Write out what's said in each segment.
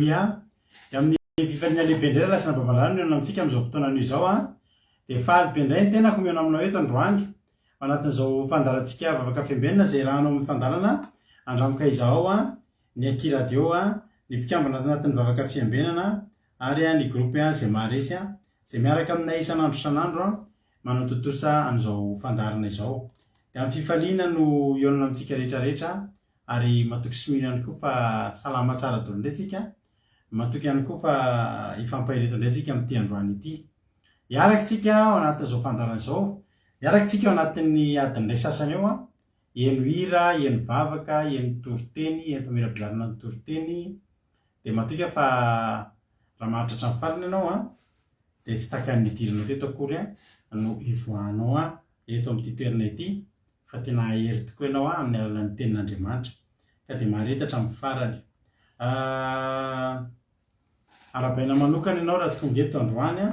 Alleloia. Amin'ny fifaliana lehibe indray lasa nabavalana no amintsika amin'izao fotoana anio izao a. Dia faly be indray ny tenako omena aminao eto androany. Anatin'izao fandarantsika vavaka fiambenana izay rahanao amin'ny fandalana andramoka izao a, ny Aki radio a, ny mpikambana anatin'ny vavaka fiambenana ary ny groupe izay maharesy a, izay miaraka aminay isan'andro a, manao totosa amin'izao fandarana izao. Dia amin'ny fifaliana no ionana amintsika rehetrarehetra ary matoky simino ihany koa fa salama tsara daholo indray tsika. Matoky ihany koa fa ifampahireto indray tsika amin'ity androany ity. Hiaraka tsika ao anatin'izao fandarana izao. Hiaraka tsika ao anatin'ny adiny iray sasany eo a. Eno hira, eno vavaka, eno toriteny, eno mpamirapilarina ny toriteny. Dia matoka fa raha mahatratra amin'ny farany ianao a, dia tsy takan'ny idiranao teto akory a, no ivoahanao a eto amin'ity toerana ity. Fa tena hery tokoa ianao a amin'ny alalan'ny tenin'Andriamanitra. Ka dia maharetatra amin'ny farany. Arabaina manokana ianao raha tonga eto androany a.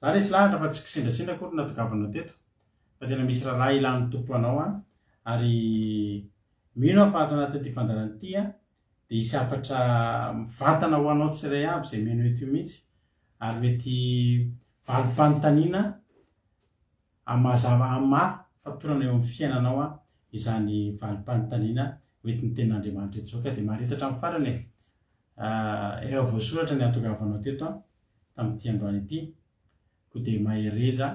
Za resy lahatra fa tsy kisindrasindra akory natogavanao teto. Fa tena misy raha ilan'ny tompo anao a. Ary mino aho fa ato anatin'ity fandarana ity a, dia hisy hafatra mivantana ho anao tsirairay avy izay mino eto io mihitsy. Ary mety valim-panontaniana fatorana eo amin'ny fiainanao a, izany valim-panontaniana hoentin'ny tenin'Andriamanitra eto izao. Ka dia maharetatra amin'ny farany e. Eo voasoratra ny hatogavanao teto a tamin'ity androany ity. Koa dia mahereza,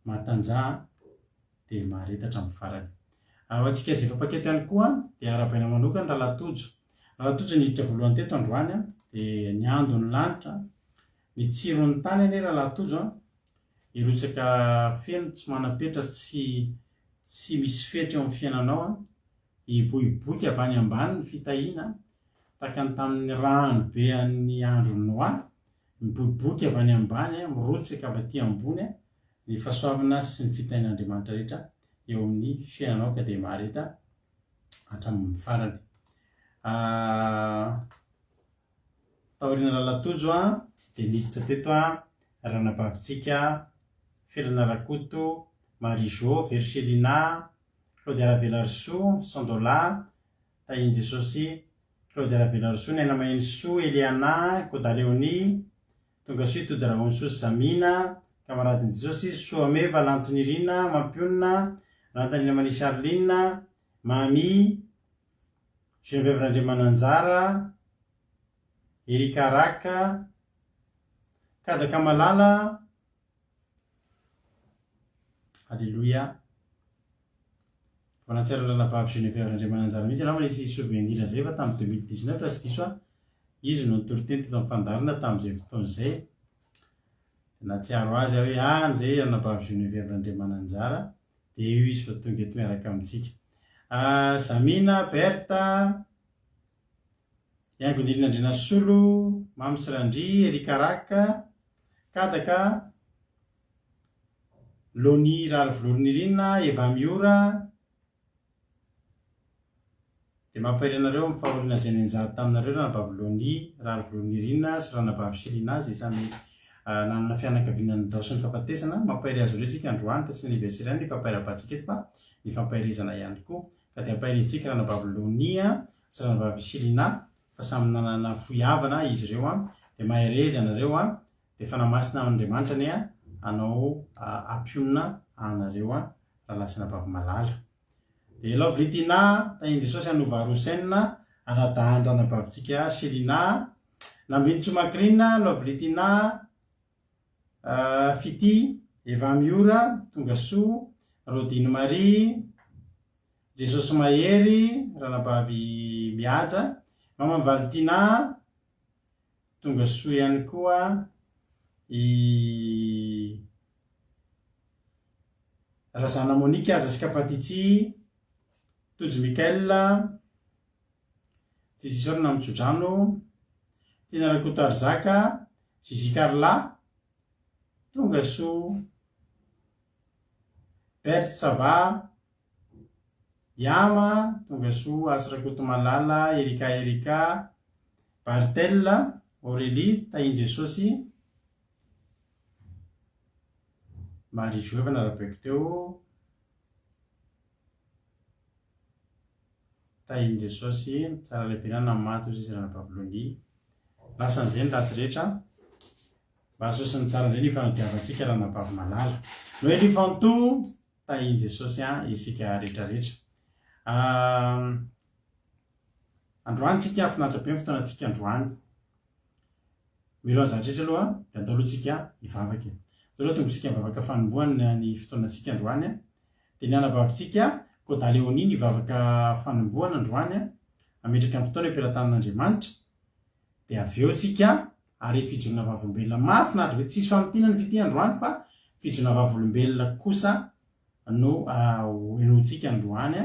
mahatanjaha, dia maharetatra amin'ny farany. Ho antsika izay fampaketo ihany koa dia arabaina manokana Ralatojo. Ralatojo niditra voalohany teto androany a, dia ny andon'ny lanitra, ny tsiron'ny tany anie Ralatojo a, irotsaka feno tsy manapetra, tsy misy fetra eo amin'ny fiainanao a, hiboiboika avy any ambany ny fitahiana, takany tamin'ny rano be an'ny andron'ny Noa, miboiboika avy any ambany a, mirotsaka avy aty ambony a, ny fahasoavana sy ny fitahian'Andriamanitra rehetra eo amin'ny fiainanao. Ka dia mahareta hatramin'ny farany. Taoriana Ralatojo a, dia niditra teto a ranabavintsika Felana Rakoto, Marizo, Verselina, Claude Ravelarso, Sandola, Tahiny Jesosy, Claude Ravelarso, Naina Maheniso, Eliana, Kodaleoni, Tongasoa, Todraonso, Samina, Kamaradiny Jesosy, Soame, Valantonirina, Mampionina, Rantanina Marie Charline, Mami, Geneviève Randriamananjara, Erika Raka, Kadaka Malala. Alleloia. Fanantsarana ranabavy Geneviève Randriamananjara mihitsy raha misy souvenir zay fa tamin'ny 2019 raha tsy diso a, izy no nitoroteny teto amin'ny fandarana tamin'izay fotoana izay. Nahatsiaro azy aho hoe anjay ranabavy Geneviève Randriamananjara, dia io izy fa tonga eto miaraka amintsika. Samina, Berta, Iangonirina Andrinasolo, Mamy Sirandry, Erika Raka, Kadaka, Loni Ralvolonirina, Eva Miora. Dia mampahery anareo amin'ny fahoriana izay nenjary taminareo ranabavy Loni Ralvolonirina sy ranabavy Selina izay samy nanana fianakaviana ny dao sy ny fahafatesana. Mampahery azy ireo tsika androany fa tsy ny anniversaire ny fampaherapantsika eto fa ny fampaherezana ihany koa. Ka dia ampaherizitsika ranabavy Loni sy ranabavy Selina fa samy nanana foiavana izy ireo a. Dia mahereza anareo a, dia fanamasina Andriamanitra anie a anao ampionina anareo a raha lasina bavy malala. Dia Lovlitina, Tahiny Jesosy, Anova Rosenina, anadahan'ny ranabavintsika Selina, Nambintsomakrina, Lovlitina, Fity, Eva Miora, Tongasoa, Rodine Marie, Jesosy Mahery, ranabavy Mihaja, Mama Valtina, Tongasoa ihany koa Razana Monique, Adrasika Patitsy, Tojo Mikael, Tsisisôrina Mitsodrano, Tina Rakoto Arzaka, Zizi Carla, Tongasoa, Berthe Sava, Yama, Tongasoa, Asy Rakoto Malala, Erika, Bartella, Aurélie, Tahiny Jesosy, Marie Joëva narabaiko teo, Tahiny Jesosy, tsara lehibenana maty ozy izy ranabavy Loni, lasan'izay ny ratsy rehetra mba asosiny tsara indray ny fanadiavantsika raha nabavy malala no hoe ny fanto tahiny Jesosy isika rehetrarehetra. Androany tsika finaritra be ny fotoanantsika androany. Miloha zavatra rehetra aloha dia andao aloha tsika hivavaka. Aloha tonga tsika mivavaka fanombohana ny fotoanantsika androany dia ny anabavintsika Kodaleoni nivavaka fanombohana androany ametraka ny fotoana am-pelatanan'Andriamanitra dia avy eo tsika ary fijona vavolombelona mahafinaritra be tsisy famotinana ny fity androany fa fijona vavolombelona kosa no hoenontsika androany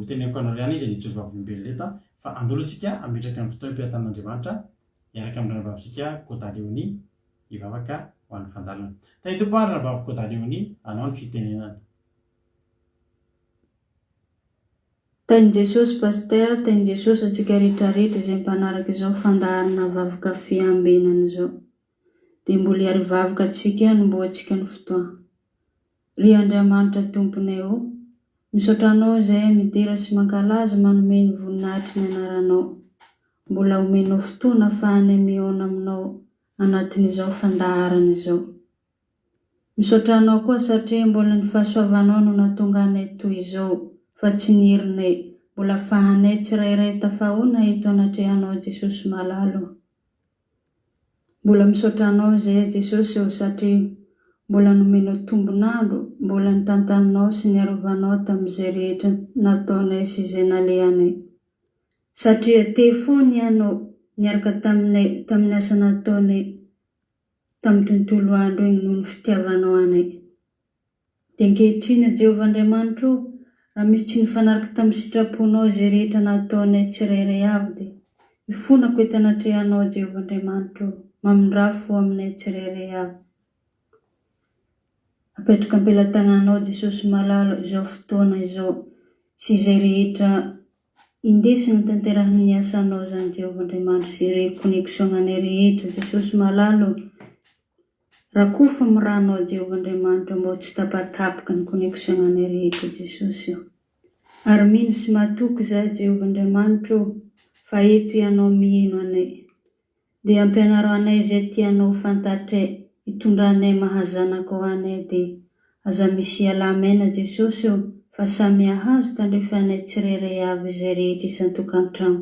teneniko anao ihany izy nijoro vavolombelona eto fa andolotsika ametraka ny fotoana am-pelatanan'Andriamanitra miaraka amin'ny ranabavintsika Kodaleoni hivavaka ho an'ny fandalana. Tany tompo ary ranabavy Kodaleoni anao ny fitenenana. Tain'i Jesosy paster, tain'i Jesosy atsika rehetrarehetra izay mpanaraka izao fandaharana vavaka fiambenana izao. Dia mbola hiary vavaka atsika nomboantsika ny fotoana. Ry Andriamanitra tomponay eo, misaotra anao izay midera sy mankalaza manome ny voninahitry ny anaranao. Mbola omenao fotoana ahafahanay mihaona aminao anatin'izao fandaharana izao. Misaotra anao koa satria mbola ny fahasoavanao no nahatonga anay toy izao. Fa tsy nirinay, mbola ahafahanay tsirairay tafahoana eto anatrehanao Jesosy malalo. Mbola misaotra anao izay Jesosy eo satria mbola nomenao tombonandro, mbola nitantaninao sy niarovanao tamin'izay rehetra nataonay sy izay nalehanay. Satria te foana ianao niaraka taminay tamin'ny asa nataonay tamin'ny tontolo andro iny noho ny fitiavanao anay. Dia ankehitriny Jehovah Andriamanitra io, raha misy tsy nifanaraka tamin'ny sitraponao izay rehetra nataonay tsirairay avy dia hifonako eto anatrehanao Jehovah Andriamanitra io, mamindrafo aminay tsirairay avy. Apetraka am-pelatananao Jesosy malalo izao fotoana izao sy izay rehetra indesina tanterahan'ny ny asanao zany Jehovah Andriamanitra sy ireo koneksionnanay rehetra Jesosy malalo. Rakofa amin'ny ranao Jehovah Andriamanitra mba tsy tapatapoka ny koneksionnanay rehetra Jesosy io. Ary mino sy matoky izahay Jehovah Andriamanitra io fa eto ianao miheno anay. Dia ampianaro anay izay tianao fantatray hitondranay mahazanaka ho anay dia aza misy alamaina Jesosy io fa samy ahazo tandrefanay tsirairay avy izay rehetra isan-tokantrano.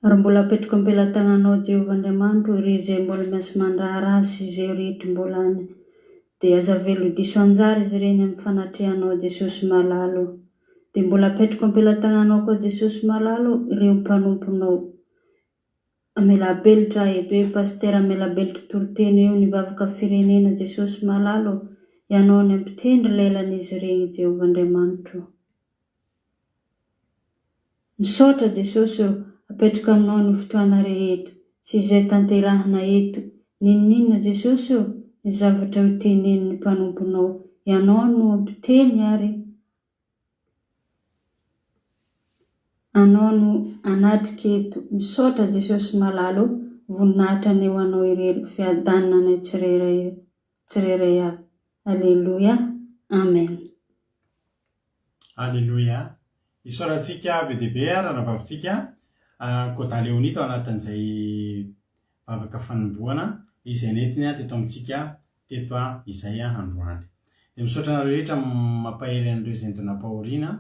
Ary mbola apetraka am-pelatananao Jehovah Andriamanitra ireo izay mbola miasa mandraharaha sy izay rehetra mbola any. Dia aza velo diso anjara izy ireny amin'ny fanatrehanao Jesosy malalo. Dia mbola apetraka am-pelatananao koa Jesosy malalo ireo mpanomponao. Amelabelitra eto hoe paster amelabelitra toro-teny eo nivavaka firenena Jesosy malalo. Ianao ny ampitendry lelan'izy ireny Jehovah Andriamanitra. Misaotra Jesosy eo, apetraka aminao ny fotoana rehetra sy izay tanterahina eto. Ninninona Jesosy eo ny zavatra ho tenenin'ny mpanomponao. Ianao no ampiteny ary anao no anatrika eto. Misaotra Jesosy malalo, voninahitra ny eo anao irery fiadanana anay tsirairay avy. Alleluia. Amen. Alleluia. Isaorantsika be dia be ranabavintsika Kodaleoni tao anatin'izay vavaka fanombohana izay nentiny teto amintsika teto izay androany. Dia misaotra anareo rehetra mampahery an'ireo izay nitaonam-pahoriana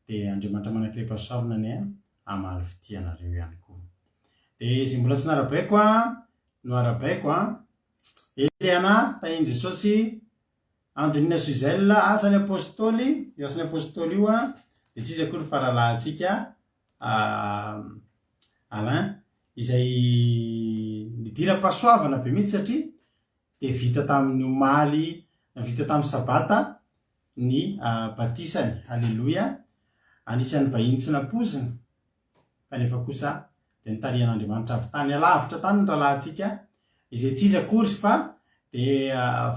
dia Andriamanitra manakile-pahasoavana ny amaly fitianareo ihany koa. Dia izy mbola tsy narabaiko no arabaiko Eliana tahin'i Jesosy Andrina Suzel asany apôstôly, io asany apôstôly io dia tsy izy akory fa rahalahintsika Alain izay nidira-pahasoavana be mihitsy satria dia vita tamin'ny omaly, vita tamin'ny sabata ny batisany. Alleluia. Anisan'ny vahiny tsy nampozina kanefa kosa dia nitarihan'Andriamanitra avy tany alavitra tany ny rahalahintsika izay tsy izy akory fa dia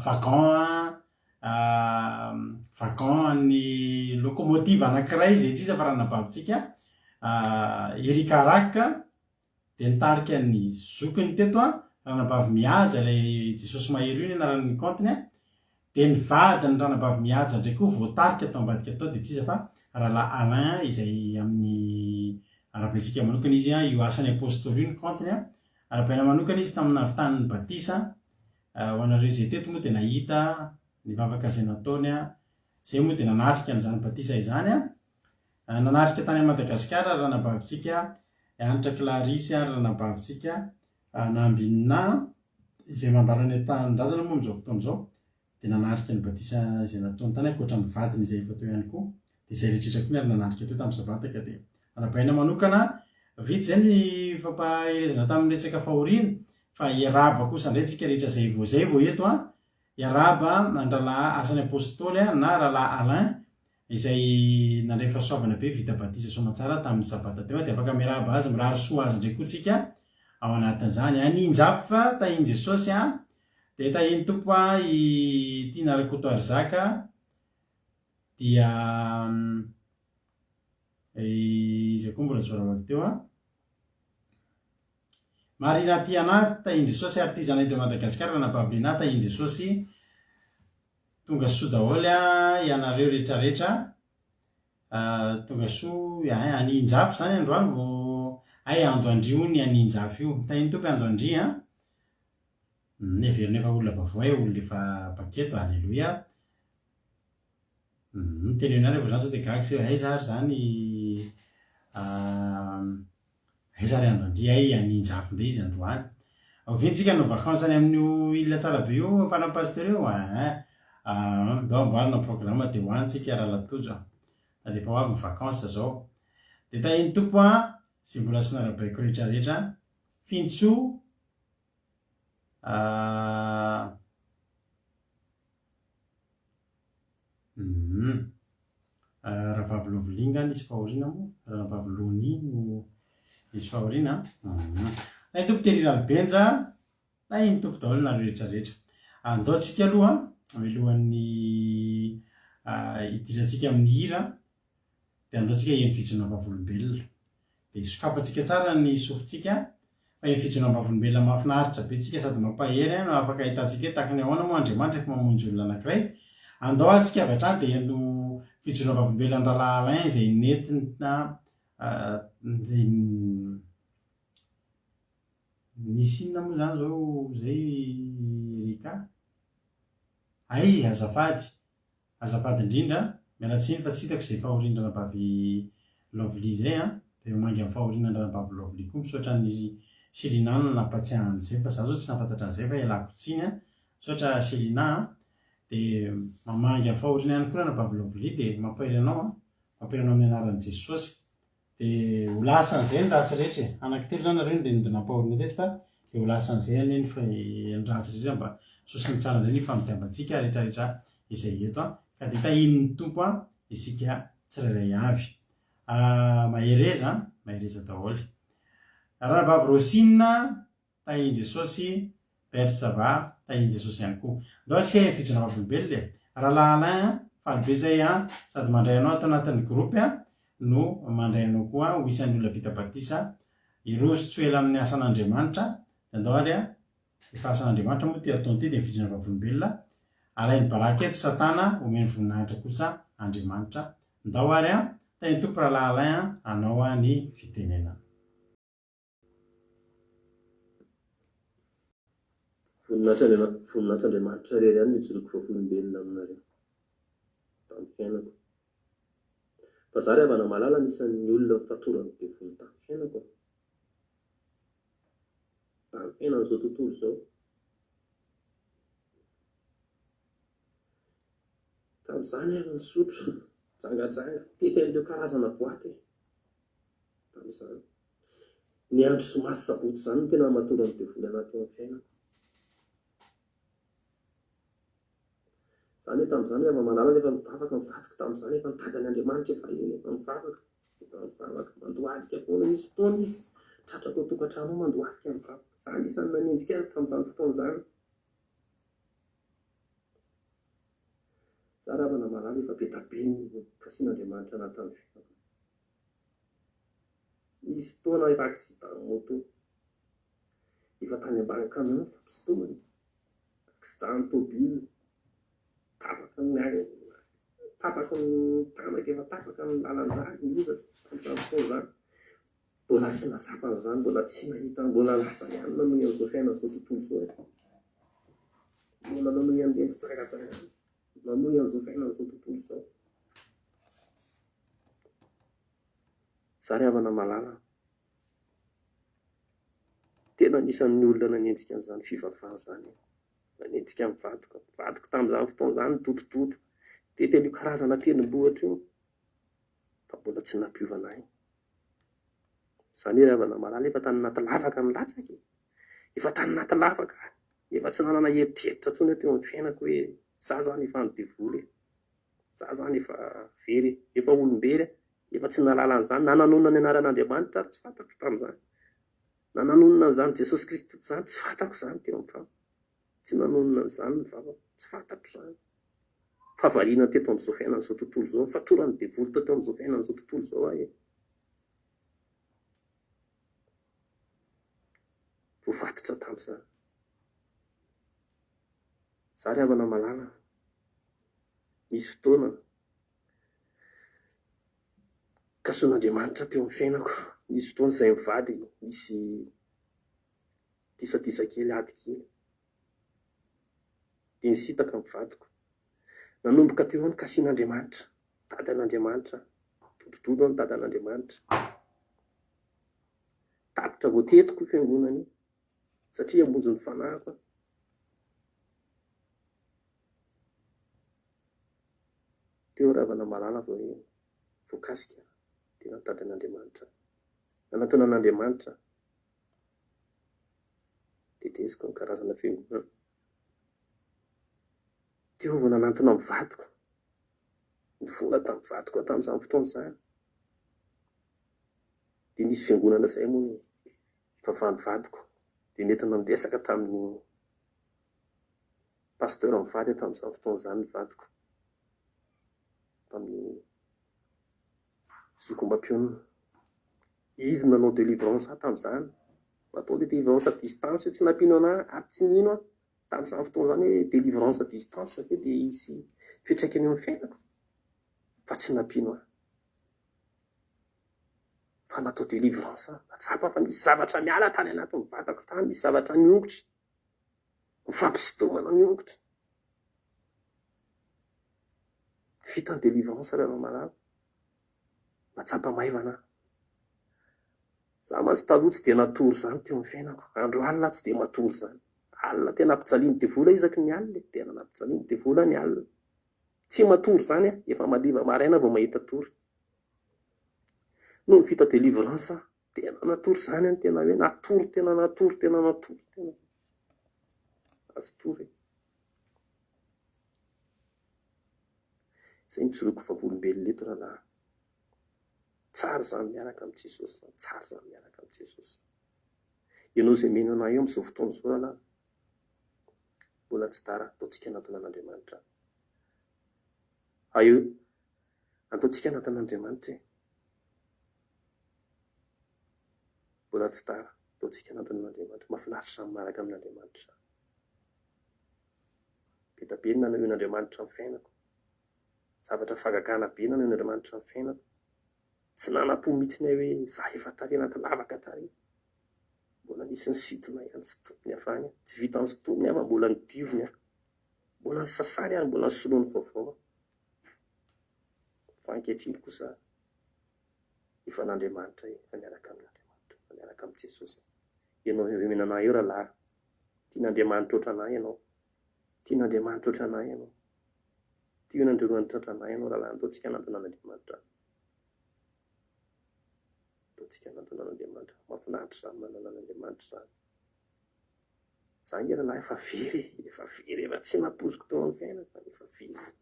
vagan ny locomotive anankiray izay tsy izy fa ranabavintsika Erika Raka dia nitarika ny zokiny teto ranabavy mihaja ilay Jesosy mahery io ny anaran'ny kantiny dia ny vadiny ranabavy mihaja ndraiky koa voatarika atao ambadika atao dia tsy izy fa rahalahy Alain izay amin'ny ara-paitsika manokana izy io asan'ny apôstôly io ny kantiny ara-paina manokana izy tamin'ny navitan'ny batisa ho anareo zay teto moa dia nahita ny vavaka zay nataony zay moa dia nanatrika n'izany batisa izany nanatrika tany Madagasikara ranabavitsika Anitra Clarisy ary ranabavitsika Nambina izay mandalo any an-tanindrazana moa amin'izao fotoana izao dia nanatrika ny batisa izay nataony tany ankoatra ny vadiny izay efa teo ihany koa dia izay rehetrrehetra koa ny ary nanatrika teo tamin'ny sabataka dia ara-paina manokana vitsy zay ny fampaherezana tamin'ny resaka fahoriana fa iaraba kosa indray tsika rehetra zay vao eto iaraba andralahy asan'ny apôstôly na rahalahy Alain izay nandray fahasoavana be vita batisa somatsara tamin'ny sabata teo dia afaka miaraba azy mirary soa azy indray koa tsika ao anatin'izany aninjafy fa tahiny Jesosy dia tahiny tompo itiana rakotoary zaka dia izy koa mbola zoravako teo marina ty anaty tahiny Jesosy ary ty zanay teo Madagasikara ranabavina tahiny Jesosy tonga soa daholo ianareo rehetrarehetra tonga soa aninjafy zany androany vo ando andrio ny aninjafy io tahiny tompo ando andri neverina efa olona vavao olona efa paketo alleloia tenenareo zany zao dia gaga se zary zany zary ando andria aninjafy indray izy androany ovintsika no vakansany amin'io ilona tsara be io fanapasteur io dao amboarina programme dia hoantsika rahalatojo dia efa ho avy ny vakansa zao dia tahiny tompo zay mbola sy narabaiko rehetrarehetra fintso Ravavy isy fahoriana moa Ravavy no isy fahoriana tahiny tompo Terirary Benja tahiny tompo daholo nareo rehetrarehetra andaotsika aloha milohan'ny idirantsika amin'ny hira dia andaotsika eny fijonam-bavolombelona dia sokapatsika tsara ny sofintsika fa eny fijonam-bavolombelona mahafinaritra be tsika sady mampahery no afaka hitantsika tahaka ny ahoana moa Andriamanitra efa mamonjy olona anankiray andao atsika avy hatrany dia eno fijonam-bavolombelona rahalahy Alain izay nentina zay nisy inona moa zany zao zay rika azafady indrindra mialatsiny fa tsy hitako izay fahoriana ranabavy Lovely zay dia mangy amin'ny fahoriana ranabavy Lovely koa misaotra ny Selina nampatsiahany zay fa za zao tsy nafantatra an'izay fa ialako tsiny misaotra Selina dia mamangy amin'ny fahoriana ihany koa ranabavy Lovely dia mampahery anao amin'ny anaran'i Jesosy dia ho lasan'izay ny ratsy rehetra anankitelo zany nareo dia nampahoriana teto fa dia ho lasan'izay aneny fa ny ratsy rehetra mba sosiny tsara indray ny famitiavantsika rehetrarehetra izay eto ka dia tahin'ny tompo isika tsirairay avy mahereza daholo ranabavy Rosina tahiny Jesosy Bersava tahiny Jesosy ihany koa ndao atsika fijonam-bavolombelona rahalahy Alain falibe zay sady mandray anao atao anatin'ny gropy no mandray anao koa ho isan'ny olona vita batisa iroso tsy ela amin'ny asan'Andriamanitra dia andao ary efa asan'Andriamanitra moa ty ataony ty dia fijonam-bavolombelona alainy baraka eto Satana omeny voninahitra kosa Andriamanitra ndao ary tahiny tompo rahalahy Alain anao ny fitenenana voninahitr' Andriamanitra rery ihany nijoroko vavolombelona aminareo tamin'ny fiainako fa za ry havana malala anisan'ny olona fatorany devolo tamin'ny fiainako tamin'ny fiainan'izao tontolo izao tamin'izany ary nisotro jangajanga tety an'ireo karazana boaty tamin'izany ny andro somasy sabotsy zany no tena mahatorany devolo anaty amin'ny fiainako zany hoe tamin'izany rehefa manala nefa mivavaka mivadika tamin'izany efa nitady an'Andriamanitra efa iny efa mivavaka mandohalika foana misy fotoana izy tratrako tokantrano mandohalika mivavaka zany isan'ny nanenjika azy tamin'izany fotoana izany za raha manamalala efa be tabe ny kasian'Andriamanitra anatin'ny fiainako misy fotoana efa accident moto efa tany ambany camion fampisintomana accident tôbily tapaka ny tapaka ny tanak efa tapaka ny lalandrany ny lozatra tamin'izany fotoana izany mbola tsy natsapa n'izany, mbola tsy nahita, mbola lasa ihany nanohy an'izao fiainana izao tontolo izao. Mbola nanohy an'ireny fitsarakatsaraka, nanohy an'izao fiainana izao tontolo izao. Izaho ry havana malala, tena anisan'ny olona nanenjika an'izany fivavahana izany. Nanenjika amin'ny vadiko tamin'izany fotoana izany totototo. Tety io karazana tendrombohitra io, fa mbola tsy nampiovana ahy. Izany ry havana malala, efa tany anaty lavaka ny latsaka, efa tany anaty lavaka, efa tsy nanana heritreritra intsony teo amin'ny fiainako hoe izaho izany efa nidevoly, izaho izany efa very, efa olombely, efa tsy nalala an'izany. Nananonana ny anaran'Andriamanitra tsy fantako tamin'izany. Nananonana an'izany Jesosy Kristy izany tsy fantako izany teo amin'ny fako. Tsy nanonona an'izany ny vavako, tsy fantako izany. Fa variana teto amin'izao fiainana izao tontolo izao, fatorany devoly teto amin'izao fiainana izao tontolo izao aho. Voafatotra tamin'izany. Izaho ry havana malala, nisy fotoana kasoan'Andriamanitra teo amin'ny fiainako. Nisy fotoana izay mivady, nisy disadisa kely, ady kely, dia nisitaka amin'ny vadiko. Nanomboka teo ny kasian'Andriamanitra, tady an'Andriamanitra, totototo ny tady an'Andriamanitra. Tapitra voatetiko io fiangonana io, satria hamonjy ny fanahiko. Teo ry havana malala voakasika tena tady an'Andriamanitra. Nanantona an'Andriamanitra, teteziko ny karazana fiangonana. Teo vao nanantona amin'ny vadiko, nivola tamin'ny vadiko tamin'izany fotoana izany. Dia nisy fiangonana izay moa ivavahan'ny vadiko, dia nentina miresaka tamin'ny pasteur amin'ny vady tamin'izany fotoana izany ny vadiko, tamin'ny zokom-bampianina. Izy nanao délivrance tamin'izany, natao délivrance à distance, tsy nampiano anahy, ary tsy nino aho tamin'izany fotoana izany hoe délivrance à distance ve dia hisy fiantraikany eo amin'ny fiainako, fa tsy nampiano ahy. Fa natao délivrance aho, natsapa fa misy zavatra miala tany anatin'ny vatako tany, misy zavatra niongotra, mifampisintomana niongotra. Vita ny délivrance ry havana malala, natsapa maivana aho. Izaho mantsy taloha tsy dia natory izany teo amin'ny fiainako. Andro alina tsy dia matory izany. Alina tena nampijaliany devola isaky ny alina, tena nampijaliany devola ny alina. Tsy matory izany aho, efa madiva maraina vao mahita tory. No vita délivrance aho, tena natory izany any, tena hoe natory, tena natory, tena natory, tena azo tory. Izay nijoroako vavolombelona eto rahalahy. Tsara izany miaraka amin'ny Jesosy, tsara izany miaraka amin'ny Jesosy. Ianao izay mino anahy eo amin'izao fotoana izao rahalahy, mbola tsy tara, ataontsika anaty nan'Andriamanitra. Io, ataontsika anaty nan'Andriamanitra. Mbola tsy tara, ataontsika anaty nan'Andriamanitra. Mahafinaritra samy miaraka amin'Andriamanitra. Be da be nanao n'Andriamanitra amin'ny fiainako. Zavatra fagagana be nanao n'Andriamanitra amin'ny fiainako. Tsy nanam-po mihitsy ny hoe izaho efa tary anaty lavaka tary. Mbola nisy ny sitina ihany tsy tokony hafany. Tsy vita ny sitoniny aho, mbola ny dioviny aho. Mbola ny sasany aho, mbola ny soloany vaovao. Fa ankehitriny kosa efa n'Andriamanitra, efa miaraka amin'Andriamanitra, efa miaraka amin'ny Jesosy. Ianao izay mino anahy eo rahalahy, tian'Andriamanitra oatra anahy ianao. Tian'Andriamanitra oatra anahy ianao. Tian'Andriamanitra oatra anahy ianao rahalahy. Ataontsika anaty nan'Andriamanitra. Ataontsika anaty nan'Andriamanitra. Mahafinaritra izany manana an'Andriamanitra izany. Izany rahalahy efa very, efa tsy nampoziko teo amin'ny fiainana, efa very.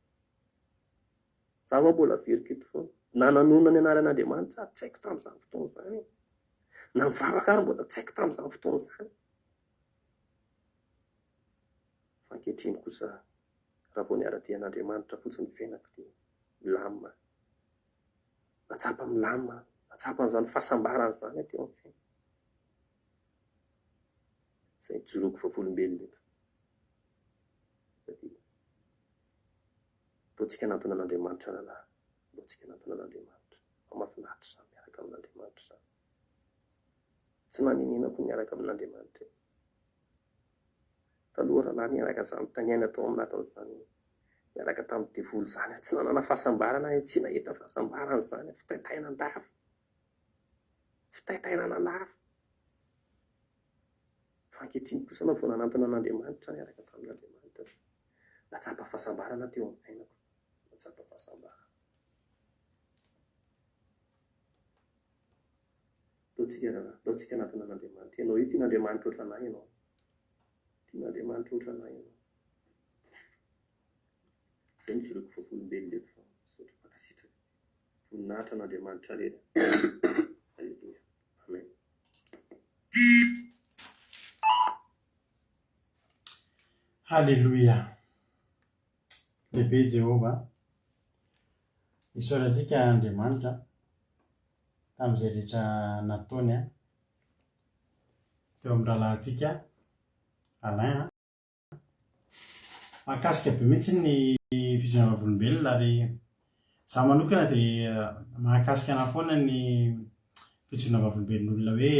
Izaho mbola very keto foana. Nananona ny anaran'Andriamanitra tsy haiko tamin'izany fotoana izany. Na mivavaka ary mbola tsy haiko tamin'izany fotoana izany. Fa ankehitriny kosa raha vao niara-dia an'Andriamanitra fotsiny fiainako dia milamina. Natsapa milamina, natsapa an'izany fahasambarana izany teo amin'ny fiainako. Izay nijoroako vavolombelona eto. Ataontsika anaty nan'Andriamanitra rahalahy. Ataontsika anaty nan'Andriamanitra. Mahafinaritra izany miaraka amin'Andriamanitra izany. tsy naninenako niaraka amin'Andriamanitra taloha raha lahy niaraka zany taniaina tao amin'natin'izany miaraka tamin'ny devoly zany tsy nanana fahasambarana tsy nahita fahasambarana zany fitaitaina andafy fitaitainana lafo fa ankehitriny kosa anao vao nanantona an'Andriamanitra niaraka tamin'Andriamanitra natsapa fahasambarana teo amin'ny fiainako natsapa fahasambarana laotsika anatona an'Andriamanitra ianao io tian'Andriamanitra ohatranay ianao tian'Andriamanitra ohatranay ianao zay nivoroko fofolombelona eto fa sotro pakasitraka voninahitra an'Andriamanitra reny Alleluia amen. Halleluia. Lehibe Jehova isaorantsika Andriamanitra tamin'izay rehetra nataony teo amin'ny rahalahintsika Alain mahakasika be mihitsy ny fijonana volombelona ary za manokana dia mahakasika ana foana ny fijonana volombelon'olona hoe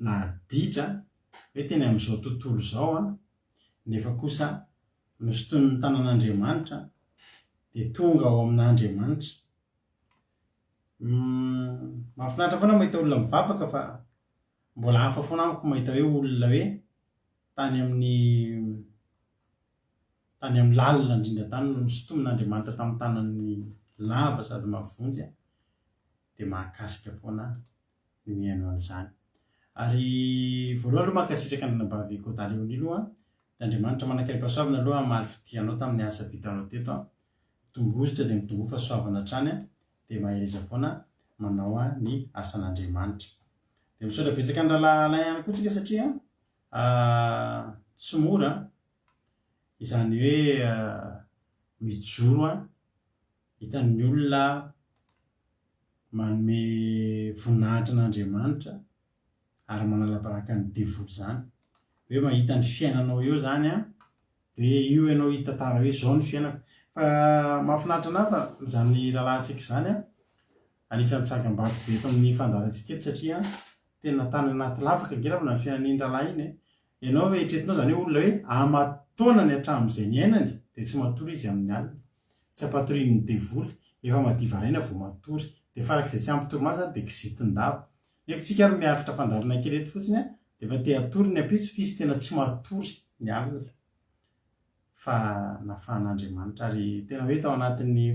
naditra hoe teny amin'izao tontolo izao nefa kosa nosoton'ny tanan'Andriamanitra dia tonga ao amin'Andriamanitra. Mahafinaritra foana mahita olona mivavaka fa mbola hafa foana amiko mahita hoe olona hoe tany amin'ny lalina indrindra tany no nosotomin'Andriamanitra tamin'ny tanany lava sady mavonjy dia mahakasika foana ny miaino an'izany. Ary voalohany aloha mahakasitraka ny nambavy Kôdaleony aloha dia Andriamanitra manankarena soavina aloha amaly fidianao tamin'ny asa vitanao teto tombozitra dia mitombofa soavana hatrany dia mahereza foana manao ny asan'Andriamanitra. Dia misaotra betsaka ny rahalahy ihany koa tsika satria tsy mora izany hoe mijoro hitan'ny olona manome voninahitra an'Andriamanitra ary manala-baraka ny devoly zany hoe mahita ny fiainanao eo zany dia io ianao hitantara hoe zao ny fiainako. Fa mahafinaritra anahy fa izany rahalahintsika izany anisan'ny tsangam-bato be eto amin'ny fandaharantsika eto satria tena tany anaty lavaka angelavana ny fiainan'iny rahalahy iny. Ianao hoe hitretinao zany hoe olona hoe amatona ny hatramin'izay ny ainany dia tsy matory izy amin'ny alina, tsy ampatoriany ny devoly, efa madivaraina vao matory dia farak'izay tsy ampitory dia kizitindava. Nefa tsika ary miaritra fandarina kely eto fotsiny dia efa te hatory ny ampitso fa izy tena tsy matory ny alina fa nafahan'Andriamanitra. Ary tena hoe tao anatin'ny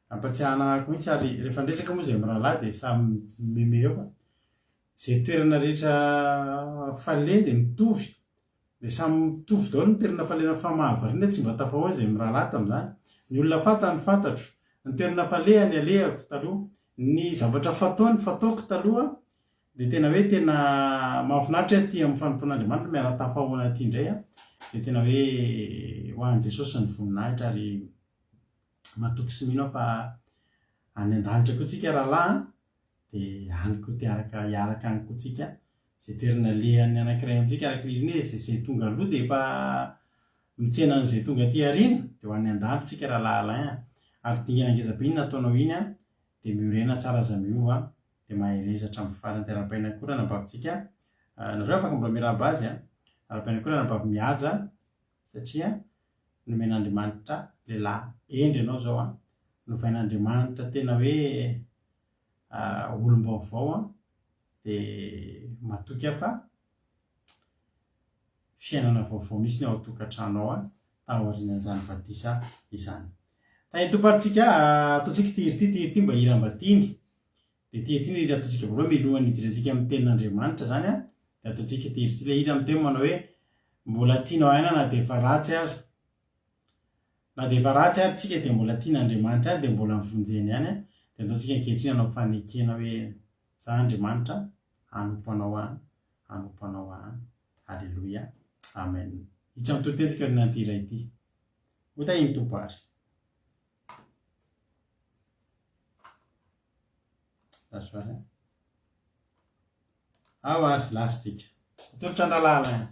ampatsiahana ahako mihitsy ary rehefa ndresaka moa izay mirahalahy dia samy meme eo izay toerana rehetra fale dia mitovy dia samy mitovy daholo ny toerana falena fa mahavariana tsy mba tafahoana izay mirahalahy tamin'izany. Ny olona fantany fantatro, ny toerana faleha ny alehako taloha, ny zavatra fataoko taloha dia tena hoe tena mahafinaritra aty amin'ny fanompon'Andriamanitra miara-tafahoana aty indray dia tena hoe ho an'i Jesosy ny voninahitra. Ary matoky sy mino fa any an-danitra koa tsika rahalahy dia any koa hiaraka any koa tsika izay toerana lehan'ny anankiray amintsika araky izay tonga aloha dia efa mitsena an'izay tonga aty aoriana dia ho any an-danitra tsika rahalahy. Ary dingana angezabe iny nataonao iny dia miorena tsara aza miova dia mahereza hatramin'ny farany. Dia arapaina koa nambavitsika nareo afaka mbola miarahaba azy arapaina koa nambavy mihaja satria nomen'Andriamanitra lehilahy endry ianao zao novain'Andriamanitra tena hoe olom-baovao dia matoky fa fiainana vaovao misy ny ao an-tokantrano ao taorian'izany vadisa izany. Tany tomparitsika ataontsika tirity mba hiram-batiny dia tirity hira ataontsika voaloha milohan'ny hidirantsika amin'ny tenin'Andriamanitra zany dia ataontsika tirity ilay hira amin'ny teny manao hoe mbola tianao aina na dia efa ratsy aza na dia efa ratsy ary tsika dia mbola tian'Andriamanitra any dia mbola mivonjeny ihany dia ataontsika ankehitriny anao fanekena hoe za Andriamanitra anompo anao Alleluia amen. Hitra amin'ny totentsika ny antira ity ota iny tompo ary ao ary lasitsika tovitra andralalana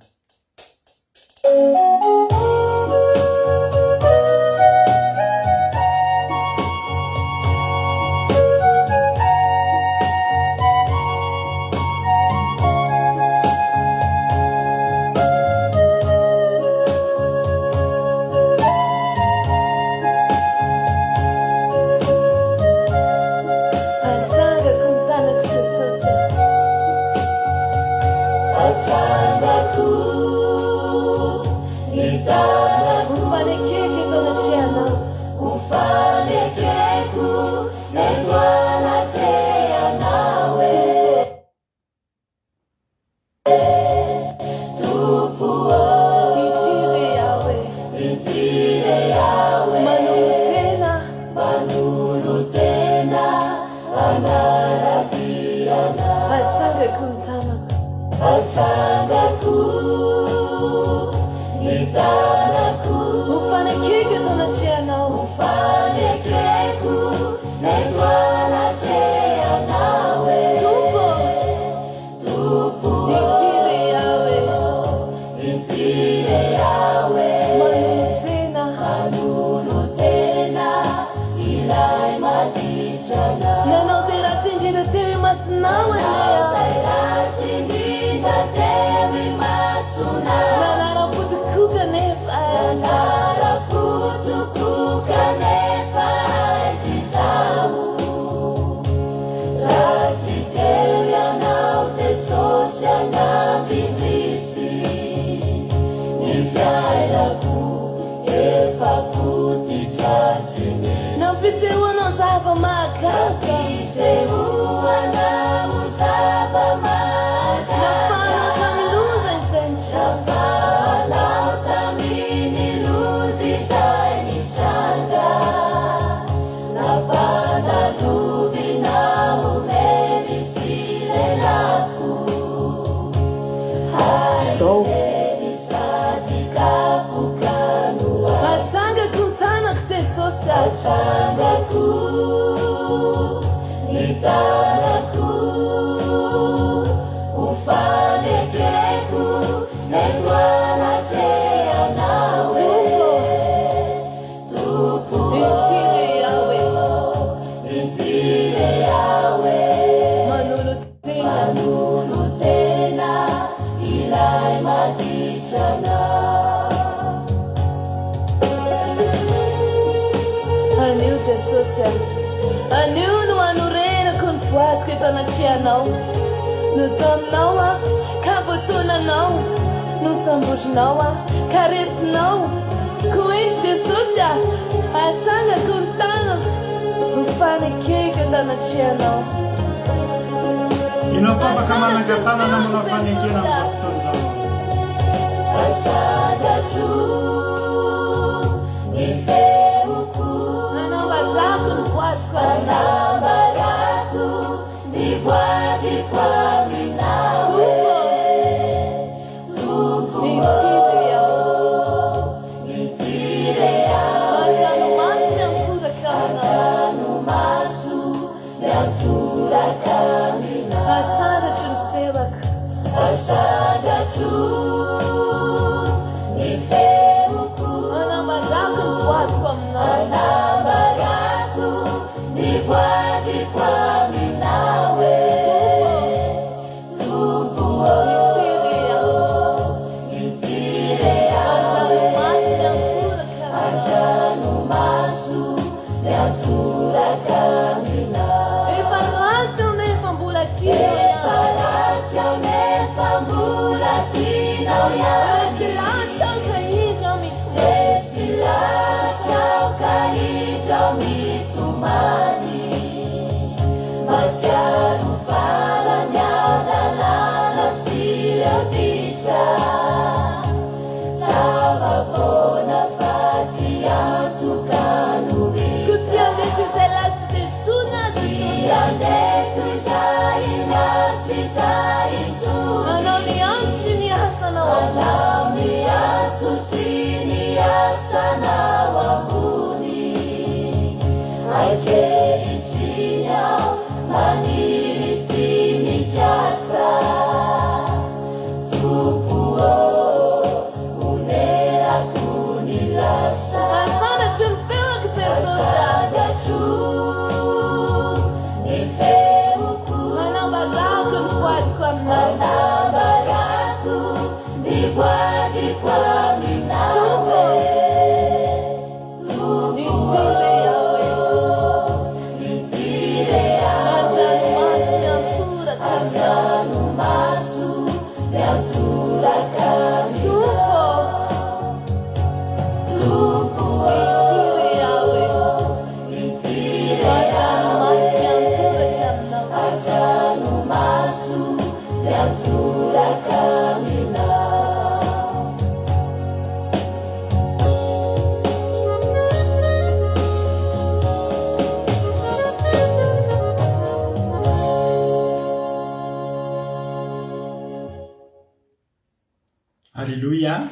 Alleluia.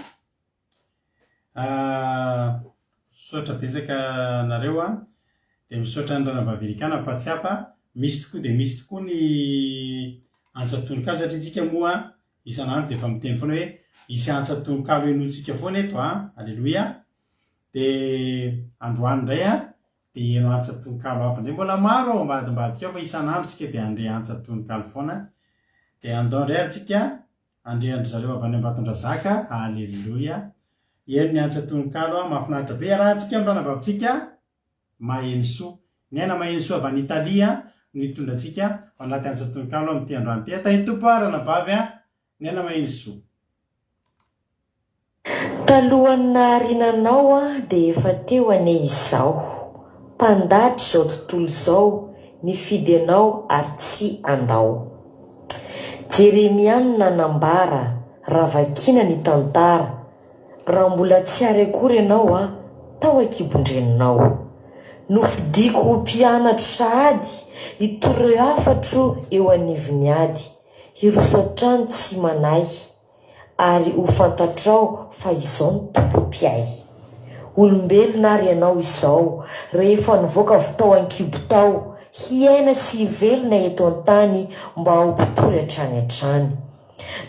Misaotra betsaka nareo a, dia misaotra ny ranavavy Patsiapa. Misy tokoa dia misy tokoa ny antsatononkalo satria tsika moa isan'andro dia efa miteny foana hoe isy antsatononkalo enotsika foana eto a. Alleluia. Dia androany indray a dia eno antsatononkalo hafa indray, mbola maro ao ambadimbadika ao fa isan'andro tsika dia andre antsatononkalo foana. Dia andao indray ary tsika andreandry zareo avy any Ambatondrazaka. Alleluia. Eno ny antsatononkalo a, mahafinaritra be arahantsika amin'ny ranavavitsika maheno soa. Ny aina maheno soa avy any Italia no hitondratsika anaty antsatononkalo amin'ity androany ity. Tany tompo a ranavavy a, ny aina maheno soa. Talohan'ny naharinanao a dia efa teo ane izao, mpandatra izao tontolo izao, nifidy anao ary tsy andao. Jeremia no nanambara, ravakina ny tantara, raha mbola tsy ary akory ianao a, tao akibondreninao. Nofidiko ho mpianatra sahady, hitoro afatro eo anivony ady, hirosatrano tsy manay, ary ho fantatrao fa izao ny tompo-piay. Olombelona ary ianao izao, rehefa nivoaka avy tao an-kibo tao, hiaina sy hivelona eto an-tany mba ho mpitory hatrany hatrany.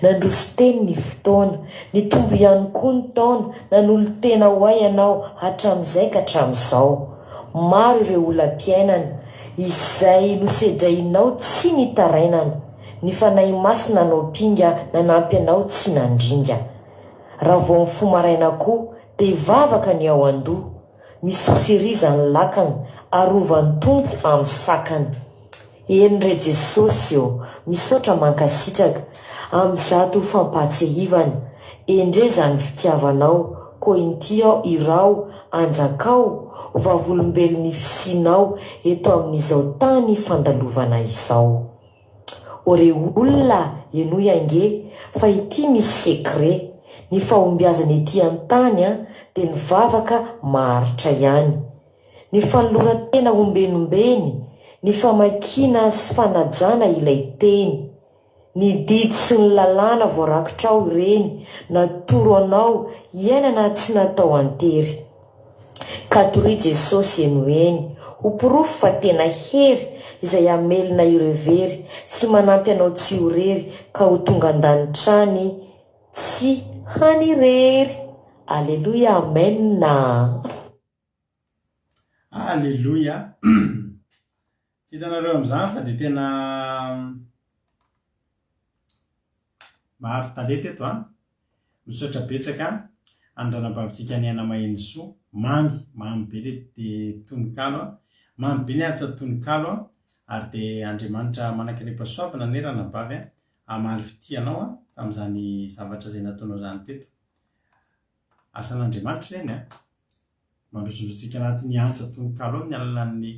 Nandroso teny ny fotoana, ny tombo ihany koa ny taona, nanolo tena ho ay ianao hatramin'izay ka hatramin'izao. Maro ireo olam-piainana izay nosedrainao tsy nitarainana, ny fanahy maso nanao pinga nanampy anao tsy nandringa. Raha vao mifomaraina koa dia vavaka ny ao an-doha, misosiriza ny lakana, arovan'ny tompo amin'ny sakana. Eny re Jesosy eo, misaotra mankasitraka amin'izato fampatsehivana, endre zany fitiavanao, ko inty ao irao anjakao, vavolombelon'ny fisinao eto amin'izao tany fandalovana izao. Ore olona eno iange fa ity misy sekre, ny fahombiazana ety an-tany a dia ny vavaka maharitra ihany. Ny fanoloran-tena ombenombeny, ny famakina sy fanajana ilay teny, ny didy sy ny lalàna voarakotrao ireny, natoro anao iainana tsy natao antery. Katory Jesosy eno eny, ho porofo fa tena hery izay amelona ireo very sy manampy anao tsy ho rery ka ho tonga an-danitrany tsy hanirery. Alleluia, amen. Alleluia. Tsy hitanareo amin'izany fa dia tena maro talenta eto a. Misaotra betsaka andranam-bavitsika ny aina maheno soa, mamy be le tononkalo a, mamy be ny antsatononkalo a, ary dia Andriamanitra manankirepasoavana ny ranavavy a, amaly fitianao a tamin'izany zavatra izay nataonao izany teto. Asan'Andriamanitra ireny a, mandrosondrotsika anatin'ny antsatononkalo ao amin'ny alalan'ny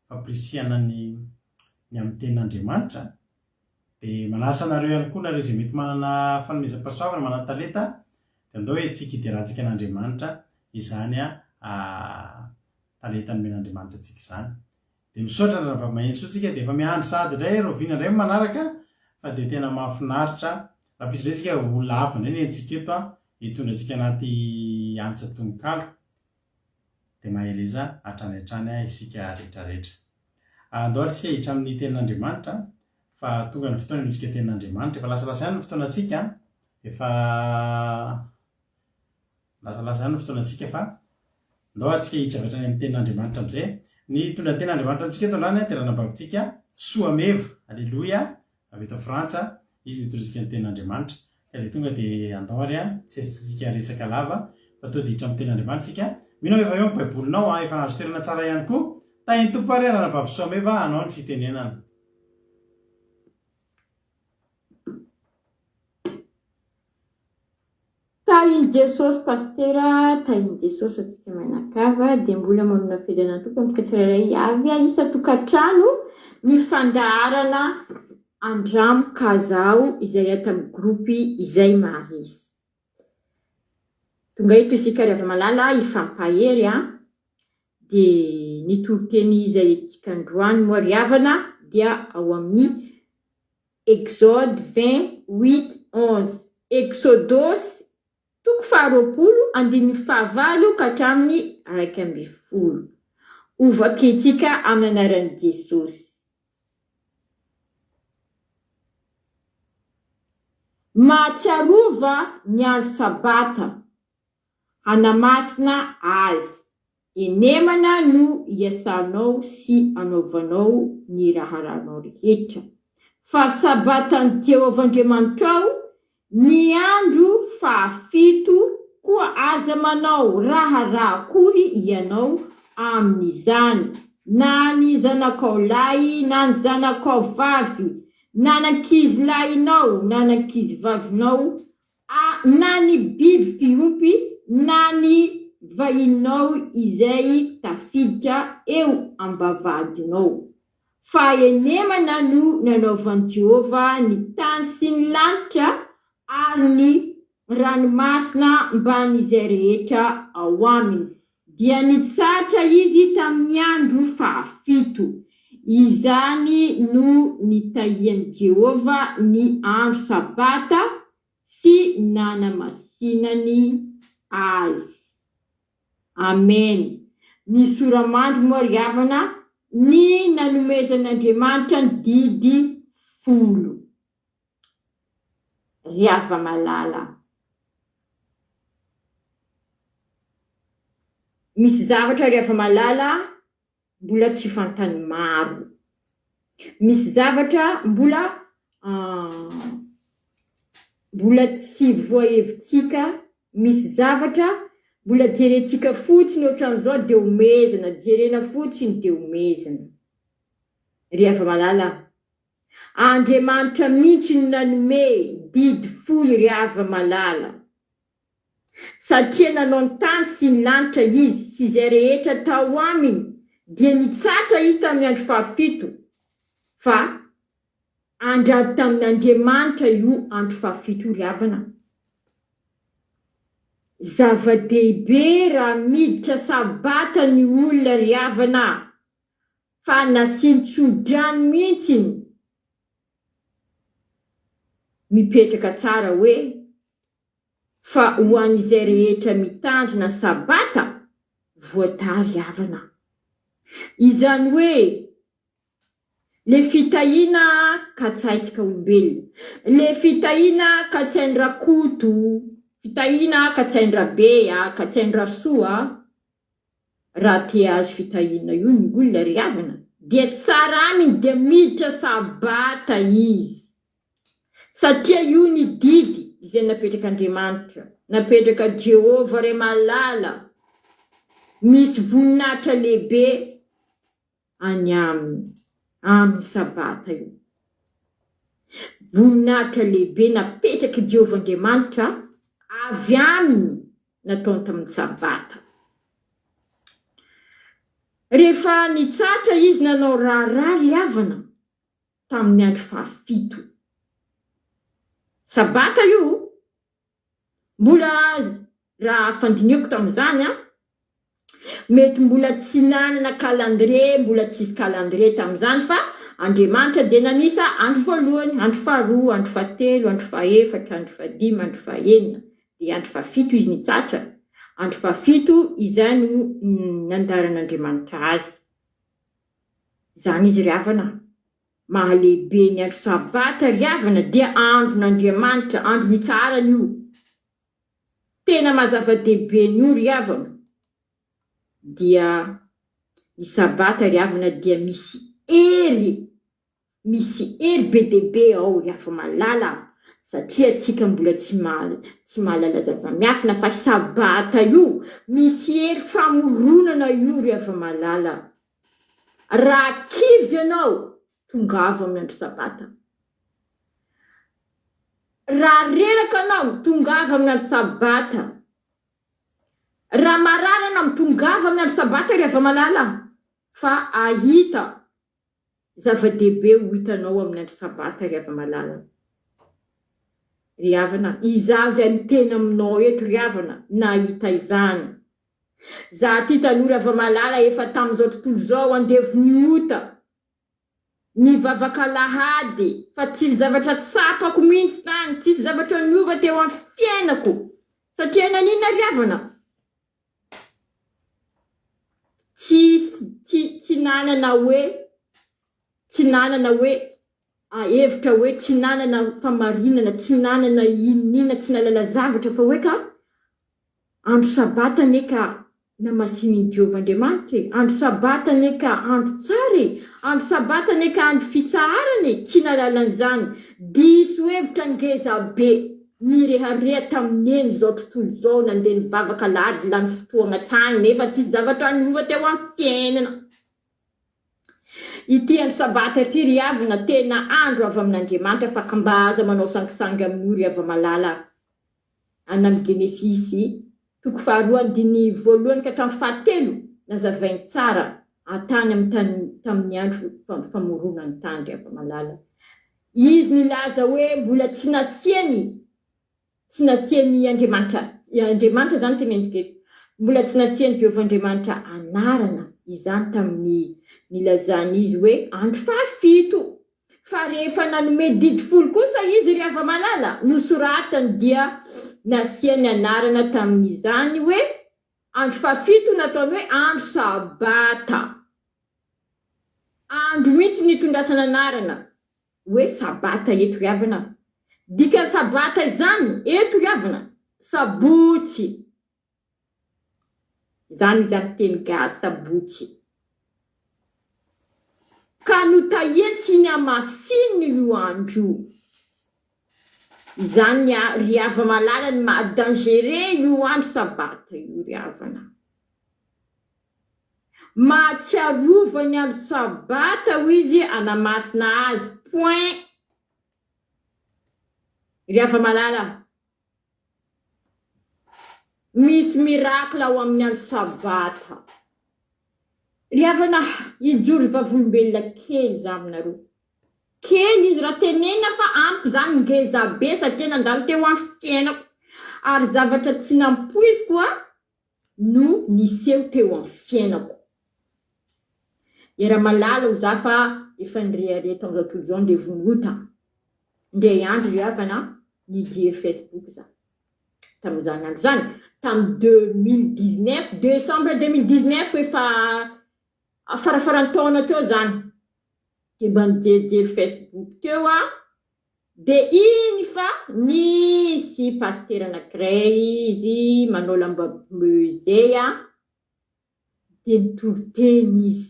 fampirisihana ny amin'ny tenin'Andriamanitra. Dia manasa anareo ihany koa nareo izay mety manana fanomezam-pahasoavana, manana talenta, dia andao hoe tsika hidirantsika an'Andriamanitra izany a talenta nomen'Andriamanitra antsika izany. Dia misaotra raha maheno soa tsika dia efa miandry sady indray roviana indray manaraka, fa dia tena mahafinaritra raha misy indray tsika olona hafa indray ny entsika eto a, hitondrantsika anaty antsatononkalo, dia maheleza hatrany isika rehetrarehetra. Andao ary tsika hiditra amin'ny tenin'Andriamanitra, fa tonga ny fotoana inotsika tenin'Andriamanitra, efa lasalasa ihany ny fotoanantsika, efa lasalasa ihany ny fotoanantsika, fa andao ary tsika hiditra avy hatrany amin'ny tenin'Andriamanitra amin'izay. Ny tondra tenin'Andriamanitra amintsika eto andrany dia ranavavitsika Soameva. Alleluia. Avy eto Frantsa, izy mitondrantsika ny tenin'Andriamanitra. Ka dia tonga dia andao ary tsy tsika resaka lava, fa to dia hiditra amin'ny tenin'Andriamanitra tsika. Mino efa eo amin'ny baibolinao efa nahazo toerana tsara ihany koa. Tahiny tompo ary ranavavy Soameva anao ny fitenenana. Tahiny Jesosy pastera, tahiny Jesosy atsika manakava, dia mbola manona firenena tokoa amintsika tsirairay avy isa tokantrano mifandaharana andramo kazao izay ato amin'ny grupy izay maharesy. Tonga eto isika rehefa malala ifampahery dia ny toro-teny izay tsika androany moa riavana dia ao amin'ny Exode 20:8-11. Exodosy 2:9 ka hatramin'ny 1:10. Ovakentsika amin'ny anaran'i Jesosy. Mahatsiarova ny andro sabata, hanamasina azy, enemana no iasanao sy anaovanao ny raharanao rehetra. Fa sabatan'i Jehovah Andriamanitrao, ny andro fahafito koa aza manao raha akory ianao amin'izany, na ny zanakao lahy na ny zanakao vavy, na nankizy lahinao na nankizy vavinao, na ny biby fiompy na ny vahinao izay tafiditra eo am-bavahadinao. Fa enemana no nanaovan'i Jehovah ny tany sy ny lanitra ary ny ranomasina mban'izay rehetra ao aminy. Dia nitsatra izy tamin'ny andro fahafito. Izany no nitahian'i Jehovah ny andro sabata sy nanamasinany azy. Amen. Ny soramandry moa ry havana, ny nanomezan'Andriamanitra ny didy 10. Ry hava malala. Misy zavatra ry hava malala mbola tsy fantany maro. Misy zavatra mbola tsy voahevitsika. Misy zavatra mbola jerentsika fotsiny ohatran'izao dia omezana, jerena fotsiny dia omezana. Ry hava malala, Andriamanitra mihitsy no nanome didy 10 ry hava malala. Satria nanao ny tany sy ny lanitra izy sy izay rehetra tao aminy, dia nitsatra izy tamin'ny andro fahafito. Fa andravo tamin'Andriamanitra io andro fahafito ry havana. Zava-dehibe raha miditra sabata ny olona ry havana, fa nasintsodran'ny mihitsiny. Mipetraka tsara hoe fa ho an'izay rehetra mitandrina sabata voatary havana. Izany hoe le fitahiana ka tsy haitsika olombelona, le fitahiana ka tsy hain rakoto, fitahiana ka tsy hain rabea, ka tsy hain rasoa. Raha te azo fitahiana io ny olona ry havana, dia tsara aminy dia miditra sabata izy. Satria io ny didy izay napetraka Andriamanitra, napetraka Jehovah ray malala. Misy voninahitra lehibe any amin'ny sabata io. Voninahitra lehibe napetraka Jehovah Andriamanitra avy aminy nataony tamin'ny sabata. Rehefa nitsatra izy nanao raharaha ry havana tamin'ny andro fahafito. Sabata io, mbola raha fandinihako tamin'izany mety mbola tsy nanana calendrier, mbola tsisy calendrier tamin'izany, fa Andriamanitra dia nanisa andro voalohany, andro faharoa, andro fahatelo, andro fahaefatra, andro fahadimy, andro fahaenina, dia andro fahafito izy nitsatra. Andro fahafito izany nandaran'Andriamanitra azy. Izany izy ry havana. Mahalehibe ny andro sabata ry havana dia andron'Andriamanitra, andro nitsarany io. Tena mazava-dehibe io ry havana. Dia ny sabata ry havana dia misy hery be dehibe ao ry hava malala. Satria tsika mbola tsy mahalala zava-miafina, fa sabata io misy hery famoronana io ry hava malala. Raha kivy ianao, tongava amin'ny andro sabata. Raha reraka anao, tongava amin'ny andro sabata. Raha marary anao, tongava amin'ny andro sabata ry hava malala. Fa ahita zava-dehibe ho hitanao amin'ny andro sabata ry hava malala. Ry havana, izaho izay miteny aminao eto ry havana, nahita izany. Za ty taloha ry hava malala efa tamin'izao tontolo izao andevy niota. nivavaka lahady fa tsisy zavatra tsapako mihitsy tany, tsisy zavatra niova teo amin'ny fiainako satria nanina riavana tsy nanana hoe hevitra hoe tsy nanana famarinana, tsy nanana inona, tsy nalala zavatra fa hoe ka andro sabata neka namasiny Jehovandriamanitra, andro sabata neka andro tsara, andro sabata neka andro fitsaharany, tsy nalalan'izany diso hevitra ngeza be nirehareha tamin'eny zao tontolo zao nandeha nivavaka lahady lany fotoana tany nefa tsisy zavatra niova teo amin'ny fiainana. Ity andro sabata ity ry havana tena andro avy amin'Andriamanitra fa mba aza manao sangisangy amin'io ry hava malala. Any amin'ny Genesisy 2:1 ka hatramin'ny 7 nazavainy tsara atany tamin'ny andro famoronan'ny tany ry hava malala. Izy nilaza hoe mbola tsy nasiany Andriamanitra zany tenenjika eto, mbola tsy nasiany Jehovandriamanitra anarana izany tamin'ny nilazany izy hoe andro 7 fa rehefa nanome 10 kosa izy ry hava malala nosoratany dia nasiany anarana tamin'izany hoe andro 7 nataony hoe andro sabata, andro mihitsy nitondrasana anarana hoe sabata eto ry havana. Dika sabata izany eto ry havana sabotsy izany teny gasy sabotsy ka notahensiny amasiny io andro izany ry hava malala ny mahadangere io andro sabata io ry havana. Mahatsiarova ny andro sabata ho izy anamasina azy point ry hava malala. Misy mirakla ao amin'ny andro sabata ry havana. Ijoro vavolombelona kely za aminareo, kely izy raha tenena fa ampy zany ngeza be satria nandalo teo amin'ny fiainako ary zavatra tsy nampoiziko no niseho teo amin'ny fiainako. Era malala ho za fa efa nirehareha tamin'izao tontolo izao nde vonota nde andro ry havana nijery Facebook za tamin'izany andro zany tamin'ny 2019 décembre 2019 efa farafaran'ny taona teo zany de mba nijerijery Facebook teo de iny fa nisy pasteur anankiray izy manao lamba bleu zay de nitoroteny izy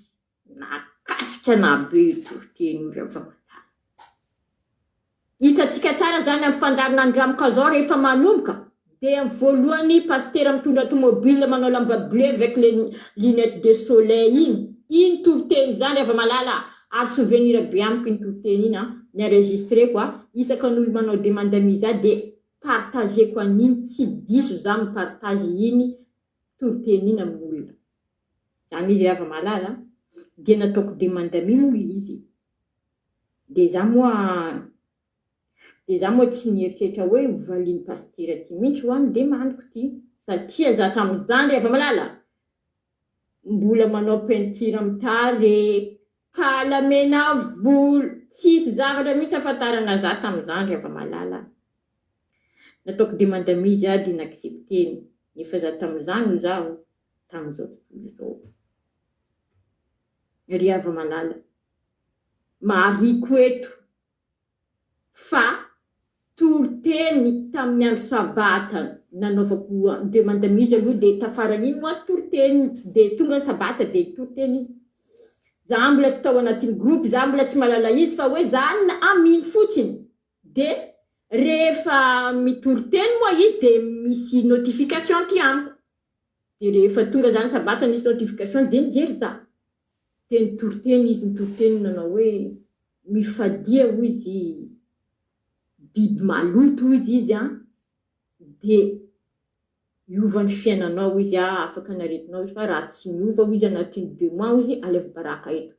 nakasika na be nitoroteny ry hava malala. Hitatsika tsara zany amin'ny fandarina andramaka zao rehefa manomboka de amin'ny voalohany pasteur mitondra automobile manao lamba bleu avec les lunettes de soleil iny toroteny zany ry hava malala ary souvenir be amiko iny toroteny iny nienregistreko isakan'olo manao demande miza de partageko an'iny tsy diso za mipartage iny toroteny iny amin'olona zany izy ry hava malala de nataoko demande moa izy de za moa tsy nieritreritra hoe hovaliany pasteur ty mihitsy ho any demandeko ty satria za tamin'izany ry hava malala mbola manao peinture mitary kalamena volo tsisy zavatra mihitsy afantarana za tamin'izany ry hava malala. Nataoko demande amizy de naaccepteny nefa za tamin'izany ho zaho tamin'izao tontolo izao ry hava malala. Mariko eto fa toroteny tamin'ny andro sabata nanaovako demande amizy aloha de tafaran'iny moa toroteny de tonga sabata de toroteny izy. Za mbola tsy tao anatin'ny groupe, za mbola tsy malala izy fa hoe za aminy fotsiny de rehefa mitoroteny moa izy de misy notification ty amiko de rehefa tonga zany sabata misy notification de nijery za de nitoroteny izy nitoroteny nanao hoe mifadia ho izy biby maloto izy de iovan'ny fiainanao izy afaka naretinao izy fa raha tsy miova izy anatin'ny 2 mois izy alevy baraka eto.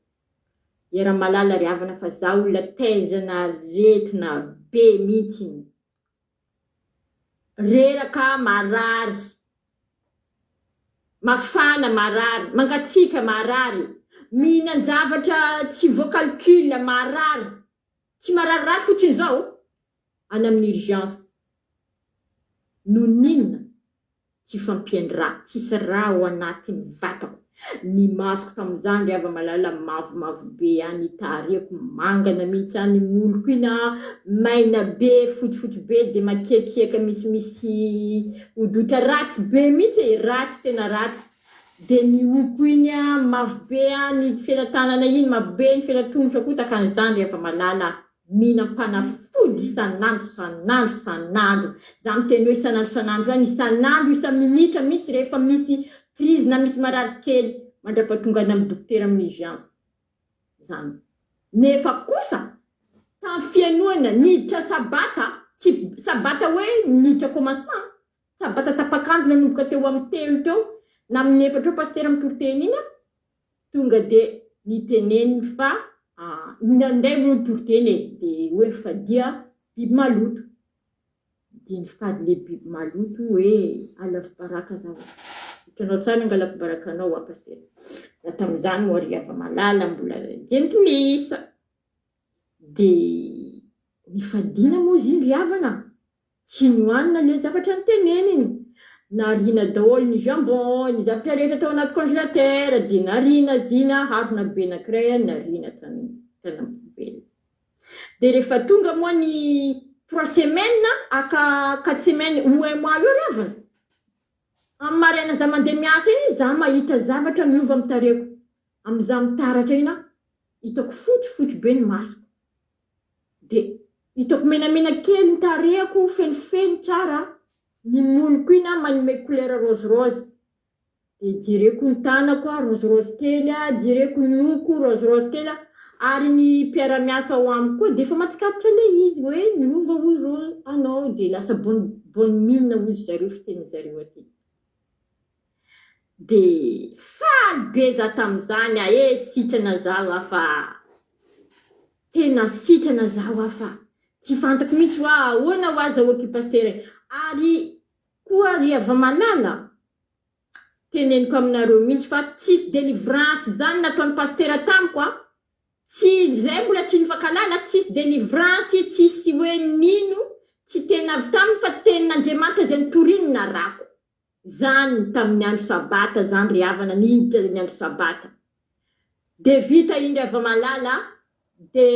Era malala ry havana fa za olona taizana retina be mihitsy reraka marary mafana marary mangatsika marary mihinan-javatra tsy voacalcule marary, tsy mararirary fotsiny zao any amin'ny urgence. No ninona tsy fampian-drà, tsisy rà ao anatin'ny vatako. Ny masoko tamin'izany ry Hava-Malala mavomavo be any, tarehiko mangana mihitsy any, moloko ina maina be, fotsifotsy be, de makekika misimisy odotra ratsy be mihitsy, ratsy tena ratsy. De ny oko iny mavo be, ny felan-tanana iny mavo be, ny felan-tongotra koa takan'izany ry Hava-Malala. Mihinam-panafody isan'andro. Za miteny hoe isan'andro zany, isan'andro isa-minitra mihitsy rehefa misy crise na misy marary kely, mandrapatonga any amin'ny dokotera amin'ny urgence. Zany. Nefa kosa, tamin'ny fianoana niditra sabata, tsy sabata hoe niditra commencement, sabata tapakandro nanomboka teo amin'ny telo teo, na amin'ny 4 pasitera mitoroteny ina, tonga de niteneniny fa nanday mo toroteny de hoe fadia biby maloto. De nifady le biby maloto hoe alafo baraka zao. Hitanao tsara angalafo barakanao pasitera. Da tamin'izany moa ry Hava-Malala mbola jentilisa. De nifadiana moa izy ry Havana. Tsy nohanina le zavatra niteneniny. Narina daholo ny jambon, ny zavatra rehetra tao anaty congélateur, de narina zina harona be anankiray, narina tany poubelle. De rehefa tonga moa ny 3 semaines aka 4 semaines ou 1 mois io ry Havana. Amin'ny maraina za mandeha miasa iny, za mahita zavatra miova amin'ny tarehiko. Amin'za mitaratra ina, hitako fotsifotsy be ny masoko. De hitako menamena kely ny tarehiko, fenofeno tsara. Ny moloko ina manome couleur rose-rose. De jereko ny tanako rose-rose kely, jereko ny loko rose-rose kely, ary ny mpiara-miasa ao amiko koa de efa matsikavitra le izy hoe miova hozy anao, de lasa bonne mine hozy zareo fiteny zareo aty. De faly be za tamin'izany sitrana zaho afa. Tena sitrana zaho afa. Tsy fantako mihitsy hoa ahoana ho aza occupasitera. Ary koa ry Hava-Malala, teneniko aminareo mihitsy fa tsisy délivrance zany nataon'ny pasitera tamiko. Tsy zay mbola tsy nifankalala, tsisy délivrance, tsisy hoe nino, tsy tena avy taminy fa tenin'Andriamanitra zay nitorino na rako. Zany tamin'ny andro sabata zany ry Havana, niditra ny andro sabata. De vita iny ry Hava-Malala, de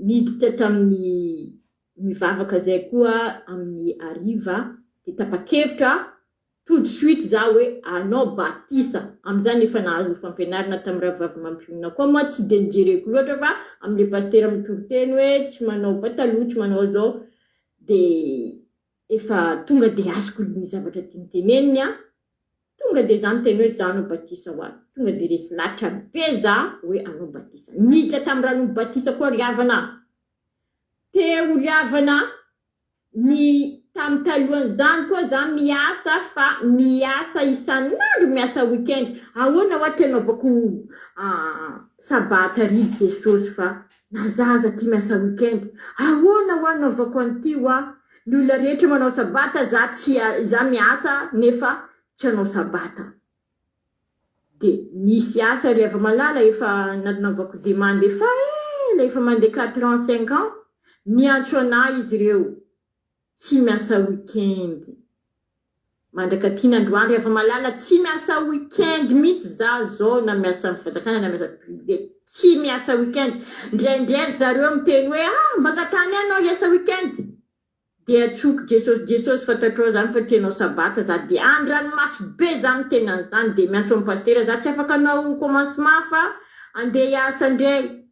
niditra tamin'ny mivavaka zay koa amin'ny ariva, de tapa-kevitra tout de suite za hoe anao batisa. Amin'izany efa nahazo fampianarana tamin'ny ravavy mampionina koa moa, tsy de nijereko loatra fa amin'le pasitera mitoroteny hoe tsy manao pataloha, tsy manao zao. De efa tonga de azoko ny zavatra teneniny tonga de za miteny hoe za anao batisa ho azy. Tonga de resy latra be za hoe anao batisa. Niditra tamin'ny rano batisa koa ry Havana. Teo ry Havana, ny tamin'ny talohan'izany koa za miasa, fa miasa isan'andro, miasa weekend. Ahoana hoa tenaovako sabata ry Jesosy fa nazaza ty miasa weekend. Ahoana hoa naovako an'ity hoa, ny olona rehetra manao sabata, za miasa nefa tsy hanao sabata. De nisy asa ry Hava-Malala efa nanaovako demande efa efa mandeha 4 ans 5 ans, niantso anahy izy ireo tsy miasa weekend. Mandrakatiny androany ry Hava-Malala tsy miasa weekend mihitsy za zao, na miasa amin'ny fanjakana na miasa privé, tsy miasa weekend. Ndraindray zareo miteny hoe mbangatany anao hiasa weekend. De atsoko Jesosy fantatrao zany fa tianao sabata za, de andranomaso be za miteny an'izany. De miantso amin'ny pasitera za, tsy afaka anao commencement fa andeha hiasa ndray.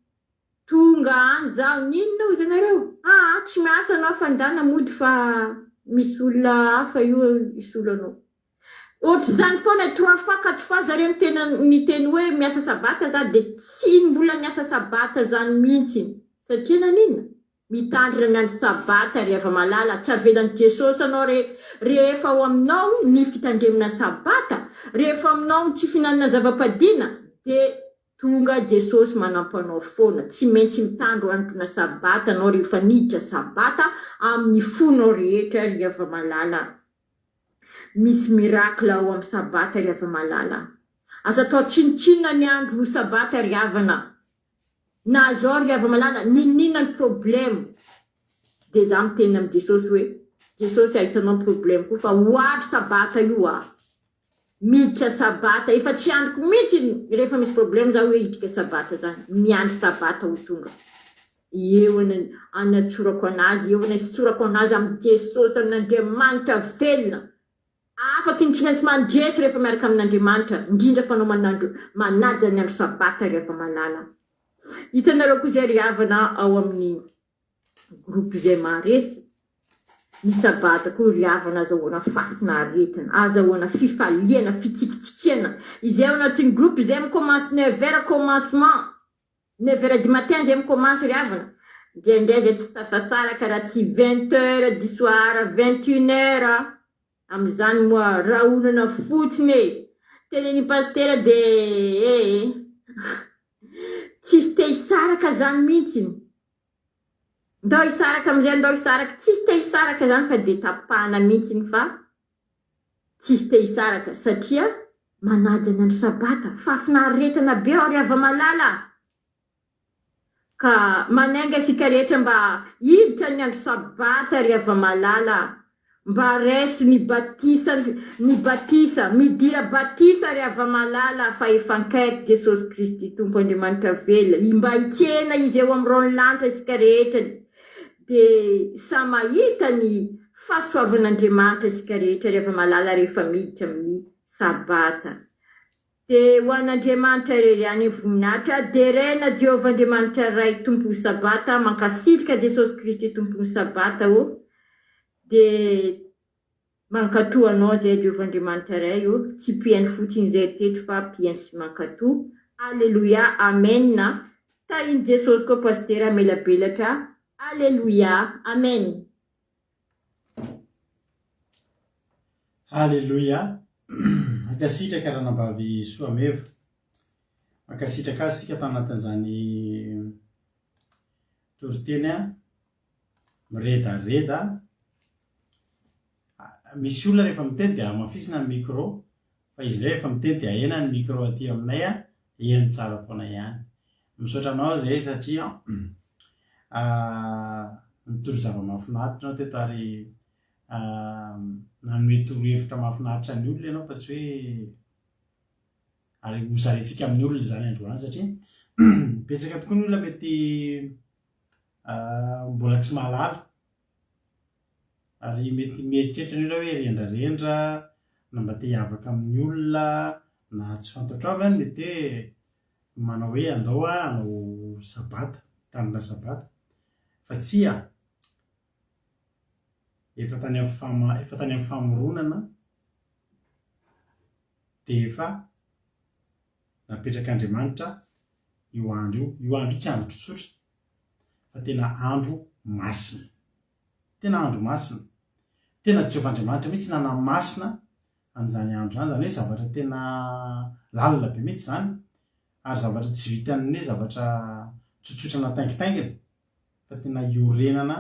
Tonga any zaho, ninona hoy zanareo? Tsy miasa anao fa ndana mody fa misy olona hafa io isolo anao. Ohatr'izany foana 3 fois 4 fois zareo miteny hoe miasa sabata za, de tsy mbola miasa sabata zany mihitsy. Satria nanina? Mitandrina ny andro sabata ry Hava-Malala, tsy avelan'i Jesosy anao rehefa ao aminao ny fitandremana sabata, rehefa aminao tsy finanana zava-padina, de tonga Jesosy manampy anao foana. Tsy maintsy mitandro androna sabata anao rehefa niditra sabata amin'ny fonao rehetra ry Hava-Malala. Misy miracle ao amin'ny sabata ry Hava-Malala. aza atao tsinitsinina ny andro sabata ry havana. Na zao ry hava malala, ninona ny problème? Dia za miteny amin'ny Jesosy hoe, Jesosy ahitanao problème koa fa hoavy sabata io miditra sabata, efa tsy androko mihitsy rehefa misy problème za hoe hiditra sabata zany, miandry sabata ho tonga. Eo anatsorako anazy, eo anatsorako anazy amin'ny Jesosy amin'Andriamanitra velona. Afaka ny tsy maintsy mandresy rehefa miaraka amin'Andriamanitra, indrindra fa anao manaja ny andro sabata rehefa malala. Hitanareo koa izay ry havana ao amin'ny groupe izay maresy, ny sabata koa ry havana azahoana fahafinaretana, azahoana fifaliana, fitsikitsikiana. Izay ao anatin'ny groupe izay mikomansy 9h commencement, 9h du matin izay mikomansy ry havana. Ndray zay tsy tafasara karaha tsy 20h du soir, 21h. Amin'izany moa rahaonana fotsiny tenen'ny pasteur dia tsisy te hisaraka zany mihitsy. Ndao hisaraka amin'izay, ndao hisaraka, tsisy te hisaraka zany fa dia tapahana mihitsy fa tsisy te hisaraka satria manaja ny andro sabata, fahafinaretana be ao ry hava malala. Ka manainga isika rehetra mba hiditra ny andro sabata ry hava malala, mba reso ny batisa, midira batisa ry hava malala fa efankaiky Jesosy Kristy Tompo Andriamanitra velona, mba hitsena izy eo amin'ny rony lanitra isika rehetra, dia sa mahita ny fahasoavan'Andriamanitra isika rehetra ry hava malala rehefa miditra amin'ny sabata. Dia ho an'Andriamanitra irery ihany voninahitra, dia rena Jehovah Andriamanitra ray tompon'ny sabata, mankasitrika Jesosy Kristy tompon'ny sabata dia mankatoa anao zay Jehovah Andriamanitra ray tsy piainy fotsiny zay teto fa piainy sy mankatoa. Alleluia, amen. Tahiny Jesosy koa pasteur amelabelatra. Alleluia, amen. Alleluia. Mankasitraka ranambavy Soameva, mankasitraka azy sika tanatin'izany toriteny miredareda. Misy olona rehefa miteny dia mafisina ny micro, fa izy rehefa miteny dia ahena ny micro aty aminay eny tsara foana ihany. Misaotra anao zay satria nitoro zava-mahafinaritra anao teto ary nanome torohevitra mahafinaritra ny olona ianao fa tsy hoe ary hosarentsika amin'ny olona zany androany satria betsaka tokoa ny olona mety mbola tsy mahalala ary mety mieritreritra ny olona hoe rendrarendra na mba te hiavaka amin'ny olona na tsy fantatro avy any mety hoe manao hoe andao hanao sabata, tanana sabata fa tsy efa tany amin'ny famoronana dia efa napetraka Andriamanitra io andro tsy andro tsotsotra fa tena andro masina, tena andro masina, tena Jehovah Andriamanitra mihitsy nanamasina an'izany andro zany, zany hoe zavatra tena lalina be mihitsy zany ary zavatra tsy vitan'ny hoe zavatra tsotsotra nataingitaingina fa tena iorenana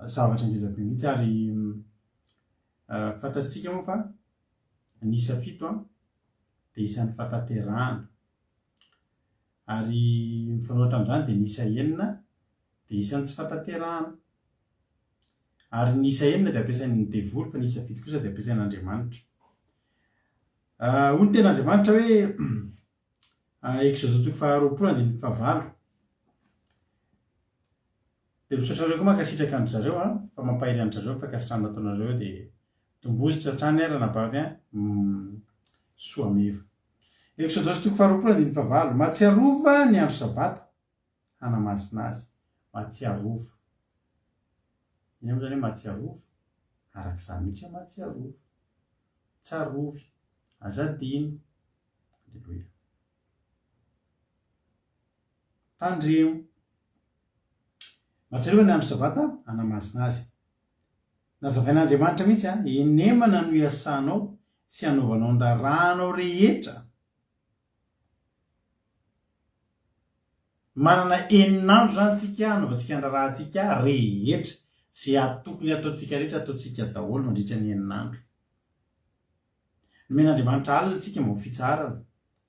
zavatra ngezabe mihitsy. Ary fantatsika moa fa nisa 7 dia isan'ny fataterahana ary mifanohitra amin'izany dia nisa 9 dia isan'ny tsy fataterahana ary nisa 9 dia ampiasain'ny devoly fa nisa 7 kosa dia ampiasain'Andriamanitra. Hoy ny ten'Andriamanitra hoe Exode 2:9 dia misaotra reo koa mankasitraka an zareo fa mampahiry an zareo fa kasirany nataonareo dia tombozitra hatrany ranabavy Soameva. Exode 2:9 mahatsiarova ny andro sabata hanamasina azy, mahatsiarova. Iny amin'izany hoe mahatsiarova arak'izany mihitsy mahatsiarova, tsarovy, azadino. Alleluia. Tandremo. Mahatsiarova ny andro sabata hanamasina azy. Nazavain'Andriamanitra mihitsy enemana no iasanao sy hanaovanao ny rahanao rehetra. Manana enin'andro zany tsika hanaovantsika ny rahantsika rehetra, zay tokony ataontsika rehetra ataontsika daholo mandritra ny enin'andro. Nomen'Andriamanitra alina tsika mba ho fitsarana.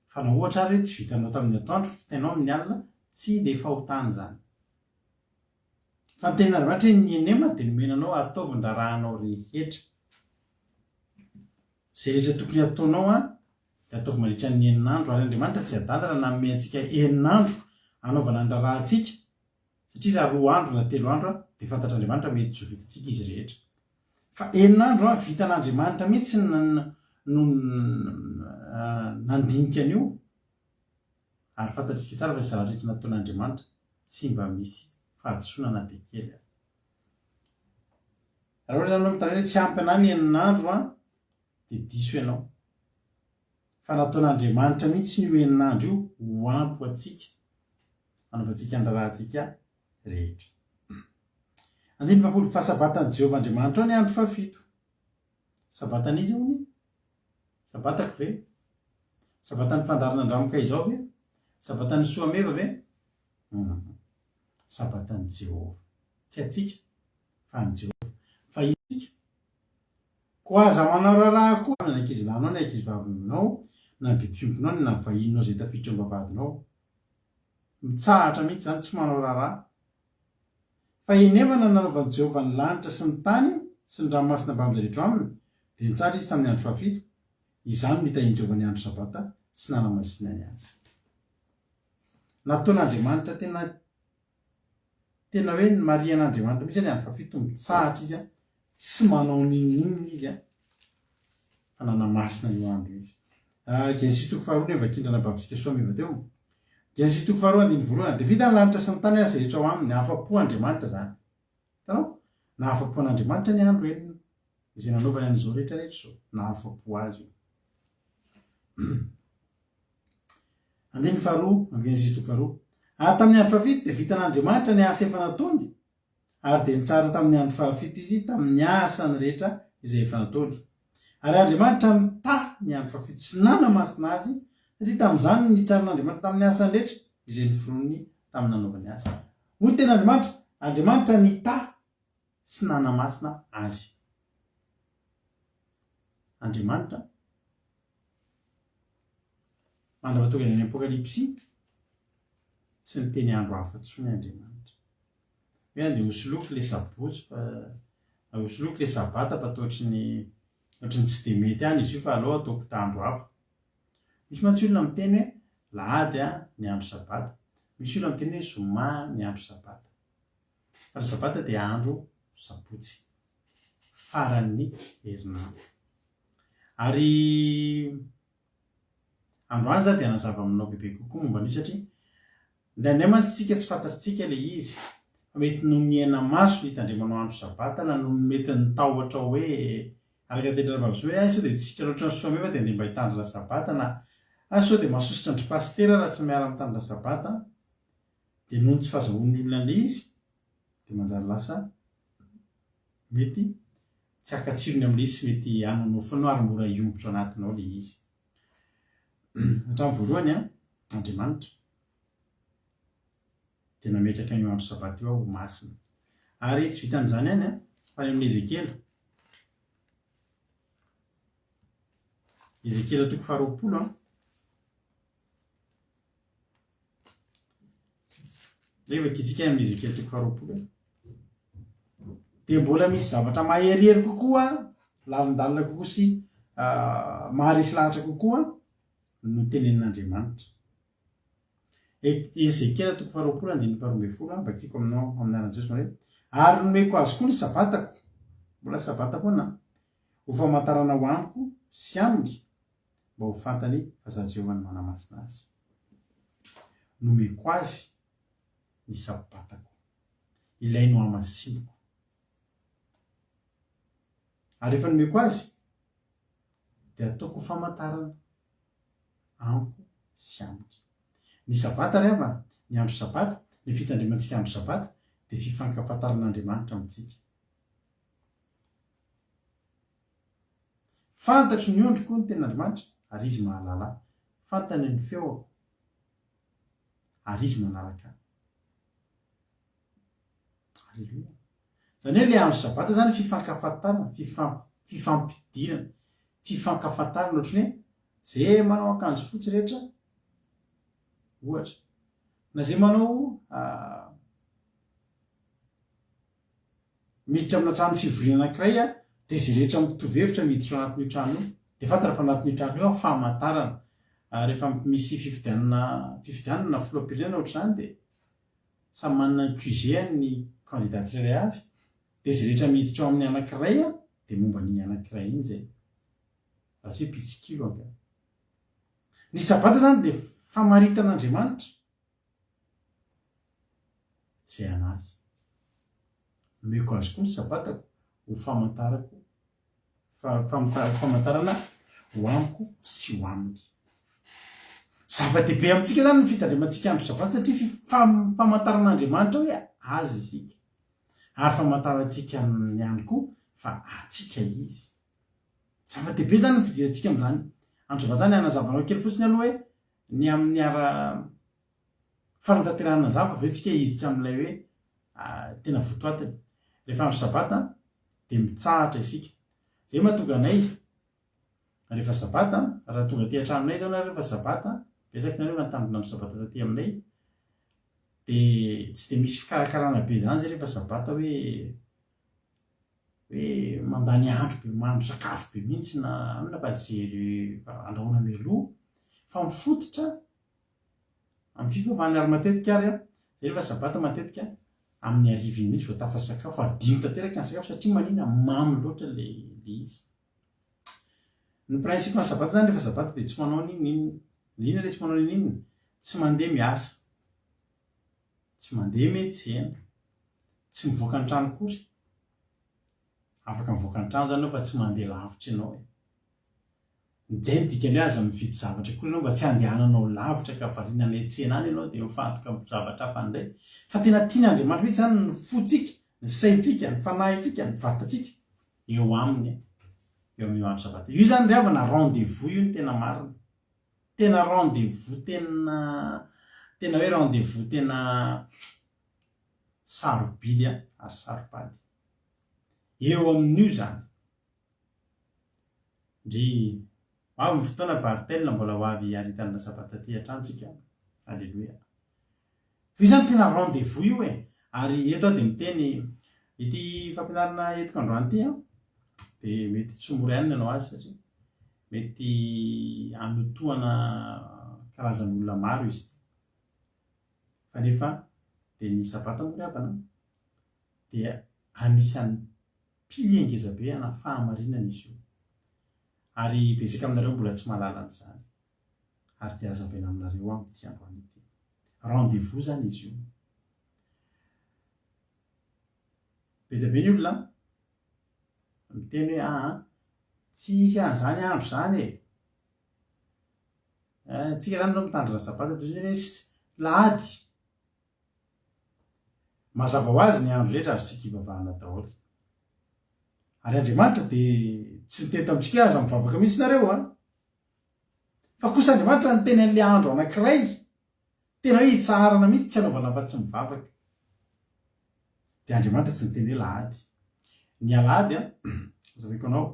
Fa na ohatra ary hoe tsy vitanao tamin'ny atoandro, fitainao amin'ny alina, tsy dia fahotana zany. Fa ny tenin'Andriamanitra hoe ny enema dia nomenanao ataovin-drarahanao rehetra. Izay rehetra tokony ataonao dia ataovy mandritra ny enin'andro, ary Andriamanitra tsy adala raha nanome antsika enin'andro anaovana ny rahantsika. Satria raha 2 andro na 3 andro dia fantatr'Andriamanitra mety tsy ho vitantsika izy rehetra. Fa enin'andro vitan'Andriamanitra mihitsy no nandinika an'io, ary fantatsika tsara fa zavatra rehetra nataon'Andriamanitra tsy mba misy fahadisoana dia kely. Raha ohatra ianao mitany hoe tsy ampy anahy ny enin'andro dia diso ianao. Fa nataon'Andriamanitra mihitsy io enin'andro io ho ampy antsika, anaovantsika ny rahantsika rehetra. 120 sabatan'i Jehovah Andriamanitra ao ny andro 7. Sabatan'izy ao ny sabatako ve? Sabatan'ny fandarana andramoka izao ve? Sabatan'ny soameva ve? Sabatan'i Jehovah. Tsy atsika fa ny Jehovah. Fa isika ko aza manao raharaha koa na ankizy lahinao na ankizy vavinao na bibiombinao na vahinao izay tafiditra ao am-bavahadinao. Mitsahatra mihitsy zany tsy manao raharaha. Fa enemana nanaovan'i Jehovah ny lanitra sy ny tany sy ny ranomasina ambamby rehetra aminy dia nitsara izy tamin'ny andro 7. Izany mitahiany Jehovah ny andro sabata sy nanamasinany azy. Nataon'Andriamanitra tena hoe ny marian'Andriamanitra mihitsy ny andro 7 mitsahatra izy tsy manao ninonina izy fa nanamasina io andro izy. Genesis 2:2 vakindrana bavisika soameva teo. Genesis 2:2 dia vita ny lanitra sy ny tany azy rehetra ao aminy, afa-po Andriamanitra zany. Hitanao? Na afa-po an'Andriamanitra ny andro enina izay nanaovany an'izao rehetra rehetra izao, na afa-po azy io. Andiny faharoa, Genesis 2:2. Ary tamin'ny andro 7 dia vitan'Andriamanitra ny asa efa nataony, ary dia nitsara tamin'ny andro 7 izy tamin'ny asany rehetra izay efa nataony. Ary Andriamanitra mitahy ny andro 7 sy nanamasina azy, satria tamin'izany nitsaran'Andriamanitra tamin'ny asany rehetra izay noforoniny tamin'ny nanaovany azy. Moa tena Andriamanitra nitahy sy nanamasina azy. Andriamanitra mandrapatonga ny Apokalipsy tsy ny teny andro hafa tsony Andriamanitra. Hoe andeha hosoloky le sabotsy fa hosoloky le sabata fa ohatran'ny tsy dia mety any izy io fa aleo ataoko andro hafa. Misy mantsy olona miteny hoe lahady ny andro sabata. Misy olona miteny hoe zoma ny andro sabata. Fa ny sabata dia andro sabotsy faran'ny herinandro. Ary andro any zany dia nazava aminao bebe kokoa momba an'io satria ndraindray mantsy tsika tsy fantatritsika ilay izy. Mety noho ny hena maso hitandremanao andro sabata na noho mety nitahotra hoe araka tedrana vavy hoe sao dia tsika loatra ny soameva dia andeha mba hitandrina sabata na sao dia mahasositra andry pastera raha tsy miara mitandrina sabata dia noho ny tsy fahazahoan'ny olona ilay izy dia manjary lasa mety tsy akatsirony amin'ilay izy, mety hananao foana ary mora hiongotro anatinao ilay izy. Hatramin'ny voalohany Andriamanitra dia nametraka io andro sabata io ho masina. Ary tsy vitan'izany ihany fa ny amin'ny Ezekela. Ezekela 20. Ilay vakitsika amin'ny Ezekela 20. Dia mbola misy zavatra maherihery kokoa, lavindalina kokoa sy maharesy lahatra kokoa no tenenin'Andriamanitra. Ezekela 20:12 bakiko aminao amin'ny anaran'i Jesosy hoe ary nomeko azy koa ny sabatako, mbola sabata foana, ho famantarana ho amiko sy aminy mba ho fantany fa za Jehovah ny manamasina azy. Nomeko azy ny sabatako, ilay no hamasiniko. Ary rehefa nomeko azy dia ataoko famantarana amiko sy amiko. Ny sabata rehefa ny andro sabata, ny fitandremantsika andro sabata dia fifankafantaran'Andriamanitra amintsika. Fantatro ny ondriko ny ten'Andriamanitra ary izy mahalala, fantany ny feoko ary izy manaraka. Halleluja. Zany hoe ilay andro sabata zany fifankafantarana, fifampidirana, fifankafantarana ohatrany hoe zay manao akanjo fotsy rehetra ohatra na zay manao miditra amina trano fivoriana anankiray dia zay rehetra mitovy hevitra miditra anatin'io trano io dia fantatra fa anatin'io trano io fahamantarana rehefa misy fifidianana filoham-pirenena ohatr'izany dia samy manana ny QG ny candidat tsirairay avy dia zay rehetra miditra ao amin'ny anankiray dia momba ny anankiray iny zay raha tsy hoe pitsikilo ampy ny sabata zany dia famaritan'Andriamanitra zay anazy meko azy koa ny sabatako ho famantarako famantarana ho amiko sy ho aminy zava-dehibe amintsika zany ny fitandremantsika andro sabata satria famantaran'Andriamanitra hoe azy isika ary famantarantsika ny ihany koa fa atsika izy zava-dehibe zany ny fidirantsika amin'izany andro sabata zany anazavanao kely fotsiny aloha hoe ny amin'ny fanatanterahana zava aveo tsika hiditra amin'ilay hoe tena votoatiny rehefa andro sabata dia mitsahatra isika zay mahatonga anay rehefa sabata raha tonga aty an-tranonay zao na rehefa sabata betsaka nareo natambina andro sabata taty aminay dia tsy dia misy fikarakarana be zany zay rehefa sabata hoe mandany andro be mandro sakafo be mihitsy na amina vajery andrahoana meloa fa mifototra amin'ny fifavahana ary matetika ary zay rehefa sabata matetika amin'ny arivo iny mihitsy vao tafa sakafo adino tanteraka ny sakafo satria manina mamy loatra le izy ny principe ny sabata zany rehefa sabata dia tsy manao ninona le tsy manao ninona tsy mandeha miasa tsy mandeha miantsena tsy mivoaka ny trano kory afaka mivoaka ny trano zany anao fa tsy mandeha lavitra ianao mijay dikany hoe aza mividy zavatra kory ianao mba tsy andehananao lavitra ka variana any an-tsena any ianao dia mifantoka amin'ny zavatra hafa indray fa tena tian'Andriamanitra mihitsy zany ny fotsika ny saintsika ny fanahintsika ny vatantsika eo aminy eo amin'ny andro sabata io zany ry havana rendez-vous io ny tena marina tena rendez-vous tena hoe rendez-vous tena sarobidy ary saropady eo amin'io zany ndry avy ny fotoana bartelina mbola ho avy aritanana sabata ty an-trantsika alleloia io zany tena rendez-vous io ary eto dia miteny ity fampianarana etiko androany ty dia mety tsy mora ihany nanao azy satria mety anotoana karazan'olona maro izy fa nefa dia ny sabata moa ry havana dia anisan'ny pilier ngezabe ana fahamarinana izy io ary betsaka aminareo mbola tsy mahalala an'izany ary dia azavaina aminareo amin'ity androany ity rendez-vous zany izy io be dia be ny olona miteny hoe tsy hisy an'izany andro zany tsika zany zao mitandrina sabata toy izany hoe lahady mazava ho azy ny andro rehetra azotsika hivavahana daholo ary Andriamanitra dia tsy mitety amintsika aza mivavaka mihitsy nareo fa kosa Andriamanitra ny teny an'ilay andro anankiray tena hoe hitsarana mihitsy tsy hanaovana fa tsy mivavaka dia Andriamanitra tsy niteny hoe lahady ny alahady zavako anao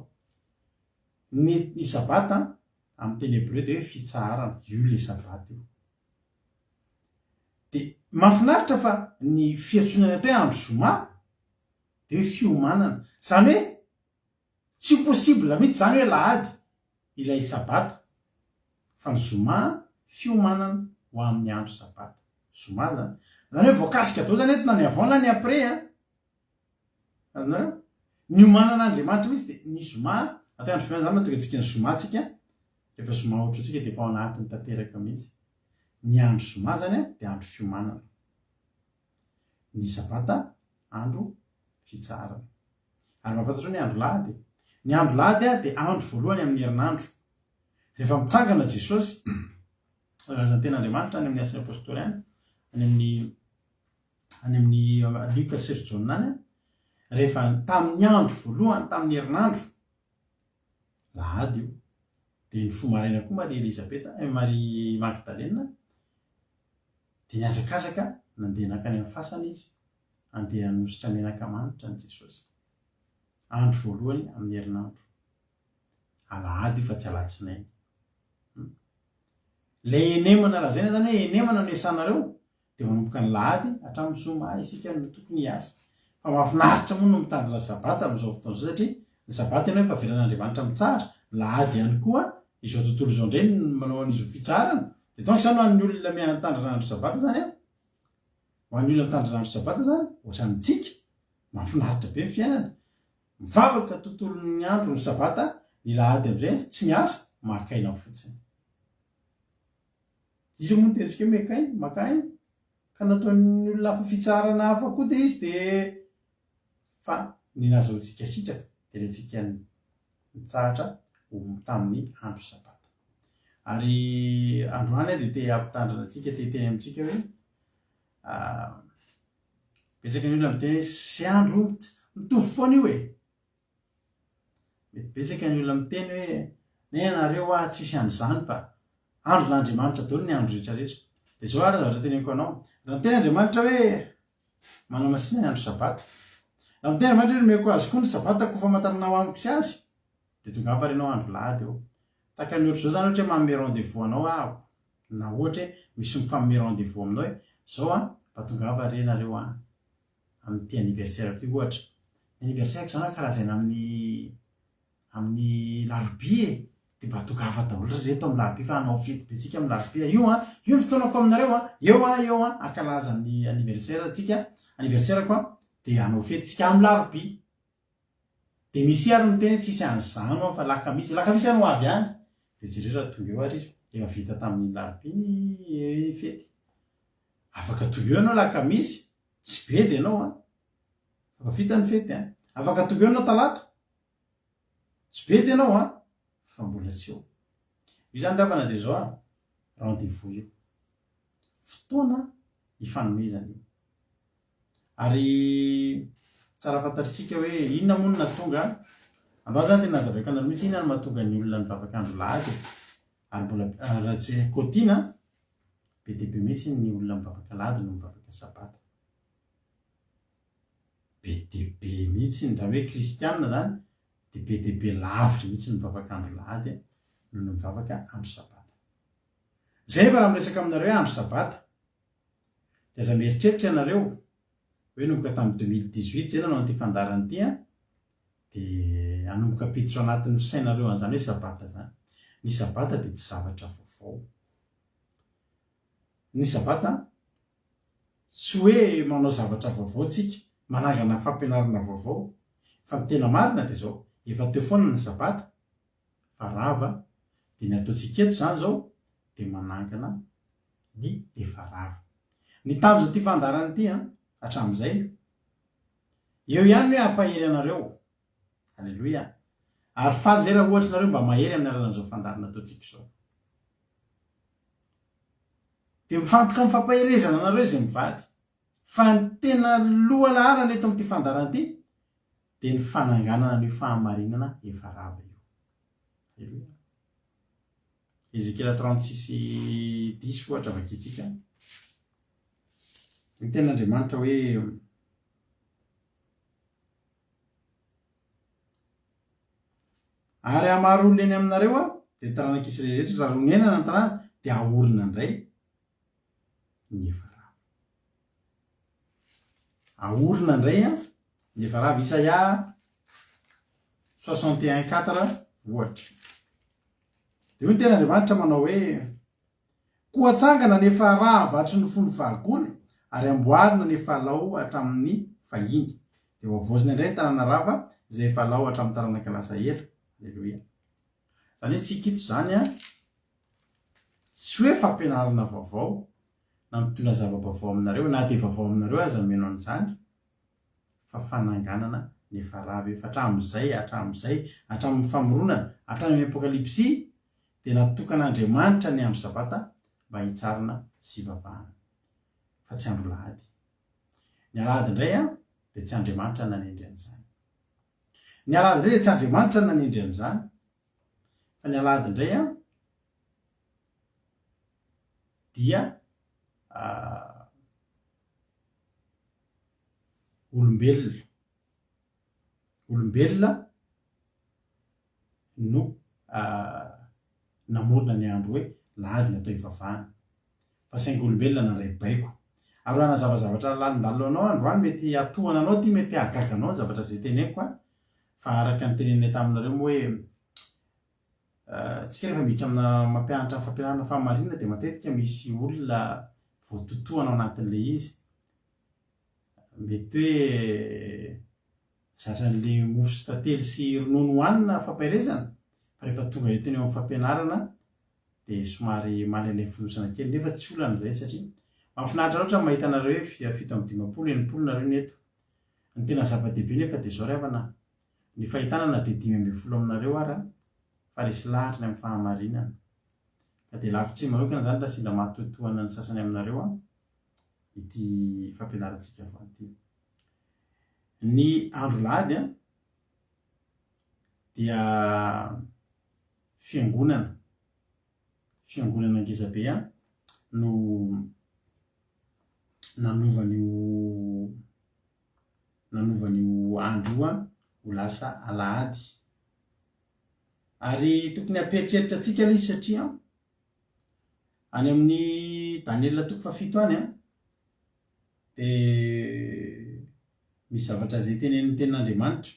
ny sabata amin'ny teny hebreo dia hoe fitsarana io le sabata io dia mahafinaritra fa ny fiantsonana atao hoe andro zoma dia hoe fiomanana zany hoe tsy possible mihitsy zany hoe lahady ilay sabata fa ny zoma fiomanana ho amin'ny andro sabata zoma zany hoe voakasika atao zany eto na ny avant na ny après azonareo ny omanan'Andriamanitra mihitsy dia ny zoma atao andro fiona zany mahatonga antsika ny zomantsika rehefa zoma ohatra antsika dia efa ao anatiny tanteraka mihitsy ny andro zoma zany dia andro fiomanana ny sabata andro fitsarana ary mahafantatra ny andro lahady ny andro lahady dia andro voalohany amin'ny herinandro rehefa mitsangana Jesosy razany ten'Andriamanitra any amin'ny asany apôstôly any amin'ny Luka sy Jona any rehefa tamin'ny andro voalohany tamin'ny herinandro lahady io dia ny fo maraina koa Maria Elizabeta Maria Magdalena dia niazakazaka nandeha nakany amin'ny fasana izy andeha hanositra menaka manitra ny Jesosy andro voalohany amin'ny herinandro alahady io fa tsy alatsinainy. Le enemana lazaina zany hoe enemana no esanareo dia manomboka ny lahady hatramin'ny zoma isika no tokony hiasa. Fa mahafinaritra moa no mitandrina sabata amin'izao fotoana zao satria ny sabata ianao efa velan'Andriamanitra mitsara, lahady ihany koa izao tontolo izao indray manao an'izo fitsarana. Dia donc zany ho an'ny olona mitandrina andro sabata zany a, ho an'ny olona mitandrina andro sabata zany ohatran'ntsika mahafinaritra be ny fiainana. Mivavaka tontolo ny andro ny sabata, ny lahady amin'izay tsy miasa, makaina fotsiny. Izy moa ny tentsika mekainy, makaina ka nataon'ny olona hafa fitsarana hafa koa dia izy dia fa ny nazahoantsika sitraka dia ilay antsika mitsahatra tamin'ny andro sabata. Ary androany dia te hampitandrina antsika, teteny amintsika hoe betsaka ny olona miteny hoe sy andro mitovy foana io e. Betsaka ny olona miteny hoe ne anareo tsisy an'izany fa andro n'Andriamanitra daholo ny andro rehetrarehetra. Dia zao ary zavatra teneniko anao, raha miteny Andriamanitra hoe manao masina ny andro sabata, raha miteny Andriamanitra hoe meko azy koa ny sabata koa famantaranao amiko sy azy, dia tonga hapa renao andro lahady eo. Taka ny ohatr'izao zany ohatra hoe manome rendez-vous anao aho, na ohatra hoe misy mifagnome rendez-vous aminao hoe zao mba tonga hapa renareo amin'ity anniversaire ity ohatra. Ny anniversaire zany karazaina amin'ny larobia e. Dia mba tongafa daholo reto amin'ny larobia fa hanao fety be tsika amin'ny larobia. Io ny fotoanako aminareo eo ankalaza ny anniversaire tsika, anniversaire koa dia hanao fety tsika amin'ny larobia. Dia misy ary miteny tsisy an'izany fa lakamisy any ho avy any. Dia jereo tonga eo ary izy efa vita tamin'ny larobia ny fety. Afaka tonga eo ianao lakamisy, tsy be dia ianao efa vita ny fety. Afaka tonga eo ianao talata, tsy be dia ianao fa mbola tsy eo. Io zany ravana dia zao rendez-vous io, fotoana hifanomezana io. Ary tsara fantatritsika hoe inona moa no nahatonga androany zany tena nazavaika anareo mihitsy inona no mahatonga ny olona mivavaka andro lahady. Ary mbola raha tsy kotiana be dia be mihitsy ny olona mivavaka lahady no mivavaka sabata. Be dia be mihitsy raha hoe kristianina zany dia be dia be lavitra mihitsy ny mivavaka andro lahady noho ny mivavaka andro sabata. Zay fa raha miresaka aminareo hoe andro sabata dia aza mieritreritra ianareo hoe nomboka tamin'ny 2018 zay nanao an'ity fandarana ity dia hanomboka apiditra anatin'ny sainareo an'izany hoe sabata zany. Ny sabata dia tsy zavatra vaovao. Ny sabata tsy hoe manao zavatra vaovao tsika, manangana fampianarana vaovao, fa ny tena marina dia zao efa teo foana ny sabata fa rava dia ny ataontsika eto zany zao dia manangana ny efa rava. Ny tanjo ity fandarana ity hatramin'izay eo ihany hoe hampahery anareo. Halleloia. Ary faly zay raha ohatra nareo mba mahery amin'ny alalan'izao fandarana ataontsika izao. Dia mifantoka amin'ny fampaherezana anareo izay mivady. Fa ny tena lohalaharana eto amin'ity fandarana ity dia ny fananganana ny fahamarinana efa rava io. Halleloia. Ezekiel 36:10 ohatra vakitsika. Ny ten'Andriamanitra hoe ary hamaro olona eny aminareo dia taranaka Israely rehetra raha ronenana ny tanàna dia ahorona indray ny efa rava. Ahorona indray ny efa rava. Isaia 61:4 ohatra. Dia ny ten'Andriamanitra manao hoe koa hatsangana ny efa rava hatry ny folo vahakolo ary amboarina ny efa lao hatramin'ny fahiny. Dia hoavoazina indray ny tanàna rava izay efa lao hatramin'ny taranaka lasa ela. Halleloia. Zany hoe tsika ito zany tsy hoe fampianarana vaovao na mitondra zava-baovao aminareo na dia vaovao aminareo aza meno an'izany, fa fananganana ny efa rava eo. Fa hatramin'ny famoronana, hatramin'ny apokalipsy dia natokan'Andriamanitra ny andro sabata mba hitsarana sy hivavahana fa tsy andro lahady. Ny alahady indray dia tsy Andriamanitra nanendry an'izany. Ny alahady indray dia tsy Andriamanitra nanendry an'izany, fa ny alahady indray dia olombelona no namorona ny andro hoe lahady natao ivavahana fa saingy-olombelona nandray baiko ary raha na zavazavatra lalindalo anao androany mety atohana anao ty mety ahagaga anao zavatra zay teneko fa araka ny tenenay taminareo moa hoe tsika rehefa miditra amina mampianatra fampianarana fahamarinana dia matetika misy olona voatotohana ao anatin'le izy mety hoe zatran'le mofo sy tately sy ronono hoanina fampahirezana fa rehefa tonga eto eny eo amin'ny fampianarana dia somary malailay fonosana kely nefa tsy olana zay satria mahafinaritra loatra mahita anareo hoe fito amby 5-80 nareo ny eto ny tena zava-dehibe nefa dia zao rehafana ny fahitana na dia 5-10 aminareo ara fa resy lahatra ny amin'ny fahamarinana ka dia lavitra tsy manokana zany raha sindra mahatotohana ny sasany aminareo ity fampianarantsika roany ity ny andro lahady dia fiangonana ngezabe no nanovan'io andro ho lasa alahady ary tokony hamperitreritra atsika ilay izy satria any amin'ny Daniela 7 any dia misy zavatra zay tenen'ny tenin'Andriamanitra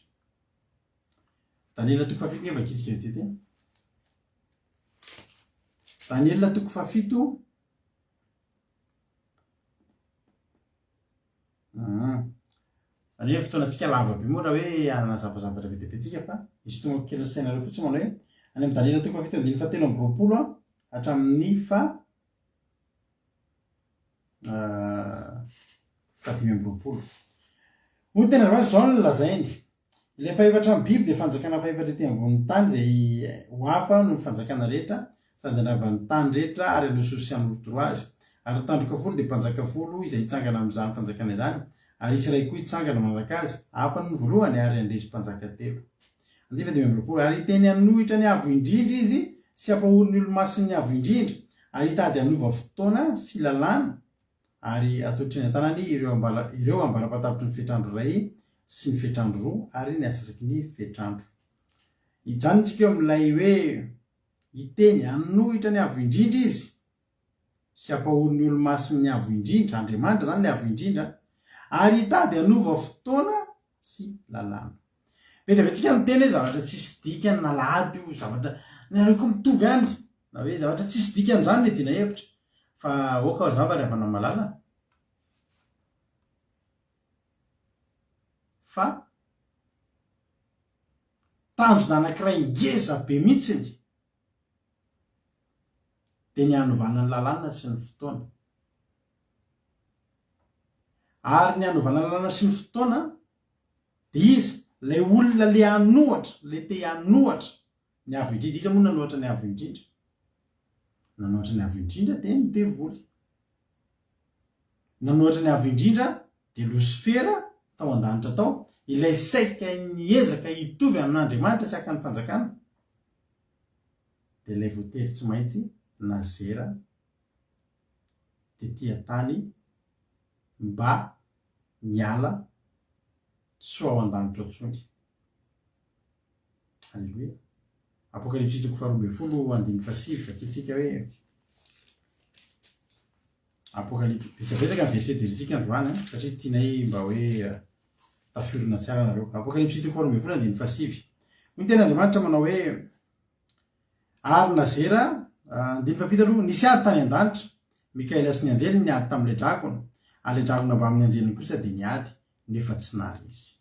Daniela 7 nefa kitsika ety Daniela 7 Any fotoanantsika lava be moa raha hoe anana zavazavatra be dia be tsika fa misy tonga kely ny sainareo fotsiny manao hoe any amin'ny Daniela 7:7 hatramin'ny 5:20 moa tena ravany zao no lazainy ilay fahefatra amin'ny biby dia fanjakana fahefatra ety ambonin'ny tany zay ho hafa no fanjakana rehetra sady andravan'ny tany rehetra ary anososy amin'ny rotoro azy ary tandroka folo dia mpanjaka folo izay hitsangana amin'izany fanjakana izany ary isy ray koa hitsangana manaraka azy hafa ny voalohany ary andresy mpanjaka telo 20 ary teny anohitra ny avo indrindra izy sy ampahoriny olo-masiny avo indrindra ary hitady anova fotoana sy lalàna ary atolotreny an-tanany ireo ambarapatavitry ny fetrandro ray sy ny fetrandro roa ary ny asasaky ny fetrandro hijanontsika eo amin'ilay hoe hiteny anohitra ny avo indrindra izy sy ampahoriny olo-masiny avo indrindra Andriamanitra zany le avo indrindra ary hitady anova fotoana sy lalàna mety avetsika miteny hoe zavatra tsisy dikany na lahady io zavatra nareo koa mitovy any na hoe zavatra tsisy dikany zany mety na hevitra fa oka zavatra avana malala fa tanjona anankiray ngeza be mihitsiny dia ny hanovana ny lalàna sy ny fotoana ary ny hanovana lalàna sy ny fotoana dia izy lay olona le hanohatra le te hanohatra ny avo indrindra izy moa nanohatra ny avo indrindra nanohatra ny avo indrindra dia ny devoly nanohatra ny avo indrindra dia Losifera tao an-danitra tao ilay saika niezaka hitovy amin'Andriamanitra sy haka ny fanjakana dia ilay voatery tsy maintsy nazera dia tia tany mba miala tsy ao an-danitra ntsony Alleluia Apocalypse 2:7 fakitsika hoe Apocalypse betsabetsaka ny verset jerisika androany satria tianay mba hoe tafirina tsara nareo Apocalypse 2:7 ny ten'Andriamanitra manao hoe ary nazera 7 aloha nisy ady tany an-danitra Mikaela sy ny anjely niady tamin'ilay drakona ary le drakona mba amin'ny anjeliny kosa dia niady nefa tsy nary izy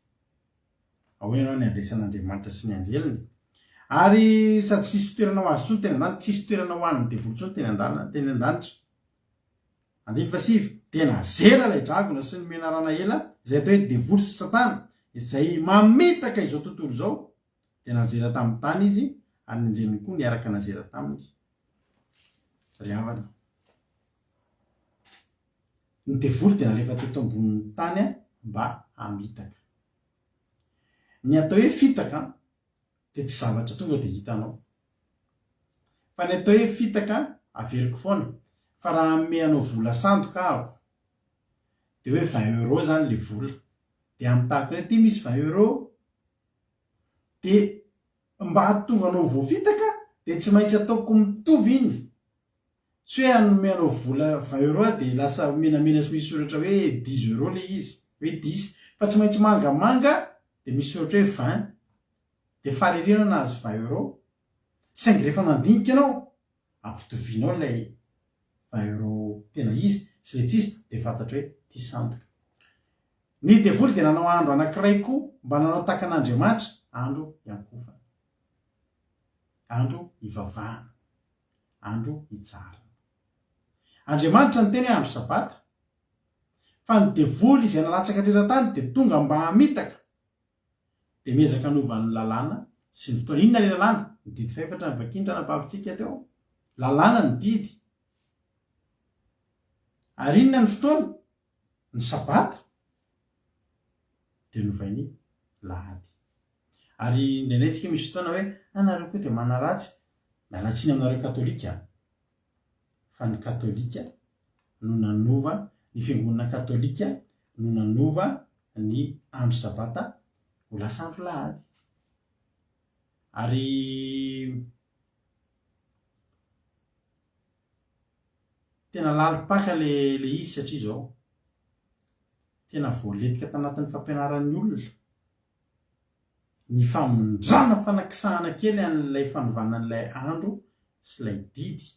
ahoana ianao ny andresan'Andriamanitra sy ny anjeliny ary sady tsisy toerana ho azy tsony teny an-danitra tsisy toerana ho an'ny devoly tsony teny an-danitra 7 dia nazera ilay drakona sy ny menarana ela izay atao hoe devoly sy satana izay mametaka izao tontolo izao dia nazera tamin'ny tany izy ary ny anjeliny koa niaraka nazera taminy ry havana ny devoly dia nalefa teto ambonin'ny tany mba hamitaka ny atao hoe fitaka dia tsy zavatra tonga dia hitanao fa ny atao hoe fitaka averiko foana fa raha ameanao vola sandoka ahako dia hoe 20 € zany le vola dia amin'ny tahaka hoe ty misy 20 € dia mba hatonga anao voafitaka dia tsy maintsy ataoko mitovy iny. Tsy hoe anomeanao vola 20 euro dia lasa menamena sy misy soratra hoe 10 euro le izy, hoe 10, fa tsy maintsy mangamanga dia misy soratra hoe 20, dia faharirena nahazo 20 euro. Saingy rehefa nandinika ianao ampitovianao ilay 20 euro tena izy sy le tsisy dia fantatra hoe tia sandoka. Ny devoly dia nanao andro anankiray koa mba nanao takan'Andriamanitra, andro iankofana, andro ivavahana, andro hitsara. Andriamanitra ny teny andro sabata, fa ny devoly izay nalatsaka teratany dia tonga mba hamitaka dia miezaka novan'ny lalàna sy ny fotoana. Inona le lalàna? Ny didy faefatra ny vakindrana babitsika teo, lalàna ny didy. Ary inona ny fotoana? Ny sabata dia novainy lahady. Ary nenetsika misy fotoana hoe anareo koa dia manaratsy, mialatsiny aminareo katolika, fa ny katolika no nanova, ny fiangonana katolika no nanova ny andro sabata ho lasa andro lahady. Ary tena lalipaka le izy satria zao tena voaletika tanatin'ny fampianaran'ny olona ny famondrana fanakisahana kely an'ilay fanovana an'ilay andro sy ilay didy,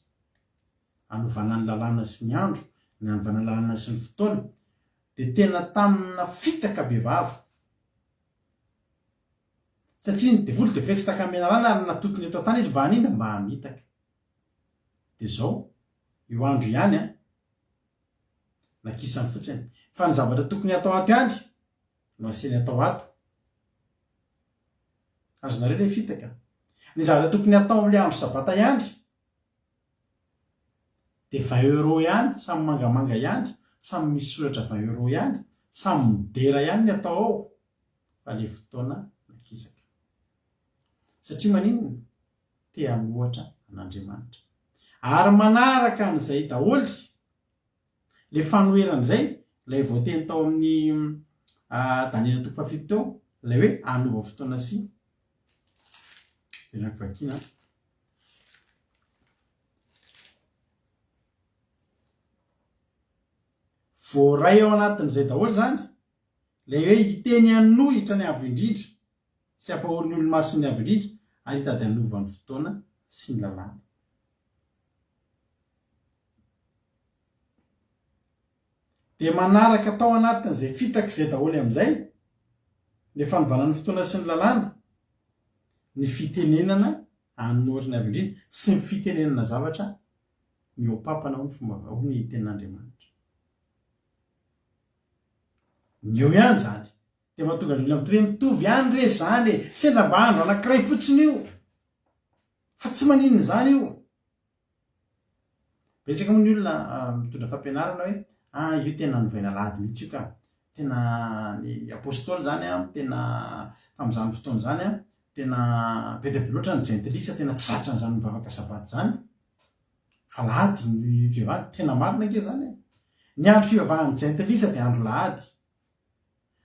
anovana ny lalàna sy ny andro, ny anovana ny lalàna sy ny fotoana, dia tena tamina fitaka be vava. Satria ny devoly dia fetsitaka amin'ny menarana ary natotony eto an-tany izy mba hanina, mba hamitaka. Dia zao io andro ihany nakisany fotsiny, fa ny zavatra tokony atao ato ihany no aseny atao ato. Azonareo ilay fitaka. Ny zavatra tokony atao amin'ilay andro sabata ihany dia 20 euro ihany, samy mangamanga ihany, samy misy soratra 20 euro ihany, samy midera ihany ny atao ao, fa le fotoana nakisaka. Satria maninona? Te hanohatra an'Andriamanitra. Ary manaraka an'izay daholy, le fanoheran'izay, ilay voateny tao amin'ny Daniela 7 teo, ilay hoe anova fotoana sy ilan'ny vakina. Voaray ao anatin'izay daholo zany, ilay hoe hiteny hanohitra ny avo indrindra, sy ampahorin'ny olo-masiny avo indrindra, ary hitady hanovany fotoana sy ny lalàna. Dia manaraka tao anatin'izay fitak'izay daholo amin'izay, ny fanovana ny fotoana sy ny lalàna, ny fitenenana hanohitra ny avo indrindra sy ny fitenenana zavatra mihoapapana ho ny fomba ho ny tenin'Andriamanitra. Ny eo ihany zany dia mahatonga ny olona mitovy ihany re zany, sendra mba andro anankiray fotsiny io, fa tsy maninona zany io. Betsaka moa ny olona mitondra fampianarana hoe io tena novaina lahady mihitsy io ka, tena ny apôstôly zany tena tamin'izany fotoana zany tena be dia be loatra ny jentilisa, tena tsy zatra n'izany mivavaka sabata zany, fa lahady ny fivavahana. Tena marina ke zany. Ny andro fivavahan'ny jentilisa dia andro lahady,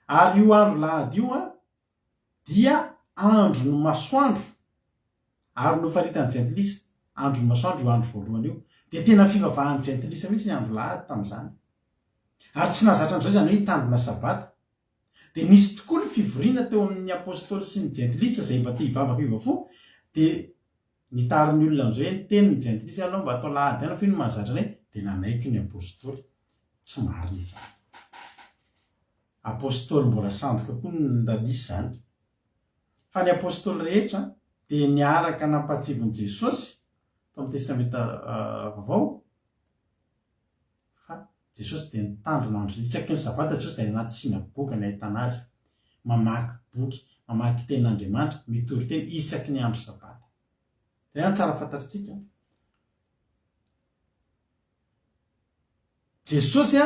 ary io andro lahady io dia andro ny masoandro, ary no faritan'ny jentilisa andro ny masoandro io andro voalohany io, dia tena fivavahan'ny jentilisa mihitsy ny andro lahady tamin'izany. Ary tsy nahazatra an'izao zany hoe hitandrina sabata. Dia nisy tokoa ny fivoriana teo amin'ny apôstôly sy ny jentilisa izay mba te hivavaka hivafo, dia nitarin'ny olona amin'izao hoe teny ny jentilisa aloha mba atao lahady ihany, fa iny mahazatra ny hoe dia nanaiky ny apôstôly. Tsy marina izany. Apôstôly mbola sandoka koa ny ramisy zany. Fa ny apôstôly rehetra dia niaraka nampatsivon'i Jesosy tao amin'ny testamenta vaovao, fa Jesosy dia nitandrina andro isaky ny sabata. Jesosy dia anaty sinagoga ny ahitana azy, mamaky boky, mamaky tenin'Andriamanitra, mitory teny isaky ny andro sabata. Dia ihany tsara fantatritsika. Jesosy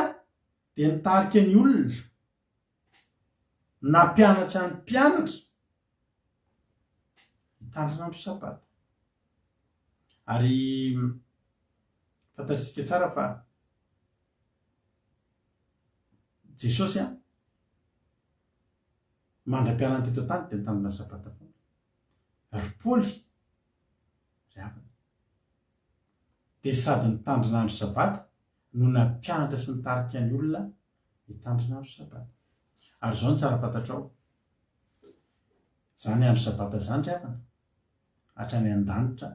dia nitarika ny olona, nampianatra ny mpianatra hitandrina andro sabata. Ary fantatritsika tsara fa Jesosy mandra-pialana teto tany dia nitandrina sabata foana. Ry Paoly ry havana. Dia sady nitandrin'andro sabata no nampianatra sy nitarika ny olona nitandrin'andro sabata. Ary zao ny tsara fantatrao, zany andro sabata zany ry havana, hatrany an-danitra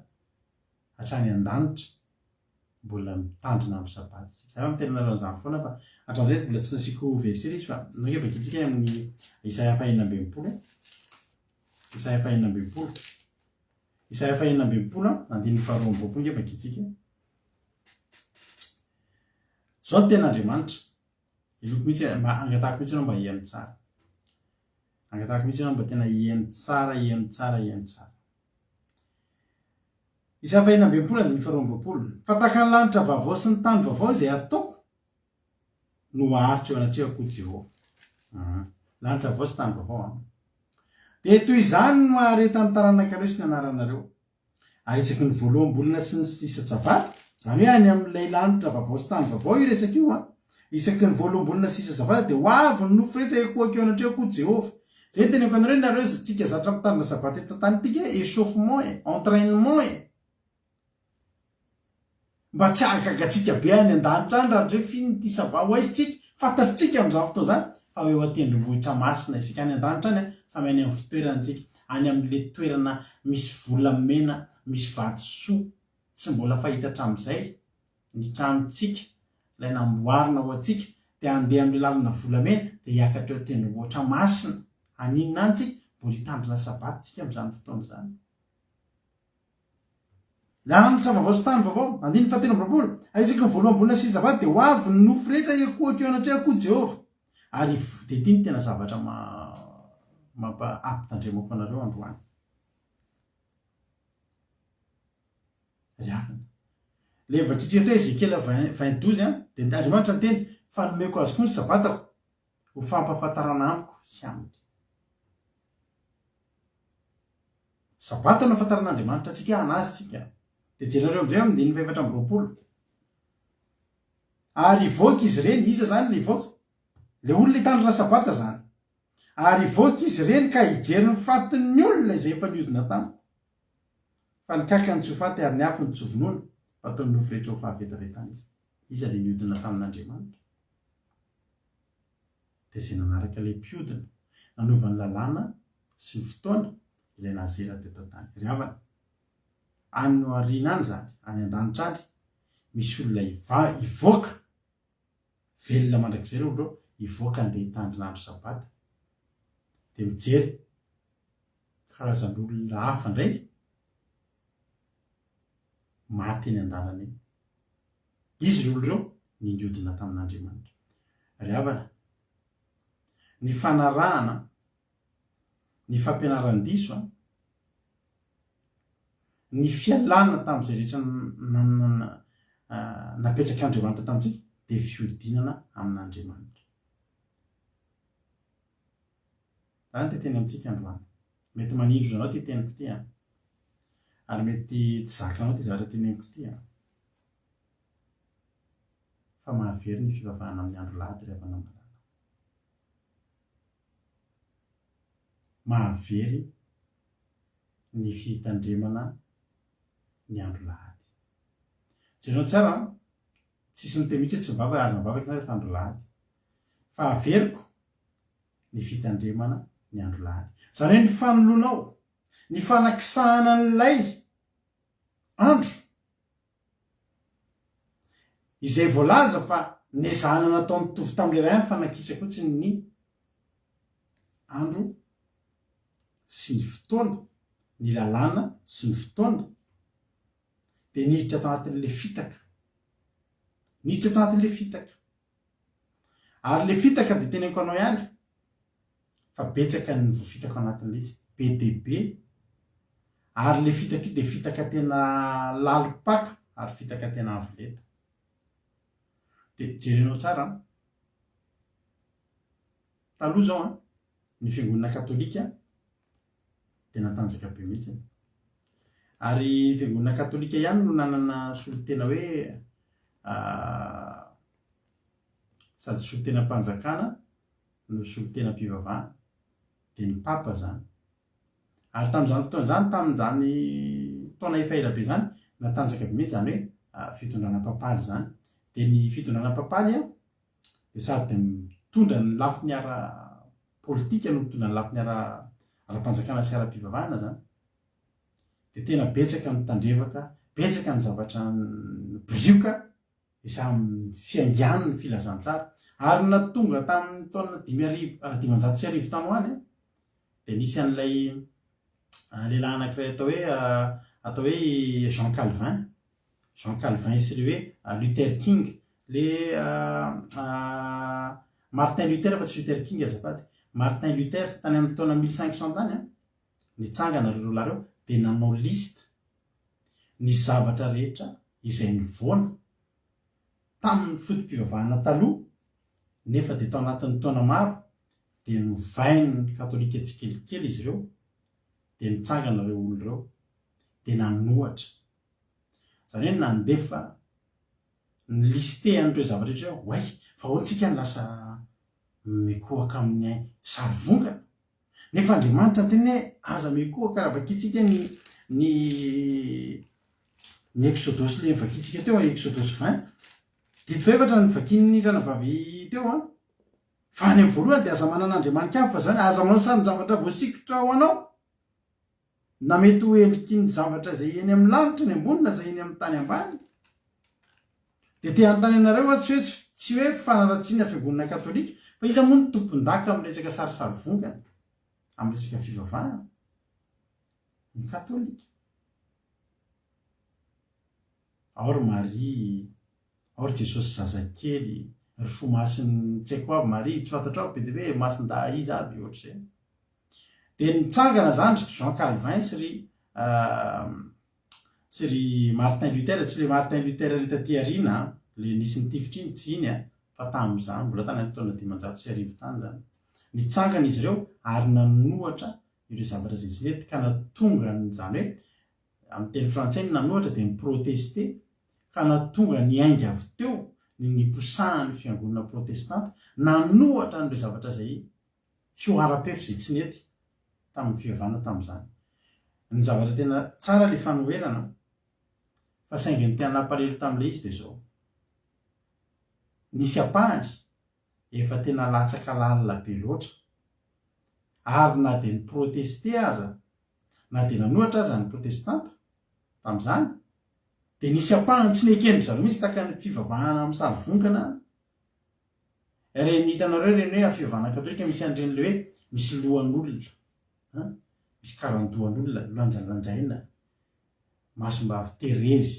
mbola mitandrin'andro sabata. Zay mitenanareo an'izany foana fa hatramin'izay mbola tsy nasiako versery izy fa noe vakitsika amin'ny Isaia 4:20. Isaia 4:20. Isaia 4:20 andininy 2:20 nge vakitsika. Zao ny ten'Andriamanitra. Iloko mihitsy angatahako mihitsy anao mba hihaino tsara. Angatahako mihitsy anao mba tena hihaino tsara. Isaia 4:20 andininy 2:20. Fa tahaka ny lanitra vaovao sy ny tany vaovao izay ataoko no aharitra eo anatrehako Jehovah. Lanitra vaovao sy tany vaovao. Dia toy izany no aharetany taranaka sy ny anaranareo. Ary isaky ny voaloham-bolona sy ny sisa-tsabata, zany hoe any amin'ilay lanitra vaovao sy tany vaovao iresaka io isaky ny voaloham-bolona sy sisa-tsabata dia ho avy ny nofo rehetra ekoako eo anatrehako Jehovah. Zay teny fanareo nareo tsika zatra mitandrina sabata eto tany tika échauffement entraînement mba tsy ahakagatsika be any an-danitra any raha ndre finy ty sabao aizitsika fantatritsika amin'izany fotoana zany fa eo atendrombohitra masina isika any an-danitra any samy any amin'ny fitoerantsika any amin'le toerana misy volamena misy vatosoa tsy mbola fahita hatramin'izay ny tranontsika ilay namboarina ho atsika dia andeha amin'ny lalana volamena dia hiakatra eo atendrombohitra masina aninona any tsika mbola hitandrina sabata tsika amin'izany fotoana zany. Lanitra vaovao sy tany vaovao andininy 4:20 isaky ny voaloham-bolona sy sisa-tsabata dia ho avy ny nofo rehetra ekoako eo anatrehako Jehovah. Ary dia ity ny tena zavatra ampitandremako anareo androany. Ry havana. Le vakitsika to Ezekiel 20:12 dia Andriamanitra teny fa nomeko azy koa ny sabatako ho fampahafantarana amiko sy aminy. Sabata no afantaran'Andriamanitra antsika anazy tsika. Dia jerenareo amin'izay amin'ny 4:20. Ary ivoaka izy ireny, iza zany le ivoaka? Le olona hitandrina sabata zany. Ary ivoaka izy ireny ka hijery ny fatin'ny olona izay efa nihodina tamiko. Fa ny kakany tsy ho faty ary ny afo ny tsy ho vonoina fa ataony nofo rehetra ho fahavetavetana izy. Iza le nihodina tamin'Andriamanitra. Dia izay nanaraka ilay mpihodina nanovany lalàna sy ny fotoana ilay nazera teto tany. Ry havana, any no ariana any zany, any an-danitra any misy olona ivoaka velona mandrakizay ireo olona ivoaka andeha hitandrin'andro sabata dia mijery karazan'olona hafa indray maty eny an-dalana eny. Izy ireo ireo nihodina tamin'Andriamanitra. Ry havana, ny fanarahana ny fampianaran-diso ny fialana tamin'izay rehetra napetraka Andriamanitra tamintsika dia fihodinana amin'Andriamanitra. Zany teteny amintsika androany. Mety manindro anao ty teniko ty ary mety tsy zakanao ty zavatra teneniko ty fa mahavery ny fivavahana amin'ny andro lahady ry havana malala. Mahavery ny fitandremana ny andro lahady. Jerenao tsara, tsisy miteny mihitsy tsy mivavaka aza mivavaka na rehefa andro lahady. Fa averiko ny fitandremana ny andro lahady. Zany hoe ny fanolonao, ny fanakisahana n'ilay andro izay voalaza fa nezahana natao mitovy tamin'ilay ihany fanakisa fotsiny ny andro sy ny fotoana, ny lalàna sy ny fotoana dia niditra tao anatin'ilay fitaka. Niditra tao anatin'ilay fitaka. Ary le fitaka dia teneniko anao ihany fa betsaka ny voafitaka anatin'ilay izy. Be dia be. Ary le fitaka io dia fitaka tena lalopaka ary fitaka tena avoleta. Dia jerenao tsara taloha zao ny fiangonana katolika dia natanjaka be mihitsy. Ary ny fiangonana katolika ihany no nanana solotena hoe sady solotena mpanjakana no solotena mpivavahana dia ny papa zany. Ary tamin'izany fotoana zany tamin'izany taona efa ela be zany natanjaka be mihitsy zany hoe fitondrana papaly zany. De ny fitondrana papaly de sady de mitondra ny lafiny ara politika no mitondra ny lafiny ara-panjakana sy ara-pivavahana zany. De tena betsaka ny tandrevaka, betsaka ny zavatra brioka samy fiangiany ny filazantsara. Ary na tonga tamin'ny taona 500 tany hoany de nisy an'ilay lehilahy anankiray atao hoe Jean Calvin sy le hoe Luther King, le Martin Luther fa tsy Luther King azafady, Martin Luther tany amin'ny taona 1500 tany nitsangana reo lareo de nanao lista ny zavatra rehetra izay nivoana tamin'ny fotom-pivavahana taloha nefa de tao anatin'ny taona maro de novain'ny katolika tsikelikely izy ireo de nitsangana reo olo reo de nanohatra zany hoe nandefa ny liste an'ireo zavatra rehetra hoe way fa hoantsika ny lasa mikohaka amin'ny sarivongana nefa Andriamanitra ny teny hoe aza mikohaka raha vakitsika ny Exodus le vakitsika teo Exodus 20 de tsy efatra ny vakin'ny ranavavy teo fa any amin'ny voalohany de aza manan'Andriamanitra aby fa zany aza manao ny zavatra voasikotra ho anao na mety ho endriky ny zavatra zay eny amin'ny lanitra ny ambonina zay eny amin'ny tany ambany. De te antany anareo tsy hoe fanaratsiana fiangonana katolika fa iza moa ny tompon-daka amin'ny resaka sarisary vongana amin'ny resaka fivavahana ny katolika. Ao ry Maria, ao ry Jesosy zazakely, ry fo masiny tsy haiko aby Maria, tsy fantatrao be de hoe masin-da izy aby ohatr'izay. De nitsangana zany Jean Calvin sy ry Martin Luther, tsy le Martin Luther le taty arina le nisy nitifitra iny tsy iny fa tamin'izany mbola tany taona 500 tany zany nitsangana izy ireo ary nanohatra ireo zavatra zay tsy nety ka natonga zany hoe amin'ny teny frantsay nanohatra de niproteste ka natonga ny ainga avy teo ny niposahan'ny fiangonana protestanta nanohatra n'ireo zavatra zay fioara-pefy zay tsy nety tamin'ny fivavahana tamin'izany. Ny zavatra tena tsara le fanoherana fa saingy ny tena nampalahelo tamin'ilay izy de zao nisy apahy efa tena latsaka lalina be loatra ary na de ny proteste aza na de nanohatra aza ny protestanta tamin'izany de nisy apahy tsy nekendry zany mihitsy taka ny fivavahana amin'ny sary vongana reny hitanareo reny hoe fivavahana katolika misy an'ireny le hoe misy lohan'olona misy karandohan'olona lanjalanjaina masombavy Terezy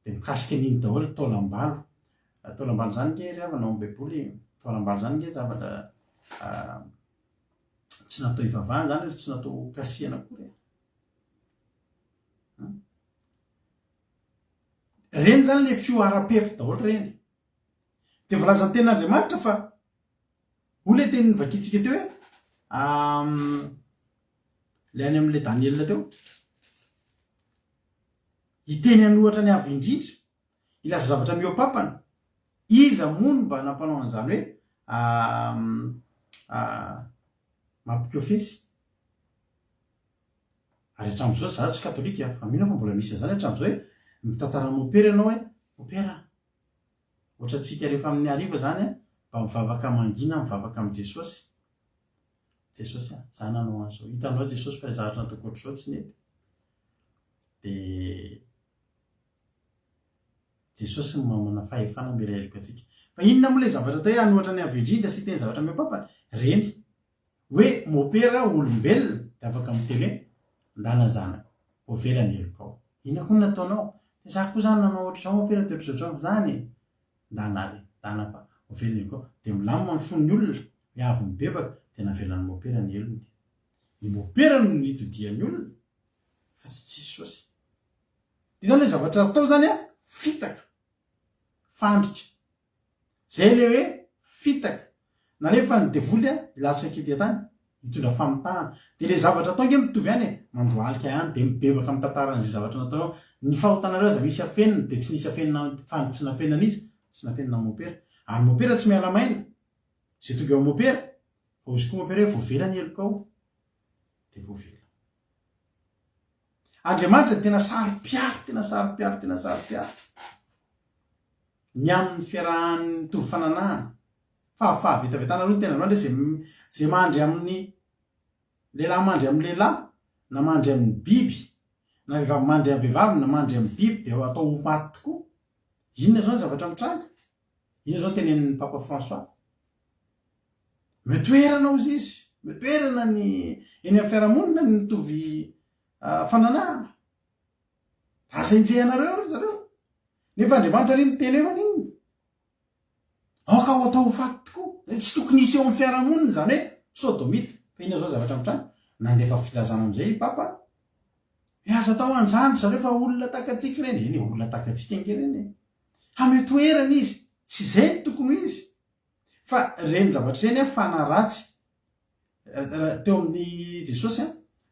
de mikasika an'iny daholo taolambalo zany nge ry avanao amin'ny baiboly taolambalo zany nge zavatra tsy natao hivavahana zany hoe tsy natao kasiana kory reny zany le fioara-pefy daholo reny de volazan'ny ten'Andriamanitra fa ole teny vakitsika teo hoe le any amin'le Daniel teo iteny anohatra ny avy indrindra ilaza zavatra mihoapapana iza mono mba nampanao an'izany hoe mampikofesy ary hatramin'izao za tsy katolika fa mino fa mbola misy zany hatramin'izao hoe mitantara mopera ianao hoe mopera ohatra tsika rehefa amin'ny ariva zany mba mivavaka mangina mivavaka amin'ny Jesosy za nanao an'izao hitanao Jesosy fa zavatra nataoko ohatr'izao tsy nety de Jesosy mamana fahefana mireliko atsika fa inona moa le zavatra atao hoe anohatra ny avy indrindra sy teny zavatra mihoapapa reny hoe mopera olombelona de afaka miteny hoe ndana zanako overany helikao ina koa nataonao de za koa zany nanao ohatr'izao mopera de ohatr'izao zany ndana fa overany helikao de milamina ny fon'ny olona miavy mibebaka de navelany mopera ny elony ny mopera no nitodian'ny olona fa tsy Jesosy. Izany le zavatra atao zany fitaka fandrika zay le hoe fitaka nanefa ny devoly ilatsaka ety tany hitondra famitahana de le zavatra atao nge mitovy any mandoalika ihany de mibebaka amin'ny tantaran'izay zavatra natao ny fahotanareo aza misy afenina de tsy nisy afenina tsy nafenana izy tsy nafenina mopera ary mopera tsy miala maina zay tonga eo mopera fa ozy koa mopera hoe voavelany helikao de voavela Andriamanitra tena saropiary ny amin'ny fiarahan'ny tovy fananana fahavitavitana aloha tena loatra zay mandry amin'ny lehilahy mandry amin'ny lehilahy na mandry amin'ny biby na vehivavy mandry amin'ny vehivavy na mandry amin'ny biby dia atao maty tokoa. Inona zao ny zavatra mitranga? Inona zao tenenin'ny Papa François? Metoerana ozy izy, metoerana ny eny amin'ny fiarahamonina ny mitovy fananana. Asa injehanareo ry zareo. Nefa Andriamanitra ry miteny eo an'iny. Aoka ho atao faty tokoa. Tsy tokony hisy eo amin'ny fiarahamonina zany hoe sodomita. Fa inona zao zavatra mitranga? Nandefa filazana am'izay Papa. Aza atao anjany zareo fa olona takatsika reny. Eny olona takatsika ange reny. Hametoerana izy. Tsy zay ny tokony izy. Fa reny zavatra reny fanaratsy. Teo amin'ny Jesosy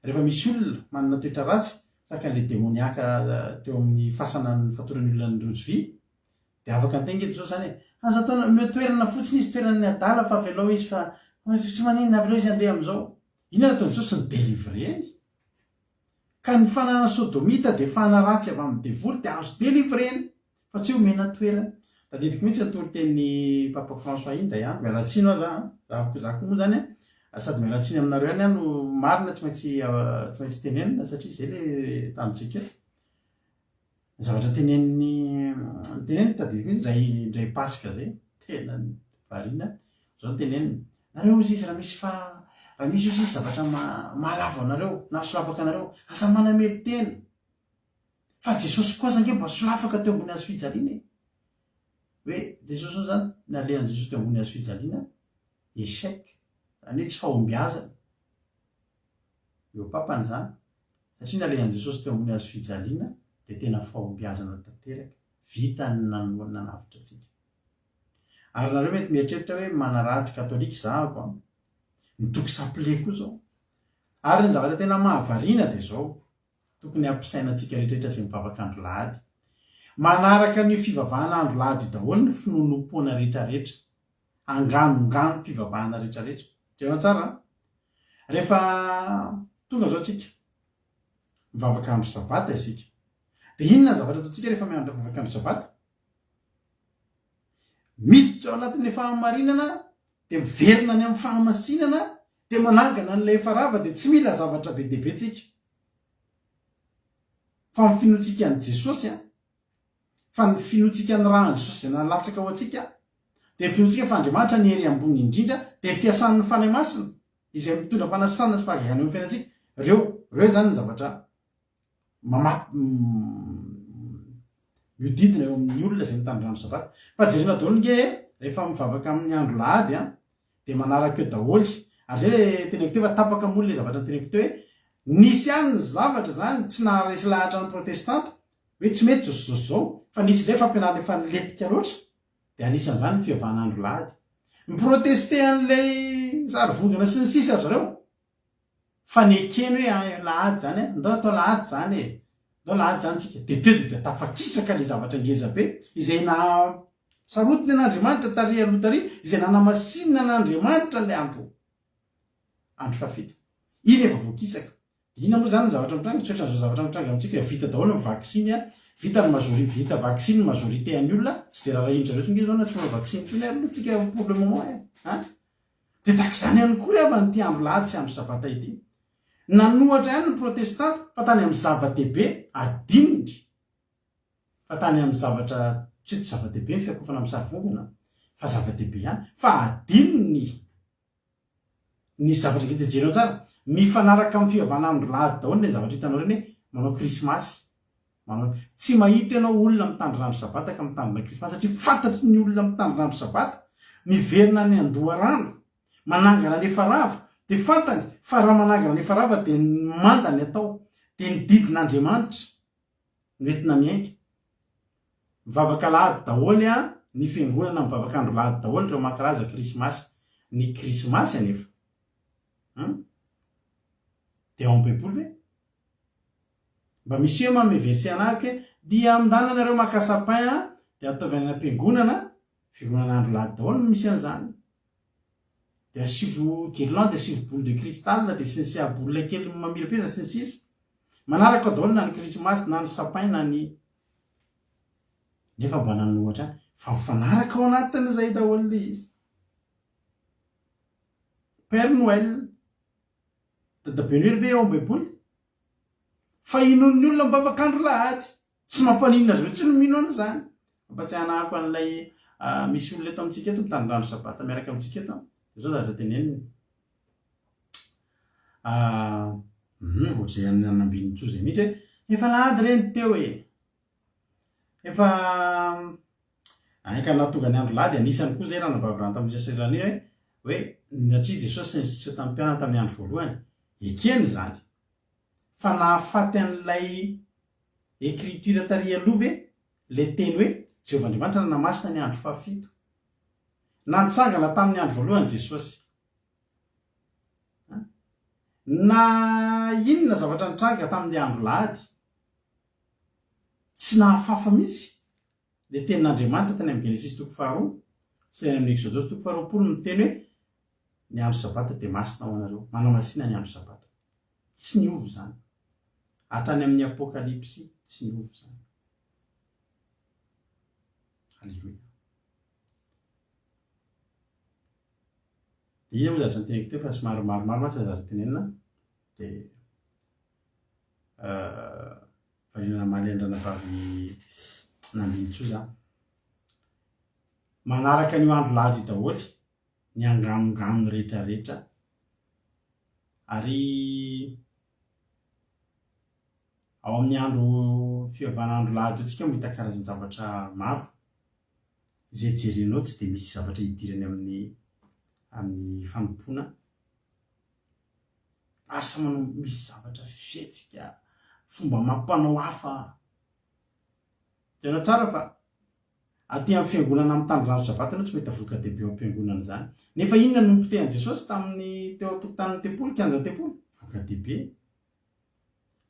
rehefa misy olona manana toetra ratsy, saka le demoniaka teo amin'ny fasana ny fatoran'ny olona ny rojo vy, dia afaka antenga Jesosy zany aza atao metoerana fotsiny izy toerana ny adala fa avelao izy fa tsy maninona avelao izy andeha am'izao. Inona nataony Jesosy ny délivrer. Ka ny fananana sodomita dia fanaratsy avy amin'ny devoly dia azo délivrena fa tsy omena toerana. Tadidiko mihitsy atoro teny Papa François indray mialatsiny aza zako moa zany sady mialatsiny aminareo ihany no marina tsy maintsy tenenina satria zay le tamintsika ny zavatra teneniny tadidiko mihitsy indray pasika zay tena variana zao tenenina nareo ozy izy raha misy ozy izy zavatra mahalavo anareo na solafaka anareo asa manamely tena fa Jesosy koa zange mba solafaka teo ambony hazo fijaliana hoe Jesosy zany nalehan'i Jesosy teo ambony hazo fijaliana échec zany hoe tsy fahombiazana eo papany zany satria nalehan'i Jesosy teo ambony hazo fijaliana dia tena fahombiazana tanteraka vita ny nanavitra antsika. Ary nareo mety mieritreritra hoe manaratsy katolika zahako mitoky saplé koa zao. Ary ny zavatra tena mahavariana dia zao tokony ampisaina antsika rehetrarehetra izay mivavaka andro lahady. Manaraka ny fivavahana andro lahady daholo ny finonom-poana rehetrarehetra. Angano fivavahana rehetrarehetra. Jereo tsara. Rehefa tonga zao tsika mivavaka andro sabata isika. Dia inona zavatra ataontsika rehefa mivavaka andro sabata? Miditra ao anatin'ilay fahamarinana dia miverina ny amin'ny fahamasinana dia manangana n'ilay efa rava dia tsy mila zavatra be dia be tsika. Fa ny finoantsika an'i Jesosy fa ny finoantsika ny rahan'i Jesosy izay nalatsaka ao antsika dia ny finoantsika fa Andriamanitra ny hery ambony indrindra dia ny fiasan'ny fanahy masina izay mitondra fanasana sy fahagagana eo amin'ny fiainantsika. Reo zany ny zavatra miodidina eo amin'ny olona izay mitandrina andro sabata. Fa jerena daholo nge rehefa mivavaka amin'ny andro lahady dia manaraka eo daholo. Ary zay le teneko teo fa tapaka moa le zavatra teneko teo hoe nisy ihany ny zavatra zany tsy naharesy lahatra ny protestanta hoe tsy mety josijosy zao fa nisy ndray fampianarana efa niletika loatra dia anisan'izany ny fivavahana andro lahady. Miproteste an'ilay sarivongana sy ny sisa zareo fanekeny hoe lahady zany ndao atao lahady zany ndao lahady zany tsika dia tafakisaka le zavatra ngeza be izay sarotiny an'Andriamanitra tary aloha tary izay nanamasinina an'Andriamanitra ilay andro fafito. Iny efa voakisaka. Ina moa zany ny zavatra mitranga tsy ohatran'izao zavatra mitranga amintsika vita daholo ny vaksiny vita vaksiny majorité an'ny olona tsy dia raha indra rehetra nge zao na tsy manao vaksiny intsony ary tsika pour le moment dia takizany ihany koa rehefa nyty andro lahady sy andro sabata ity. Nanohatra ihany ny protestanta fa tany amin'ny zava-dehibe adininy fa tany amin'ny zavatra tsy zava-dehibe ny fiakofana amin'ny sarivongana fa zava-dehibe ihany fa adininy ny zavatra nge jerenao tsara mifanaraka amin'ny fivavahana andro lahady daholo ilay zavatra hitanao reny manao krismasy tsy mahita ianao olona mitandrina andro sabata ka mitandrina krismasy satria fantatry ny olona mitandrina andro sabata miverina ny andoharano manangana ny efa rava dia fantany fa raha manangana ny efa rava dia manda ny atao dia ny didin'Andriamanitra noentina miainga. Mivavaka lahady daholo ny fiangonana mivavaka andro lahady daholo ireo mankalaza krismasy. Ny krismasy anefa dia ao am-baiboly ve mba misy hoe manome verset anaky hoe dia amindana nareo makasapin dia ataovy any am-piangonana fiangonana andro lahady daholo no misy an'izany. Dia asivo guirlande, asivo boule de cristal dia sy ny siabolina kely mamirapirana sy ny sisa manaraka daholo na ny krismasy na ny sapin na ny nefa mba nanohatra fa mifanaraka ao anatiny zay daholo le izy. Père Noël dadaben'ely ve ao am-baiboly fa inon'ny olona mibabakandro lahady tsy mampaninona azy hoe tsy nomino an'izany. Mampatsiahy ko an'ilay misy olona eto amintsika eto mitany rano sabata miaraka amintsika eto zao zatra teneniny ohatr'izay anambiny tso zay mihitsy hoe efa lahady reny teo efa aika nahatonga ny andro lahady anisany koa zay raha nabavy tamin'ny Israelania hoe natria Jesosy ninsitra tamin'ny mpianatra tamin'ny andro voalohany ekeny zany fa nahafaty an'ilay écriture tary aloha ve le teny hoe Jehovahandriamanitra namasina ny andro fahafito nantsangana tamin'ny andro voalohany Jesosy na inona zavatra nitranga tamin'ny andro lahady tsy nahafafa mihitsy le tenin'Andriamanitra tany amin'ny Genesis 2:2 sy amin'ny Exodus 2:20 miteny hoe ny andro sabata dia masina ho anareo manamasina ny andro sabata tsy niovy zany hatrany amin'ny apokalipsy tsy niovy zany. Halleluja. Dia moa zatra nyteneko teo fa somary maromaro matsy zatra tenenina dia valinana malendrana vavy nandinitso za manaraka ny andro lahady daholy ny angamongano rehetrarehetra ary ao amin'ny andro fihavan'andro lahady atsika mohita karazany zavatra maro izay jerenao tsy dia misy zavatra hidirany amin'ny fanompona asa manao misy zavatra fihetsika fomba mampanao hafa tena tsara fa aty amin'ny fiangonana amin'ny tandrino sabata aloha tsy mety avoka dehibe ao am-piangonana zany nefa inona no nompotehan'i Jesosy tamin'ny teo antokotanin'ny tempoly kianjan'ny tempoly voka dehibe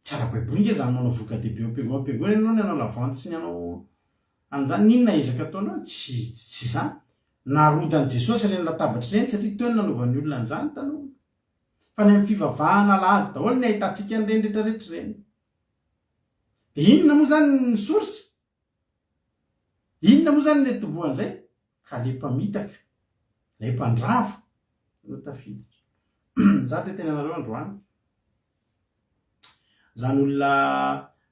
tsara baiboly nge zany manao voka dehibe ao am-piangonana ianao ny anao lavanty sy ny anao an'izany ninona ezaka ataonao tsy zany narodany Jesosy reny latabatra reny satria teo ny nanaovan'ny olona an'izany taloha fa ny amin'ny fivavahana lahady daholo ny ahitantsika an'ireny rehetrarehetra reny. Dia inona moa zany ny source inona moa zany ny tomboan'izay ka le mpamitaka le mpandrava no tafiditra za te tena anareo androany zany olona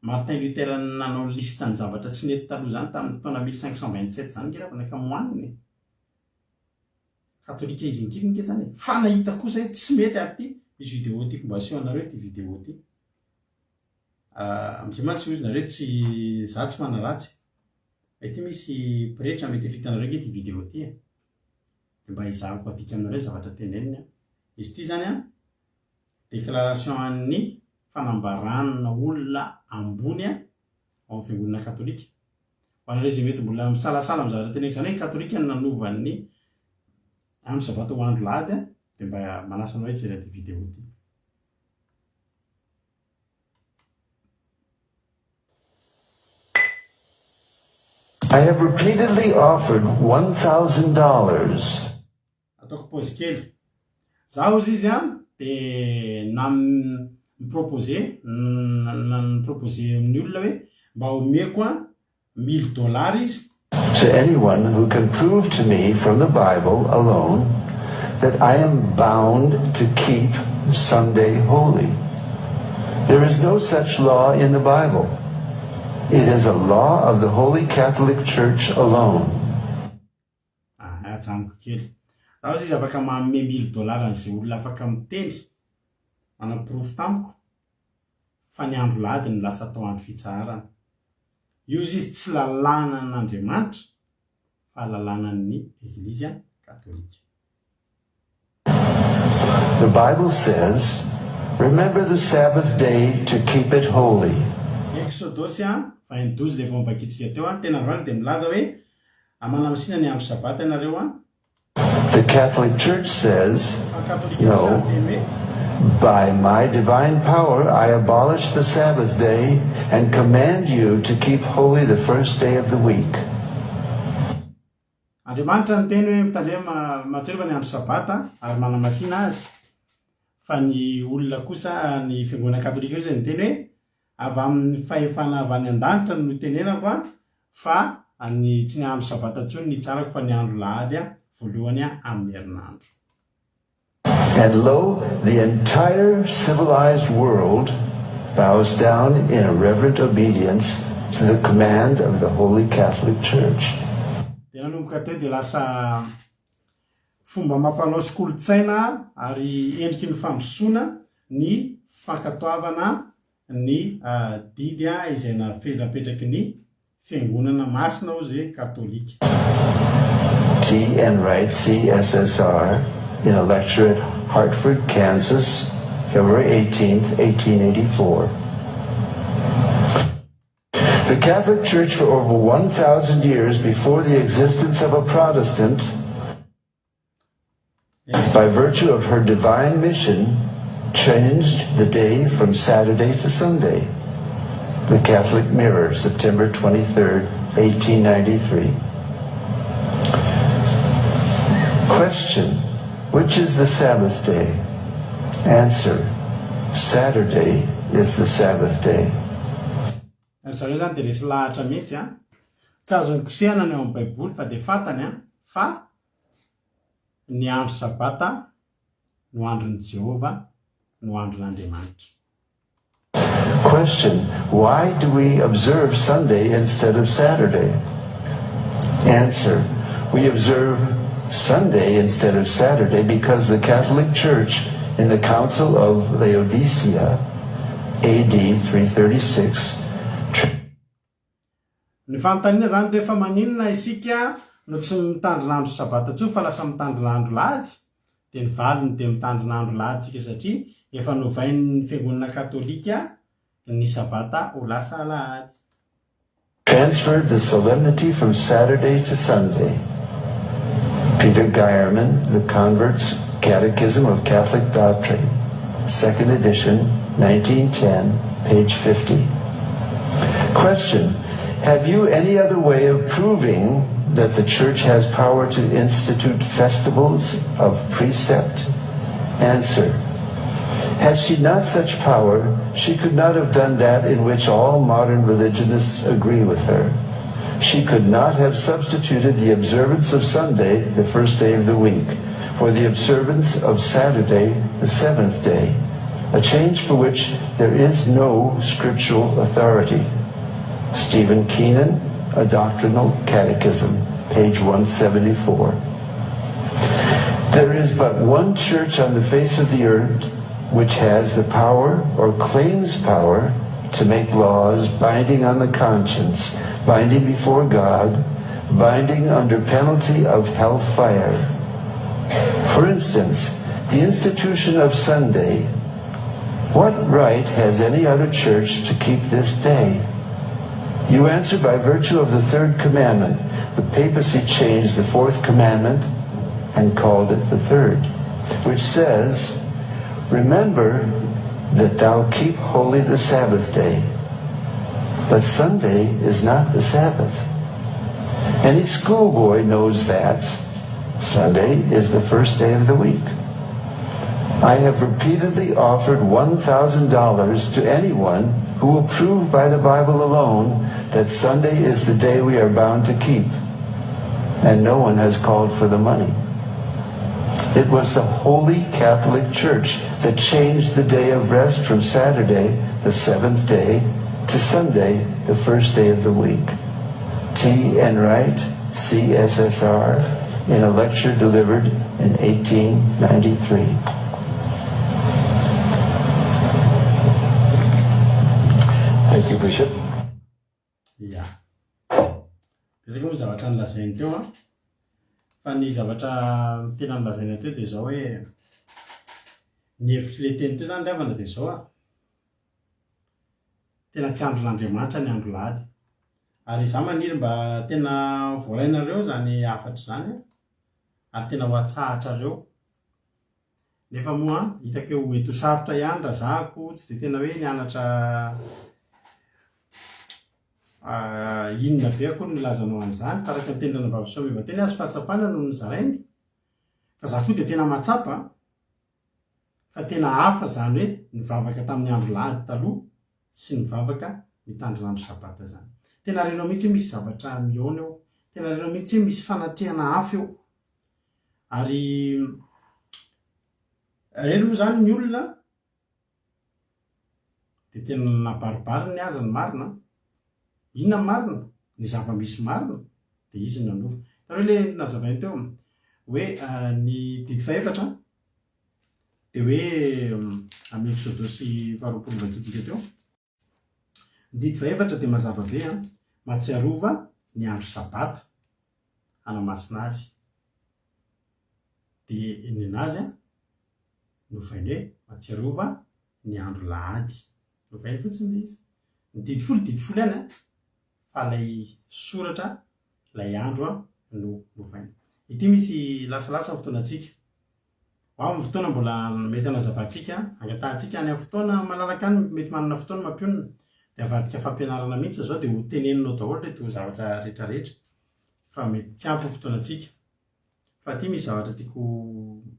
Martin Luther nanao listany zavatra tsy nety taloha zany tamin'ny taona 1527 zany nge raha vanaka moaniny katolika irinkiriny ke zany fa nahita kosa hoe tsy mety ary ty misy vidéo ty mba aseho anareo ty vidéo ty amizay mantsy ozy nareo tsy za tsy manaratsy ety misy pretra mety fitanareo nge ty vidéo ty dia mba hizahako adika aminareo zavatra teneniny izy ty zany déclaration an'ny fanambarana olona ambony ao amin'ny fiangonana katolika ho anareo zay mety mbola misalasala amin'ny zavatra teneniko zany hoe katolika ny nanovan'ny amin'ny sabata ho andro lahady dia mba manasa anao hoe jery ty vidéo ty. I have repeatedly offered $1,000. Ataoko pause kely. Zaho izy dia miproposé amin'ny olona hoe mba omeko $1,000 izy To anyone who can prove to me from the Bible alone that I am bound to keep Sunday holy. There is no such law in the Bible. It is a law of the Holy Catholic Church alone. Atsango kely. Raha izy afaka manome $1,000 an'izay olona afaka miteny manaprofo tamiko fa ny andro lahady ny lasa tao andro fitsarana. Io izy tsy lalàna n'Andriamanitra fa lalàna ny Eglise Katolika. The Bible says, remember the Sabbath day to keep it holy. Exodus 22 le vao mivakitsika teo tena androany dia milaza hoe amanamasina ny andro sabata ianareo The Catholic Church says, no, by my divine power I abolish the Sabbath day and command you to keep holy the first day of the week. Andriamanitra ny teny hoe mitandrema matsoreva ny andro sabata ary manamasina azy fa ny olona kosa ny fiangonana katolika io zay ny teny hoe avy amin'ny fahefana avy any an-danitra no tenenako fa ny tsy ny andro sabata ntsony ny tsarako fa ny andro lahady voalohany amin'ny herinandro. And lo, the entire civilized world bows down in a reverent obedience to the command of the Holy Catholic Church. Dia nanomboka teo dia lasa fomba mampalaosy kolotsaina ary endriky ny famosona ny fankatoavana ny didy izay napetraky ny fiangonana masina ozy katolika. T. N. Wright, CSSR, in a lecture at Hartford, Kansas, February 18th, 1884. The Catholic Church for over 1,000 years before the existence of a Protestant, by virtue of her divine mission, changed the day from Saturday to Sunday. The Catholic Mirror, September 23rd, 1893. Question: which is the Sabbath day? Answer: Saturday is the Sabbath day. Zareo zany dia resy lahatra mihitsy tsy azony kosehana ny ao amin'ny baiboly fa dia fantany fa ny andro sabata no andron'ny Jehova no andron'Andriamanitra. Question: why do we observe Sunday instead of Saturday? Answer: we observe Sunday instead of Saturday because the Catholic Church in the Council of Laodicea, AD 336, ny fanontaniana zany dia efa maninona isika no tsy mitandrina andro sabata ntsony fa lasa mitandrina andro lahady, dia ny valiny dia mitandrina andro lahady tsika satria efa novain'ny fiangonana katolika ny sabata ho lasa lahady. transferred the solemnity from Saturday to Sunday. Peter Geierman, The Convert's Catechism of Catholic Doctrine, 2nd edition, 1910, page 50. Question: have you any other way of proving that the Church has power to institute festivals of precept? Answer: had she not such power, she could not have done that in which all modern religionists agree with her. She could not have substituted the observance of Sunday, the first day of the week, for the observance of Saturday, the seventh day, a change for which there is no scriptural authority. Stephen Keenan, A Doctrinal Catechism, page 174. There is but one church on the face of the earth which has the power or claims power to make laws binding on the conscience, binding before God, binding under penalty of hellfire. For instance, the institution of Sunday. What right has any other church to keep this day? You answer by virtue of the third commandment. The papacy changed the fourth commandment and called it the third, which says, remember that thou keep holy the Sabbath day. But Sunday is not the Sabbath. Any schoolboy knows that Sunday is the first day of the week. I have repeatedly offered $1,000 to anyone who will prove by the Bible alone that Sunday is the day we are bound to keep, and no one has called for the money. It was the Holy Catholic Church that changed the day of rest from Saturday, the seventh day, to Sunday, the first day of the week. T. N. Wright, CSSR, in a lecture delivered in 1893. Thank you, Bishop. Ya. Betsaka moa zavatra nilazainy teo fa ny zavatra tena nilazaina teo dia zao hoe ny hevitry le teny teo zany ravana dia zao tena tsy andron'Andriamanitra ny andro lahady. Ary izaho maniry mba tena voarainareo zany afatra zany ary tena ho atsahatra nefa moa hitako eo mety ho sarotra ihany raha zahako tsy dia tena hoe nianatra inona be akory nilazanao an'izany fa araka ny tendrana vavy eva teny azy fahatsapana no nizarainy fa za koa dia tena matsapa fa tena hafa zany hoe nivavaka tamin'ny andro lahady taloha sy ny vavaka mitandrina andro sabata zany. Tena renao mihitsy misy zavatra miona eo, tena renao mihitsy misy fanatrehana hafa eo. Ary reny moa zany ny olona de tena nabaribary ny aza ny marina. Inona marina? Ny zava-misy marina de izy ny nanova. Taro le nazavainy teo hoe ny didy faefatra de hoe amin'ny Exodosy 20 vakitsika teo, ny didy faefatra de mazava be matsiarova ny andro sabata anamasina azy. De eny anazy novainy hoe matsiarova ny andro lahady, novainy fotsiny le izy. Ny didy folo ihany fa lay soratra lay andro no novainy. Ity misy lasalasa ny fotoanantsika. Ao amin'ny fotoana mbola mety anazavantsika, angatahantsika any amin'ny fotoana malalaka any mety manana fotoana mampionina. De avadika fampianarana mihitsy zao de ho teneninao daholo reto zavatra rehetrarehetra. Fa mety tsy ampy ny fotoanantsika. Fa ty misy zavatra tiako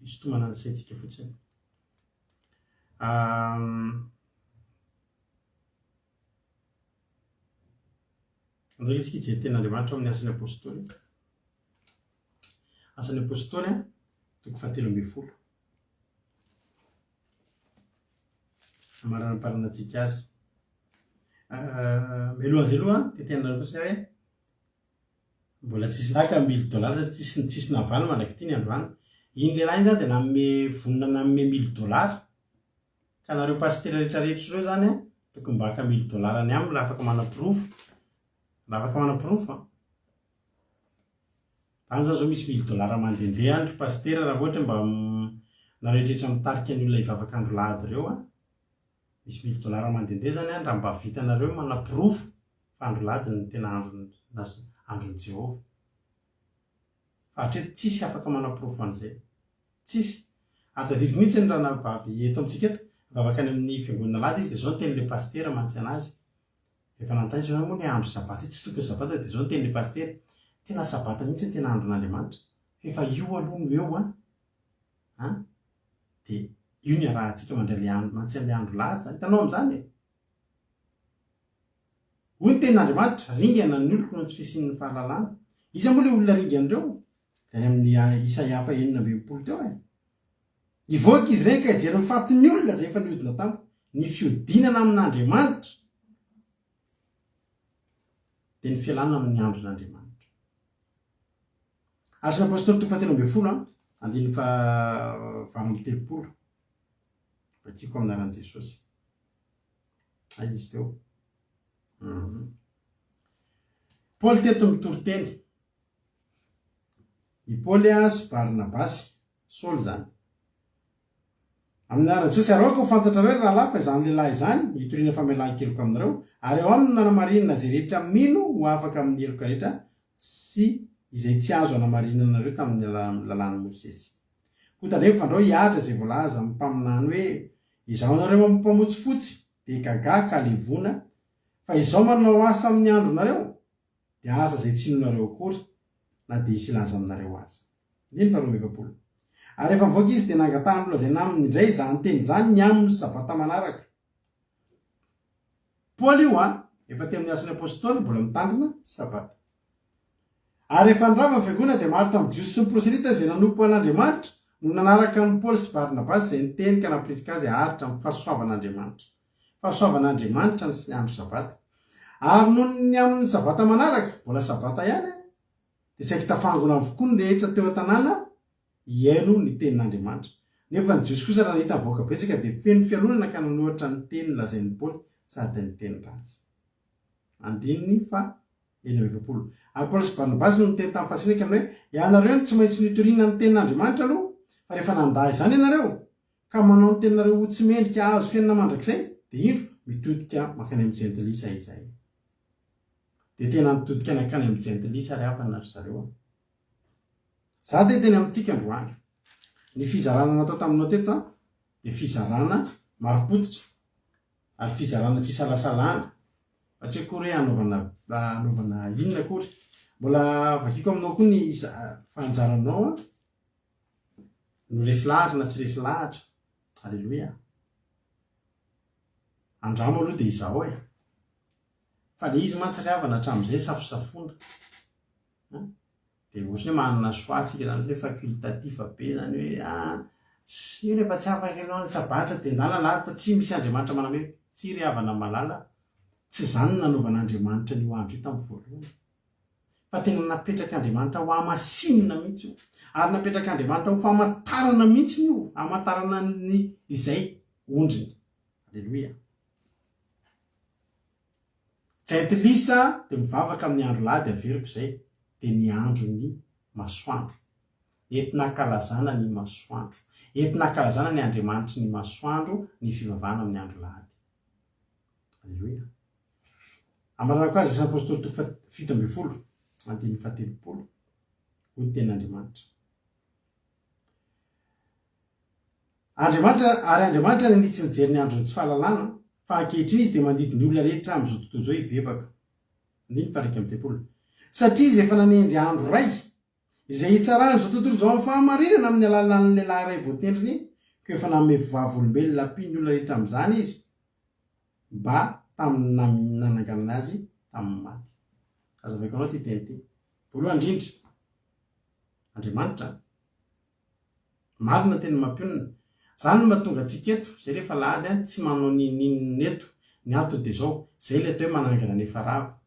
hisintomana ny saintsika fotsiny. Andreo isika hijery ten'Andriamanitra amin'ny asan'ny apôstôly. Asan'ny apôstôly toko 17. Amaranam-paranantsika azy. Melohan'izay aloha teteanareo fotsiny hoe mbola tsisy laka $1000 tsisy navaly malaky ty ny androany. Iny lehilahy zany de nanome vonina nanome $1000. Ka nareo pasitera rehetrarehetra reo zany tokony mbaka $1000 any aminy raha afaka manapirofo. Raha afaka manapirofo any zao misy $1000 mandehandeha any pasitera raha ohatra mba narehetrarehetra mitarika ny olona hivavaka andro lahady reo misy $1000 mandehandeha zany raha mba vitanareo manapirofo fa andro lahady ny tena andron'i Jehova. Fa hatreto tsisy afaka manapirofo an'izay. Tsisy. Ary tadidiko mihitsy ny ranavavy eto amintsika eto vavaka any amin'ny fiangonana lahady izy de zao ny tenin'le pasitera mantsy anazy. Efa nantany zao moa ny andro sabata tsy tokony sabata de zao ny tenin'le pasitera. Tena sabata mihitsy ny tena andron'Andriamanitra. Efa io aloha no eo de io ny arahantsika mandray le andro mantsy amin'ny andro lahady zany. Hitanao amin'izany e. Hoy ny tenin'Andriamanitra, ringana ny oloko noho tsy fisian'ny fahalalana. Iza moa le olona ringan'ireo? Any amin'ny Isaia 9:20 teo Ivoaka izy reny ka hijery ny fatin'ny olona zay efa niodina tamiko, ny fiodinana amin'Andriamanitra de ny fialana amin'ny andron'Andriamanitra. Asan'ny apôstôly toko 17 andiny 20:30. Vakiko amin'ny anaran'i Jesosy. Ay izy teo. Paoly teto mitory-teny. I Paoly sy Barnabasy, Saoly zany. Amin'ny anaran'i Jesosy aroako ho fantatrareo raha lafa izany lehilahy izany hitoriana famelan-keloka aminareo ary ao aminy nanamarinana zay rehetra mino ho afaka amin'ny heloka rehetra sy izay tsy azo anamarinanareo tamin'ny lalàn'i Mosesy. Ho tandremo fandrao hiatra izay voalaza mimpaminany hoe izaho nareo mampamotsy fotsy de gaga ka levona fa izao manao asa amin'ny andronareo de asa zay tsy nonareo akory na de isy ilaza aminareo azy. Ndiny faharoa 20. Ary rehefa mivoaka izy de nangatahany olona zay naminy indray zany teny zany ny amin'ny sabata manaraka. Paoly io efa te amin'ny asan'ny apôstôly mbola mitandrina sabata. Ary rehefa nirava ny fiangonana de maro tamin'ny jiosy sy ny proselita zay nanompo an'Andriamanitra no nanaraka ny Paoly sy Barnabasy zay niteny ka nampiritsika azy aritra amin'ny fahasoavan'Andriamanitra. Fahasoavan'Andriamanitra ny andro sabata. Ary noho ny amin'ny sabata manaraka mbola sabata ihany de saika tafangona avokoa ny rehetra teo an-tanàna hiaino ny tenin'Andriamanitra. Nefa ny jiosy kosa raha nahita mivoaka betsaka de feno fialonana ka nanohatra ny teny lazain'ny Paoly sady ny teny ratsy. Andininy fa 20. Ary Paoly sy Barnabasy no niteny tamin'ny fasinika hoe ianareo tsy maintsy nitoriana ny tenin'Andriamanitra aloha fa rehefa nandahy izany ianareo ka manao ny teninareo ho tsy mendrika azo fiainana mandrakizay de indro mitodika makany amin'ny jentilisa izay. De tena mitodika nakany amin'ny jentilisa ary hafa na ry zareo. Za de teny amintsika androany. Ny fizarana natao taminao teto de fizarana marim-potitra ary fizarana tsy salasalana. Tsy akory anaovana inona akory. Mbola vakiko aminao koa ny fanjaranao no resy lahatra na tsy resy lahatra. Alleluia. andramo aloha dia izao e fa le izy mantsy havana hatramin'izay safosafona dia ohatrany hoe manana soatsika zany hoe facultatif be zany hoe sy rehefa tsy afaka ianao ny sabata dia ndana lahady fa tsy misy Andriamanitra maname tsy ry havana malala tsy zany nanaovan'Andriamanitra ny andro io tamin'ny voalohany fa tena napetraka Andriamanitra ho hamasinina mihitsy io ary napetraka Andriamanitra ho famantarana mihitsy io hamantarana ny izay ondriny. Alleloia. Jaitilisa dia mivavaka amin'ny andro lahady averiko izay dia ny andro ny masoandro entina kalazana ny masoandro entina kalazana ny Andriamanitra ny masoandro ny fivavahana amin'ny andro lahady. Alleloia. Amaranako azy Saint Apôstôly toko 17 andiny 17 hoy ny tenin'Andriamanitra. Andriamanitra nanitsy nijery ny andro ny tsy fahalalana fa ankehitriny izy dia mandidi ny olona rehetra amin'izao tontolo izao hibebaka. Andiny 1:30. Satria izy efa nanendry andro ray izay hitsarany izao tontolo izao amin'ny fahamarinana amin'ny alalan'ny lehilahy iray voatendriny ka efa nanome vavolombelona lampiny ny olona rehetra amin'izany izy mba tamin'ny nananganana azy tamin'ny maty. Azavaiko anao ty teny ty. Voalohany indrindra Andriamanitra marina teny mampionina. Zany no mahatonga antsika eto zay rehefa lahady tsy manao ninina eto ny antony dia zao zay le atao hoe manangana nefa rava.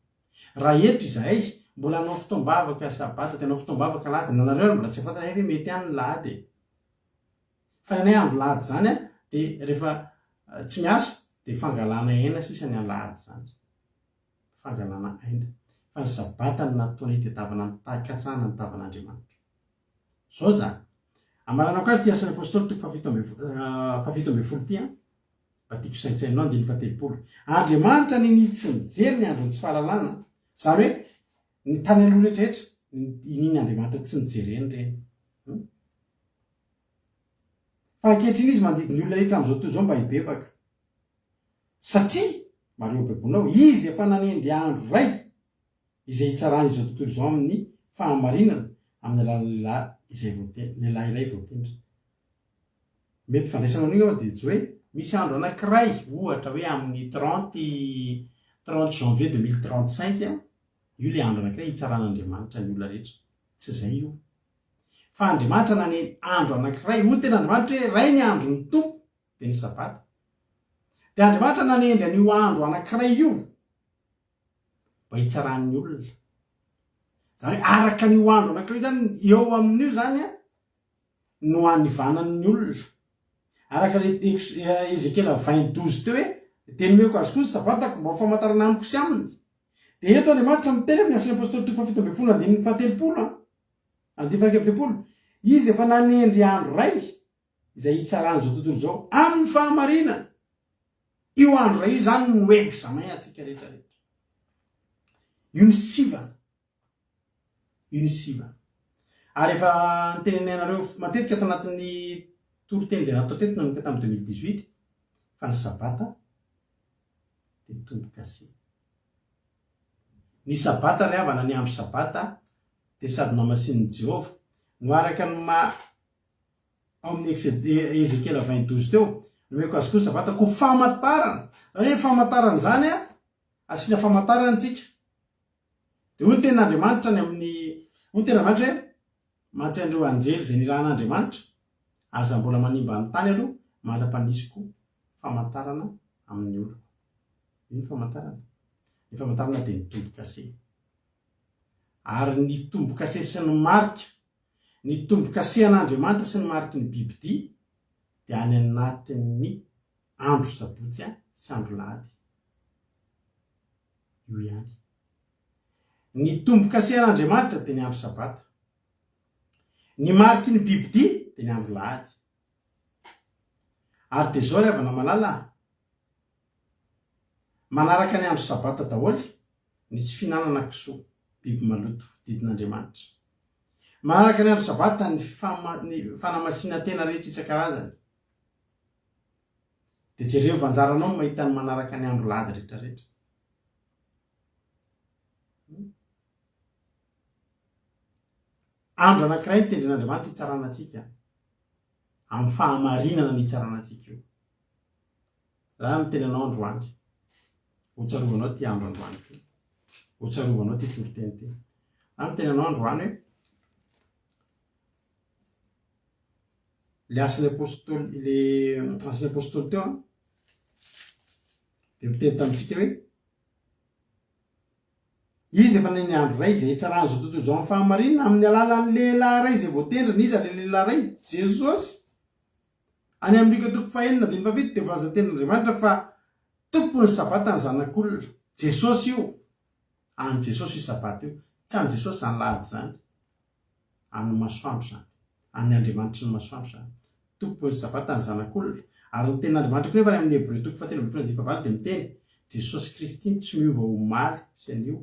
Raha eto izahay mbola hanao fotoam-bavaka sabata tena fotoam-bavaka lahady nanareo mbola tsy fantana hoe mety ihany ny lahady fa ny anay andro lahady zany dia rehefa tsy miasa dia fangalana aina sisa ny lahady zany fangalana aina fa ny sabata ny nataony tadiavana ny takatsahana ny tavan'Andriamanitra. Zao zany amaranako azy ty Asan'ny Apôstôly toko 17 ty mba tiako saintsainao andiny 17. Andriamanitra ninitsy nijery ny andro ny tsy fahalalana zany hoe ny tany aloha rehetrarehetra ininy Andriamanitra tsy nijereny reny fa ankehitriny izy mandidi ny olona rehetra amin'izao tontolo izao mba hibebaka satria mareo bebonao izy efa nanendry andro ray izay hitsarany izao tontolo izao amin'ny fahamarinana amin'ny alalan'ny lehilahy izay lehilahy iray voatendry. Mety fandraisanao an'igny ao dia hoe misy andro anankiray ohatra hoe amin'ny 30 janvier 2035 io le andro anankiray hitsaran'Andriamanitra ny olona rehetra. Tsy izay io fa Andriamanitra nanendry andro anankiray ho tena Andriamanitra hoe ray ny andro ny tompo dia ny sabata dia Andriamanitra nanendry an'io andro anankiray io mba hitsaran'ny olona zany hoe araka n'io andro anankiray zany eo amin'io zany no anivanan'ny olona araka le Ezekela 20:12 teo hoe teny meko azy koa ny sabatako mba famantarana amiko sy aminy dia eto Andriamanitra miteny amin'ny Asan'ny Apôstôly toko 17 andiny 70 izy efa nanendry andro ray izay hitsarany izao tontolo izao amin'ny fahamarinana. Io andro ray io zany no examen atsika rehetrarehetra. Io ny sivana ary efa nitenenareo matetika ato anatin'ny toroteny izay natao teto nanomboka tamin'ny 2018 fa ny sabata dia tombo-kase. Ny sabata ry havana ny andro sabata dia sady mamasin'i Jehova no araka ny ao amin'ny Ezekela 20:12 teo nomeko azy koa ny sabata ko famantarana zany hoe famantarana zany asiana famantarana antsika dia hoy ny tenin'Andriamanitra ny amin'ny hoy ny tenin'Andriamanitra hoe mantsy andreo anjely izay nirahan'Andriamanitra aza mbola manimba ny tany aloha mandra-panisy koa famantarana amin'ny olona. Iny famantarana ny famantarana dia ny tombo-kase ary ny tombo-kase sy ny marika ny tombo-kase an'Andriamanitra sy ny mariky ny bibidia dia any anatin'ny andro sabotsy sy andro lahady io ihany. Ny tombo-kase an'Andriamanitra dia ny andro sabata, ny mariky ny bibidia dia ny andro lahady. Ary dia zao ry havana malala manaraka ny andro sabata daholo ny tsy fihinanana kisoa biby maloto didin'Andriamanitra. Manaraka ny andro sabata ny fanamasinana tena rehetra isan-karazany. Dia jereo vanjaranao mahita ny manaraka ny andro lahady rehetrarehetra. Andro anankiray nitendren'Andriamanitra hitsarana antsika amin'ny fahamarinana ny hitsarana antsika io. raha miteny anao androany hotsarovanao ty andro androany ty hotsarovanao ty toriteny ty raha miteny anao androany hoe le asan'ny apôstôly teo dia miteny tamintsika hoe izy efa neny andro ray izay tsarany zao tontolo zao amin'ny fahamarinana amin'ny alalan'ny lehilahy ray izay voatendra niza le lehilahy ray Jesosy any amin'ny Luka 4:9 dia voalaza tenin'Andriamanitra fa tompony sabata ny zanak'olona. Jesosy io any Jesosy io sabata io tsy any Jesosy zany lahady zany any masoandro zany any Andriamanitra ny masoandro zany tompony sabata ny zanak'olona. Ary ny tenin'Andriamanitra koa nefa amin'ny Hébreu 4:7 dia miteny Jesosy Kristy tsy miova ho maly sy anio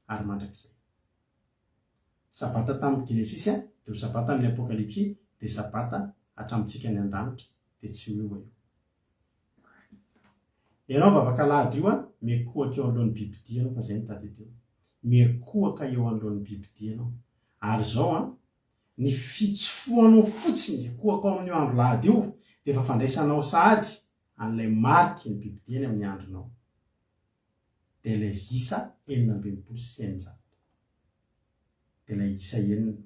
ary mandrakizay. Sabata tamin'ny Genesisy dia ho sabata amin'ny Apokalipsy dia sabata hatramintsika ny an-danitra dia tsy miova io. Ianao vavaka lahady io miakohaka eo anoloan'ny bibidia ianao fa izay nitady teo. Miakohaka eo anoloan'ny bibidia ianao. Ary izao ny fitsofoanao fotsiny akohaka ao amin'ny andro lahady io dia efa fandraisanao sahady an'ilay mariky ny bibidiany amin'ny andronao. Dia ilay isa 920 dia ilay isa 9.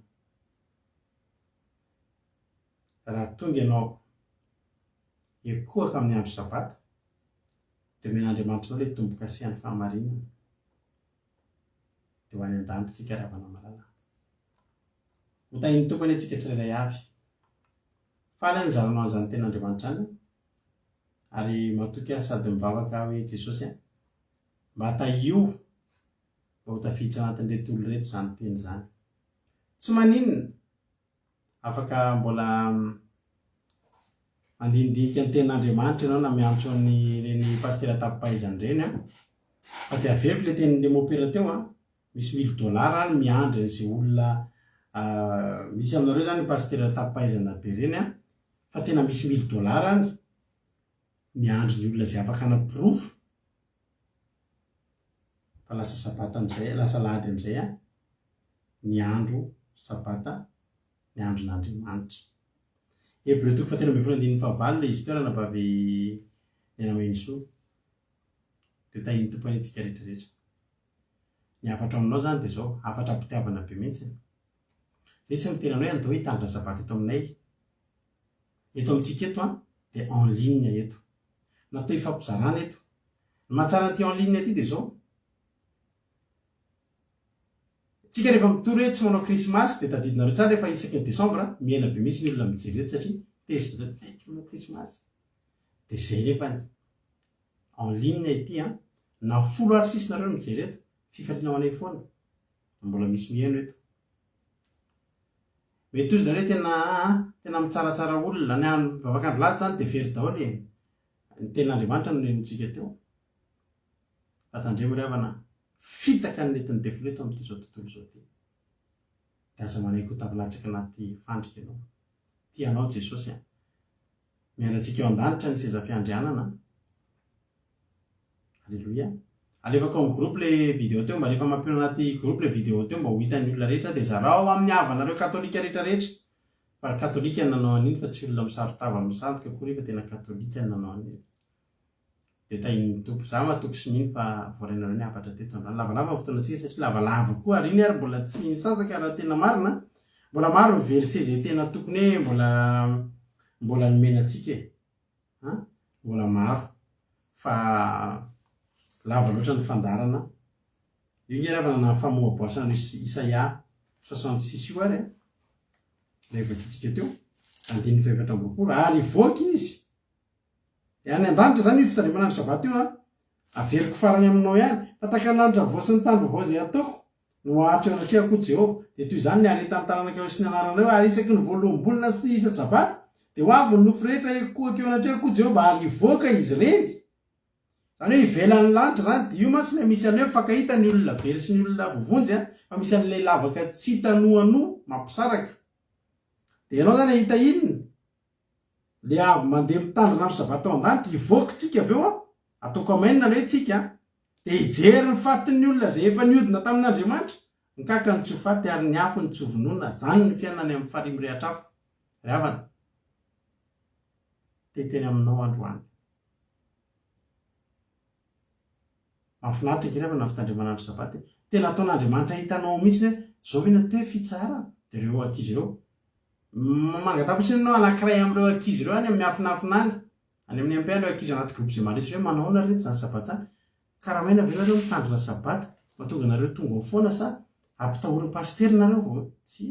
Raha tonga ianao ekohaka amin'ny andro sabata dia men'Andriamanitra ilay tombo-kasihan'ny fahamarinana dia ho any an-danitra tsika ravana malala. Ho tahiny tompony antsika tsirairay avy. Faly ny zaranao an'izany ten'Andriamanitra any ary matoky sady mivavaka hoe Jesosy mba hataio mba ho tafiditra anatin'ireto olo reto zany teny zany. Tsy maninona afaka mbola andindinika ny tenin'Andriamanitra ianao na miantso an'ireny pastera tapipaizany ireny fa dia averiko ilay tenin'ilay mopera teo misy $1000 any miandry izay olona misy aminareo zany pastera tapipaizana be ireny fa tena misy $1000 any miandry ny olona izay afaka hanapirofo fa lasa sabata amin'izay lasa lahady amin'izay ny andro sabata ny andron'Andriamanitra. Hébreu 4:9 ilay izy toerana vavy nenamenisoa dia tahiny tompony antsika rehetrarehetra. Ny afatra aminao zany dia izao afatra ampitiavana be mihitsy. Zay tsy miteny anao andao hitandra sabata eto aminay. Eto amintsika eto dia en ligne eto. Natao hifampizarana eto. Ny mahatsara an'ity en ligne ity dia izao. Tsika rehefa mitory hoe tsy manao krismasy dia tadidinareo tsara rehefa isaky ny Desambra miaina be mihitsy ny olona mijery eto satria tezitra tsy manao krismasy. Dia izay rehefa en ligne ity na 10 nareo mijery eto fifaliana ho anay foana mbola misy mihaino eto. Mety ozy nareo tena mitsaratsara olona ny any vavakandro lahady zany dia very daholo ny ten'Andriamanitra no nenontsika teo. Fatandremo ry havana fitaka ny netin'ny devile eto amin'ity zao tontolo zao ty. Dia aza manaiky ho tavilatsaka anaty fandrika ianao. Tianao Jesosy miandratsika eo an-danitra ny seza fiandrianana. Alleluia. Alefako amin'ny groupe le vidéo teo mba rehefa mampino anaty groupe le vidéo teo mba ho hitan'ny olona rehetra dia zarao amin'ny havanareo katolika rehetrarehetra. Fa katolika nanao an'iny fa tsy olona misarotava misandoka akory fa tena katolika nanao an'iny. Dia tahiny tompo za matoky sy mino fa voarainareo ny hafatra teto androany. Lavalava fotoana antsika satria lavalava koa ary iny ary mbola tsy nisasaka raha tena marina. Mbola maro ny verset izay tena tokony hoe mbola nomena antsika mbola maro fa lava loatra ny fandarana. Io ny ravana na famoaboasana Isaia 66 io ary ilay vakitsika teo 5:7 ary voky izy. Any an-danitra zany io fitandremana andro sabata io averiko farany aminao ihany fa takalanitra voasy ny tany vaovao izay ataoko no ahatra anatrehako Jehovah. Dia toy izany ny aretan'ny taranaka sy ny anaranareo ary isaky ny voalohambolona sy isa-tsabata dia ho avy ny nofo rehetra ekohaka eo anatrehako Jehovah ary ivoaka izy ireny. Zany hoe ivelan'ny lanitra zany dia io masina misy an'io fakahita ny olona very sy ny olona vovonjy fa misy an'ilay lavaka tsy tanoano mampisaraka. Dia ianao zany ahita inona le avy mandeha mitandrina andro sabata ao an-danitra ivoaka tsika avy eo ataoko amainina ilay tsika dia hijery ny fatin'ny olona izay efa niodina tamin'Andriamanitra nikaka ny tsy ho faty ary ny afo ny tsy ho vonoina. Zany ny fiainana amin'ny fahary mirehatra afo. Ry havana teteny aminao androany mahafinaritra eky na fitandrimanandro sabaty tena ataon'Andriamanitra hitanao mihitsy zao vena teo fitsara de ireo ankizy ireo mangatapitsiny nao anankiray am'ireo ankizy ireo any amin'ny afinafinany any amin'ny ampiandro ankizy anaty groupe zay manisy hoe manao nareo zany sabatsy karaha maina ve nareo mitandrina sabaty mahatonga nareo tonga foana sa ampitahory pastery nareo vao tsy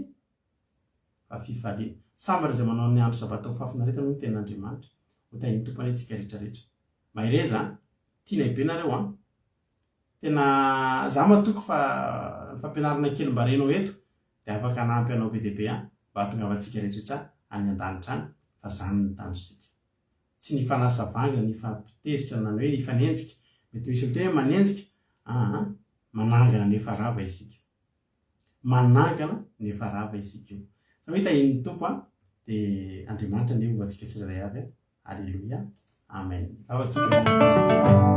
afifaliana sambara zay manao ny andro sabaty ho fafinaretana ny ten'Andriamanitra ho tahin'ny tompany antsika rehetrarehetra mahereza tia lehibe nareo tena za matoko fa fampianarana kely mba renao eto de afaka nampy anao be dehibe mba tonga avatsika rehetrarehetra any an-danitra any fa zany ny tanjosika tsy ny fanasavanga ny fampitezitra na hoe ny fanenjika mety misy mite hoe manenjika manangana nefa rava isika manangana nefa rava isika io sa hoe tahin'ny tompo de Andriamanitra ne ho atsika tsirairay avy alleluia amen Sama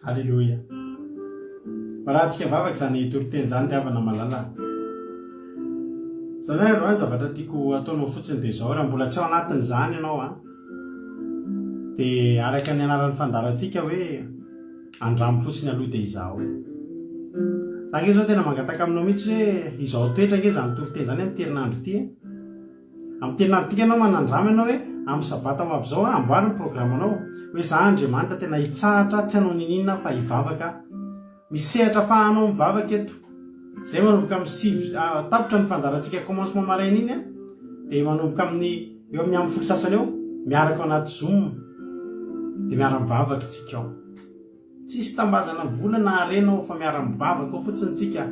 Halleluja. Marahantsika vavaka zany toriteny zany ry havana malala. Zany androany zavatra tiako ataonao fotsiny dia zao raha mbola tsy ao anatiny zany ianao dia araka ny anaran'ny fandarantsika hoe andramo fotsiny aloha dia izao hoe. Za nge zao tena mangataka aminao mihitsy hoe izao toetra nge zany toriteny zany amin'ny terinandro ity. Amin'ny terinandro tika anao manandrama ianao hoe amin'ny sabata ho avy zao amboary ny programanao hoe za Andriamanitra tena hitsahatra tsy hanao ninina fa hivavaka misehatra fahanao mivavaka eto. Zay manomboka amin'ny tapitra ny fandarantsika commencement maraina iny dia manomboka amin'ny eo amin'ny folo sasany eo miaraka ao anaty Zoom dia miara mivavaka tsika ao. Tsisy tambazana volana arenao fa miara mivavaka ao fotsiny tsika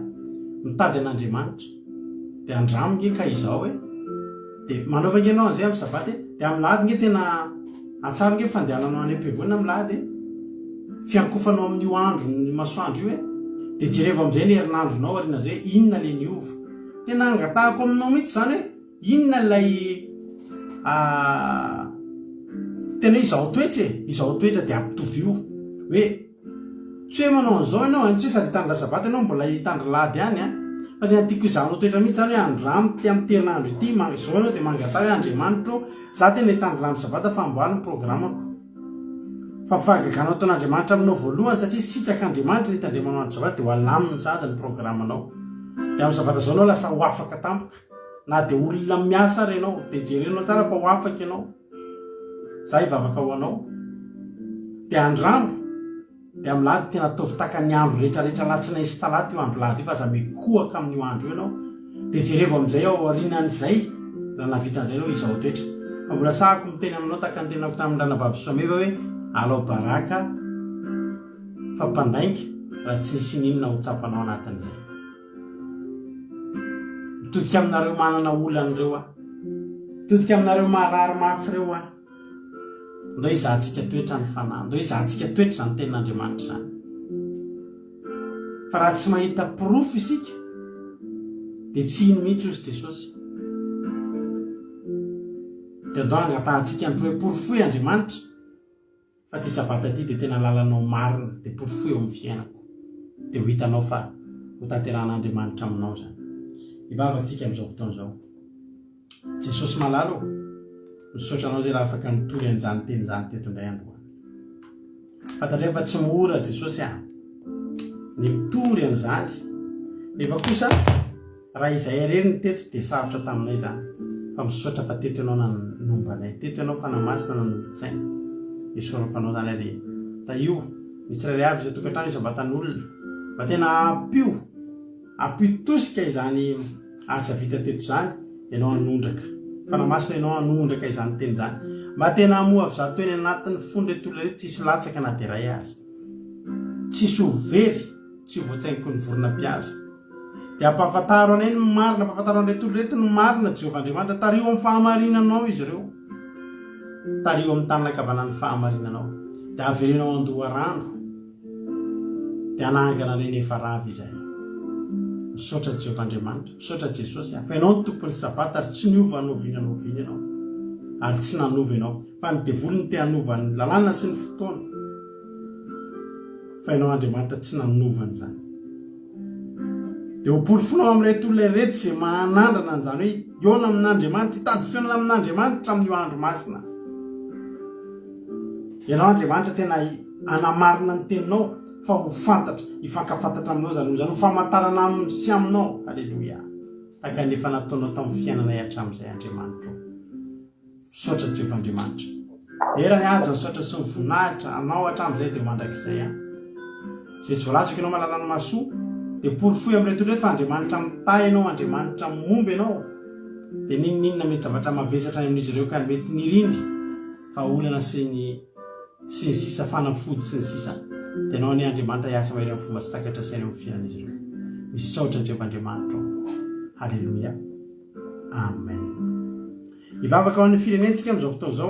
mitady an'Andriamanitra dia andramonge ka izao dia manaovanga ianao an'izay amin'ny sabaty dia amin'ny lahady nge tena atsara nge fandehananao any am-piangonana amin'ny lahady fiankofanao amin'io andro ny masoandro io dia jereva amin'izay ny herinandronao arina zay inona le niova. Tena angatahako aminao mihitsy zany hoe inona lay tena izao toetra dia ampitovio hoe tsy hoe manao an'izao ianao tsy hoe sady hitandra sabaty ianao mbola hitandra lahady ihany fa tena tiako izahanao toetra mihitsy zany hoe andramo ty amin'ny terinandro ity izao ianao dia mangatah hoe Andriamanitra za tena hitandra andro sabata fa amboariny programako fa fahagaganao taon'Andriamanitra aminao voalohany satria sitraka Andriamanitra ny hitandremanao andro sabata dia ho alaminy sady ny programanao dia amin'ny sabata zao anao lasa ho afaka tampoka na dia olona miasa ary ianao dia jerenao tsara fa ho afaka ianao za hivavaka ho anao dia andramo dia amin'ny lahady tena ataovy taka ny andro rehetrarehetra latsina isy talaty io andro lahady io fa za mikohaka amin'io andro io ianao dia jerevo amin'izay ao aorinan'izay raha navitan'izay ianao izao toetra fa mbola sahako miteny aminao taka ny tenako tamin'ny ranabavy Someva hoe alao baraka fa mpandainga raha tsy nisy ninona ho tsapanao anatin'izay. Mitodika aminareo manana olan'ireo mitodika aminareo marary mafy ireo ndao izahantsika toetra ny fanahy ndao izahantsika toetra zany tenin'Andriamanitra zany fa raha tsy mahita pirofo isika dia tsy ino mihitsy ozy Jesosy dia ndao angatahantsika ny hoe porofoy Andriamanitra fa ty sabata ty dia tena lalanao marina dia porofoy eo amin'ny fiainako dia ho hitanao fa ho tanteran'Andriamanitra aminao zany. Hivavakantsika amin'izao fotoana izao. Jesosy malalo misaotra anao zay raha afaka nitory an'izany teny zany teto indray androany. Fantatray fa tsy mora Jesosy ny mitory an'izany nefa kosa raha izay rery ny teto dia sarotra taminay zany fa misaotra fa teto ianao nanombanay teto ianao fa namasina nanombontsaina isorako anao zany ary ta io misy rairay avy izay tokantrano isabatan'olona mba tena ampitosika izany asa vita teto zany ianao anondraka fa namasina ianao anondraka izany teny zany mba tena amoa avy zato eny anatin'ny fondra etolona rehetra tsisy latsaka na dia ray azy tsisy overy tsy voatsainiko ny vorona mpiaza dia ampafantaro anay ny marina ampafantaro an'ilay tolo reto ny marina Jehovahandriamanitra tario amin'ny fahamarinanao izy ireo tario amin'ny tananakavanan'ny fahamarinanao dia averenao andoha rano dia anangana anay nefa ravy izay. Misaotra Jehovahandriamanitra misaotra Jesosy fa ianao ny tompony sabata ary tsy niova noviana ianao ary tsy nanova ianao fa ny devolony te hanovany lalàna sy ny fotoana fa ianao Andriamanitra tsy nanovany zany dia ho porofonao amin'ilay tolona rehetra izay manandrana an'izany hoe iona amin'Andriamanitra hitady fiainana amin'Andriamanitra amin'io andro masina. Ianao Andriamanitra tena anamarina ny teninao fa ho fantatra hifankafantatra aminao zany ho famantarana amin'ny sy aminao. Halleluja. Taka nefa nataonao tamin'ny fiainanay hatramin'izay Andriamanitra. Misaotra Jehovahandriamanitra dia raha ny aja misaotra sy mivonahitra anao hatramin'izay dia mandrakizay zay tsy voalatsaka ianao mahalala ny masoa dia porofoy amin'ilay tolo reto fa Andriamanitra mitay ianao Andriamanitra momba ianao dia ninona mety zavatra mavesatra amin'izy ireo ka mety nirindry fa olana sy ny sisa fanafody sy ny sisa dia ianao ny Andriamanitra hiasa mahery amin'ny fomba tsy takatra saina eo fiainan'izy ireo. Misaotra Jehovahandriamanitra. Halleluja. Amen. Hivavaka ho an'ny firenentsika amin'izao fotoana izao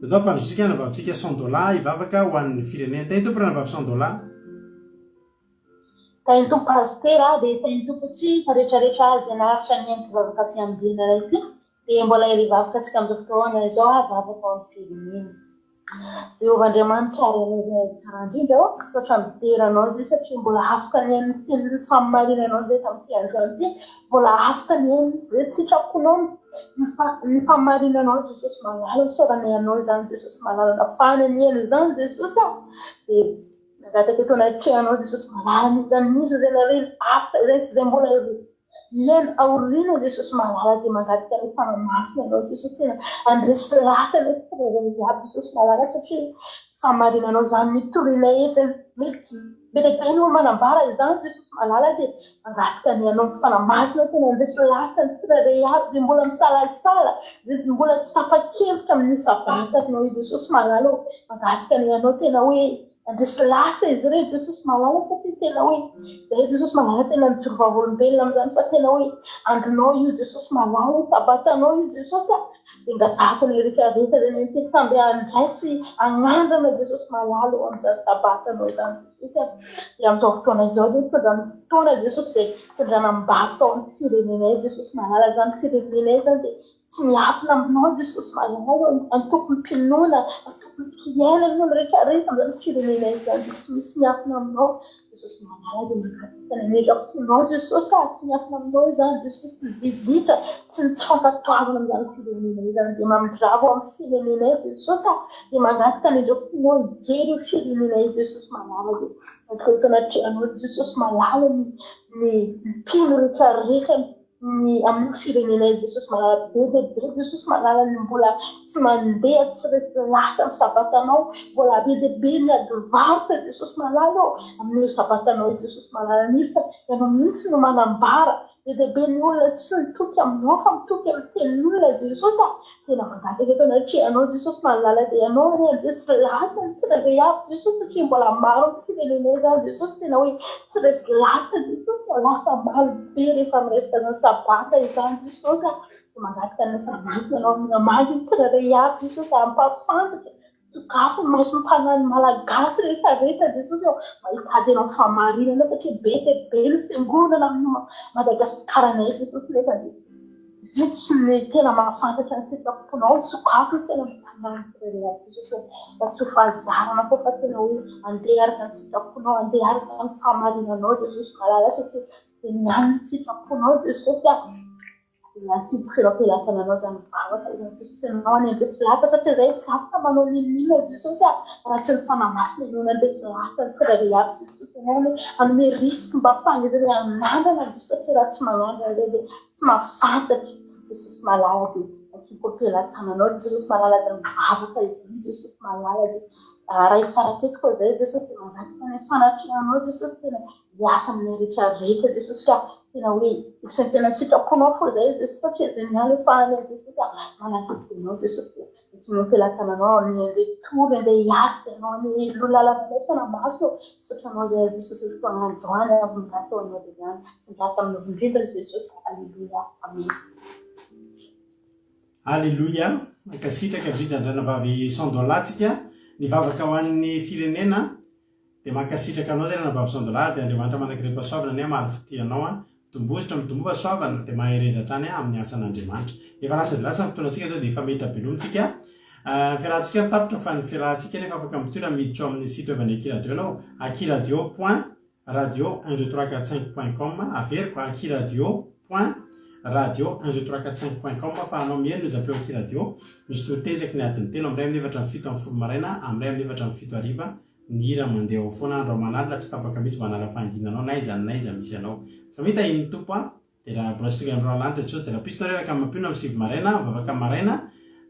dia ampandrotsika nabavitsika $100 hivavaka ho an'ny firenena. Tay tompo nabavy $100. Tainy tompo pastera dia tainy tompo tsy fa rehetrarehetra azy anaritra ny endry vavaka fiambina ity dia mbola iry vavaka antsika amin'izao fotoana izao vavaka ao amin'ny firenena. Jehovah-Andriamanitra ary tsara indrindra ao satria mideranao zay satria mbola afaka ny amin'ny tenin'ny famarinanao zay tamin'ity androany ity mbola afaka ny zay sitraponao ny famarinanao Jesosy malala isaorana ianao zany Jesosy malala nafahany ny eny zany Jesosy dia nagataka eto anatrehanao Jesosy malala nizany misy zay nareny afaka zay sy zay mbola eny aoriana Jesosy malala dia mangataka ny fanamasina anao Jesosy tena andresy lasa ny firavan'iaby Jesosy malala satria famarinanao zany mitoriana etsy mety betepainy olo manambara izany Jesosy malala dia mangataka ny anao fanamasina tena andresy lasa ny tsirairay aby zay mbola misalatsala zay mbola tsy tapa-kevitra amin'ny sabatanao Jesosy malala mangataka ny anao tena hoe andresy lasa izy ireo Jesosy malala satria tena hoe zay Jesosy malala tena mijorovavolombelona amin'izany fa tena hoe andronao io Jesosy malala sabatanao io Jesosy dia ngatahaka ny rehetrarehetra zay mety samby andray sy agnandrana Jesosy malala eo amin'izany sabatanao zany Jesosy dia amin'izao fotoana izao dia mitondra ny fotoana Jesosy dia mitondrana mibafoka ao amin'ny firenenay Jesosy malala zany firenenay zany dia tsy miafina aminao Jesosy malala antokony mpinoana antokony fiainana ny rehetrarehetra amin'izany firenenay zany dia tsy misy miafina aminao Jesosy malala dia mangataka ny mety afonao Jesosy tsy miafina aminao zany Jesosy ny diditra sy ny tsy fankatoavana amin'izany firenenay zany dia mamindrava ao amin'ny firenenay Jesosy dia mangataka ny afonao hijery io firenenay Jesosy malala dia natao anatrehanao Jesosy malala ny mpino rehetrarehetra ny amin'ny firenenay Jesosy malala be Jesosy malala ny mbola tsy mandeha tsy resy lasa ny sabatanao mbola be ny adovarotra Jesosy malala amin'ny sabatanao Jesosy malala nisy ianao mihitsy no manambara be ny olona tsy mitoky aminao fa mitoky amin'ny tenin'olona Jesosy tena mangataka eto anatrehanao Jesosy malala dia ianao ny andresy lasa ny tsirairay aby Jesosy satria mbola maro amin'ny firenenay zany Jesosy tena hoe tsy resy lasa Jesosy lasa malo be rehefa miresaka zany sabata izany Jesosy dia mangataka ny fanamasina anao minamagy ny tsirairay aby Jesosy ampafantatra sakafo maso mpanany malagasy rehetrarehetra Jesosy mahitady anao famarinana satria be ny fiangonana amin'ny Madagasikara-nay Jesosy nefa dia vitsy ny tena mahafantatra ny sitraponao ny sakafo tena mpanany tsirairay aby Jesosy fa tsy ho fahazarana koa fa tena hoe andeha araka ny sitraponao andeha araka ny famarinanao Jesosy malala satria dia niany ny sitraponao Jesosy Antipelapelakana anao zany vavaka Jesosy anao any andresy lasa satria zay tsy afaka manao ninina Jesosy raha tsy ny fanamasina anao nandresy lasa ny tsirairay aby Jesosy anao anome risky mba fanezany anandrana Jesosy satria raha tsy manandrana zay dia tsy mahafantatra Jesosy malala dia Antipelakana anao Jesosy malala dia mivavaka izany Jesosy malala dia raha isaraketo koa zay Jesosy dia mangataka ny fanatrehanao Jesosy tena hiasa amin'ny rehetrarehetra Jesosy tena hoe isan'ny tena sitraponao fo zay Jesosy satria zay niany fahany Jesosy manakitrinao Jesosy tsy mipelakana anao ny retory andeha hiasa anao ny lolalanao fanamaso satria anao zay Jesosy fotoana androany amin'ny nataonao dia zany sy ndrata amin'ny ombindrindra Jesosy alleluia amen alleluia mankasitraka indrindrandrana vavy $100 ny vavaka ho an'ny firenena dia mankasitraka anao zay ranavavy $100 dia Andriamanitra manankirehetra soavana ny mahaly fitianao tombozitra mitombofa soavana dia mahereza trany amin'ny asan'Andriamanitra efa lasa dia lasa ny fotoanantsika zao dia efa mety abelomintsika fiarahantsika tapitra fa ny fiarahantsika nefa afaka mitoira miditra amin'ny site web ny Akiradio anao akiradio.radio12345.com averiko akiradio.radio12345.com fa anao mihaino no japeo Akiradio misy totezaky ny adiny telo amiray amin'ny 7:70 maraina amiray amin'ny 7:70 ny hira mandeha ao foana andro manalina tsy tapaka mihitsy manala fanginanao na iza misy anao samita iny tompo dia raha borasitoka andro lanitra Jesosy dia rahapisonareo afaka mampino amin'ny 7 maraina vavaka maraina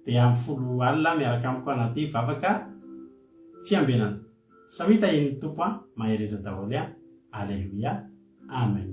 dia amin'ny 10 alina miaraka amiko anaty vavaka fiambenana samita iny tompo mahereza daholo alleluia amen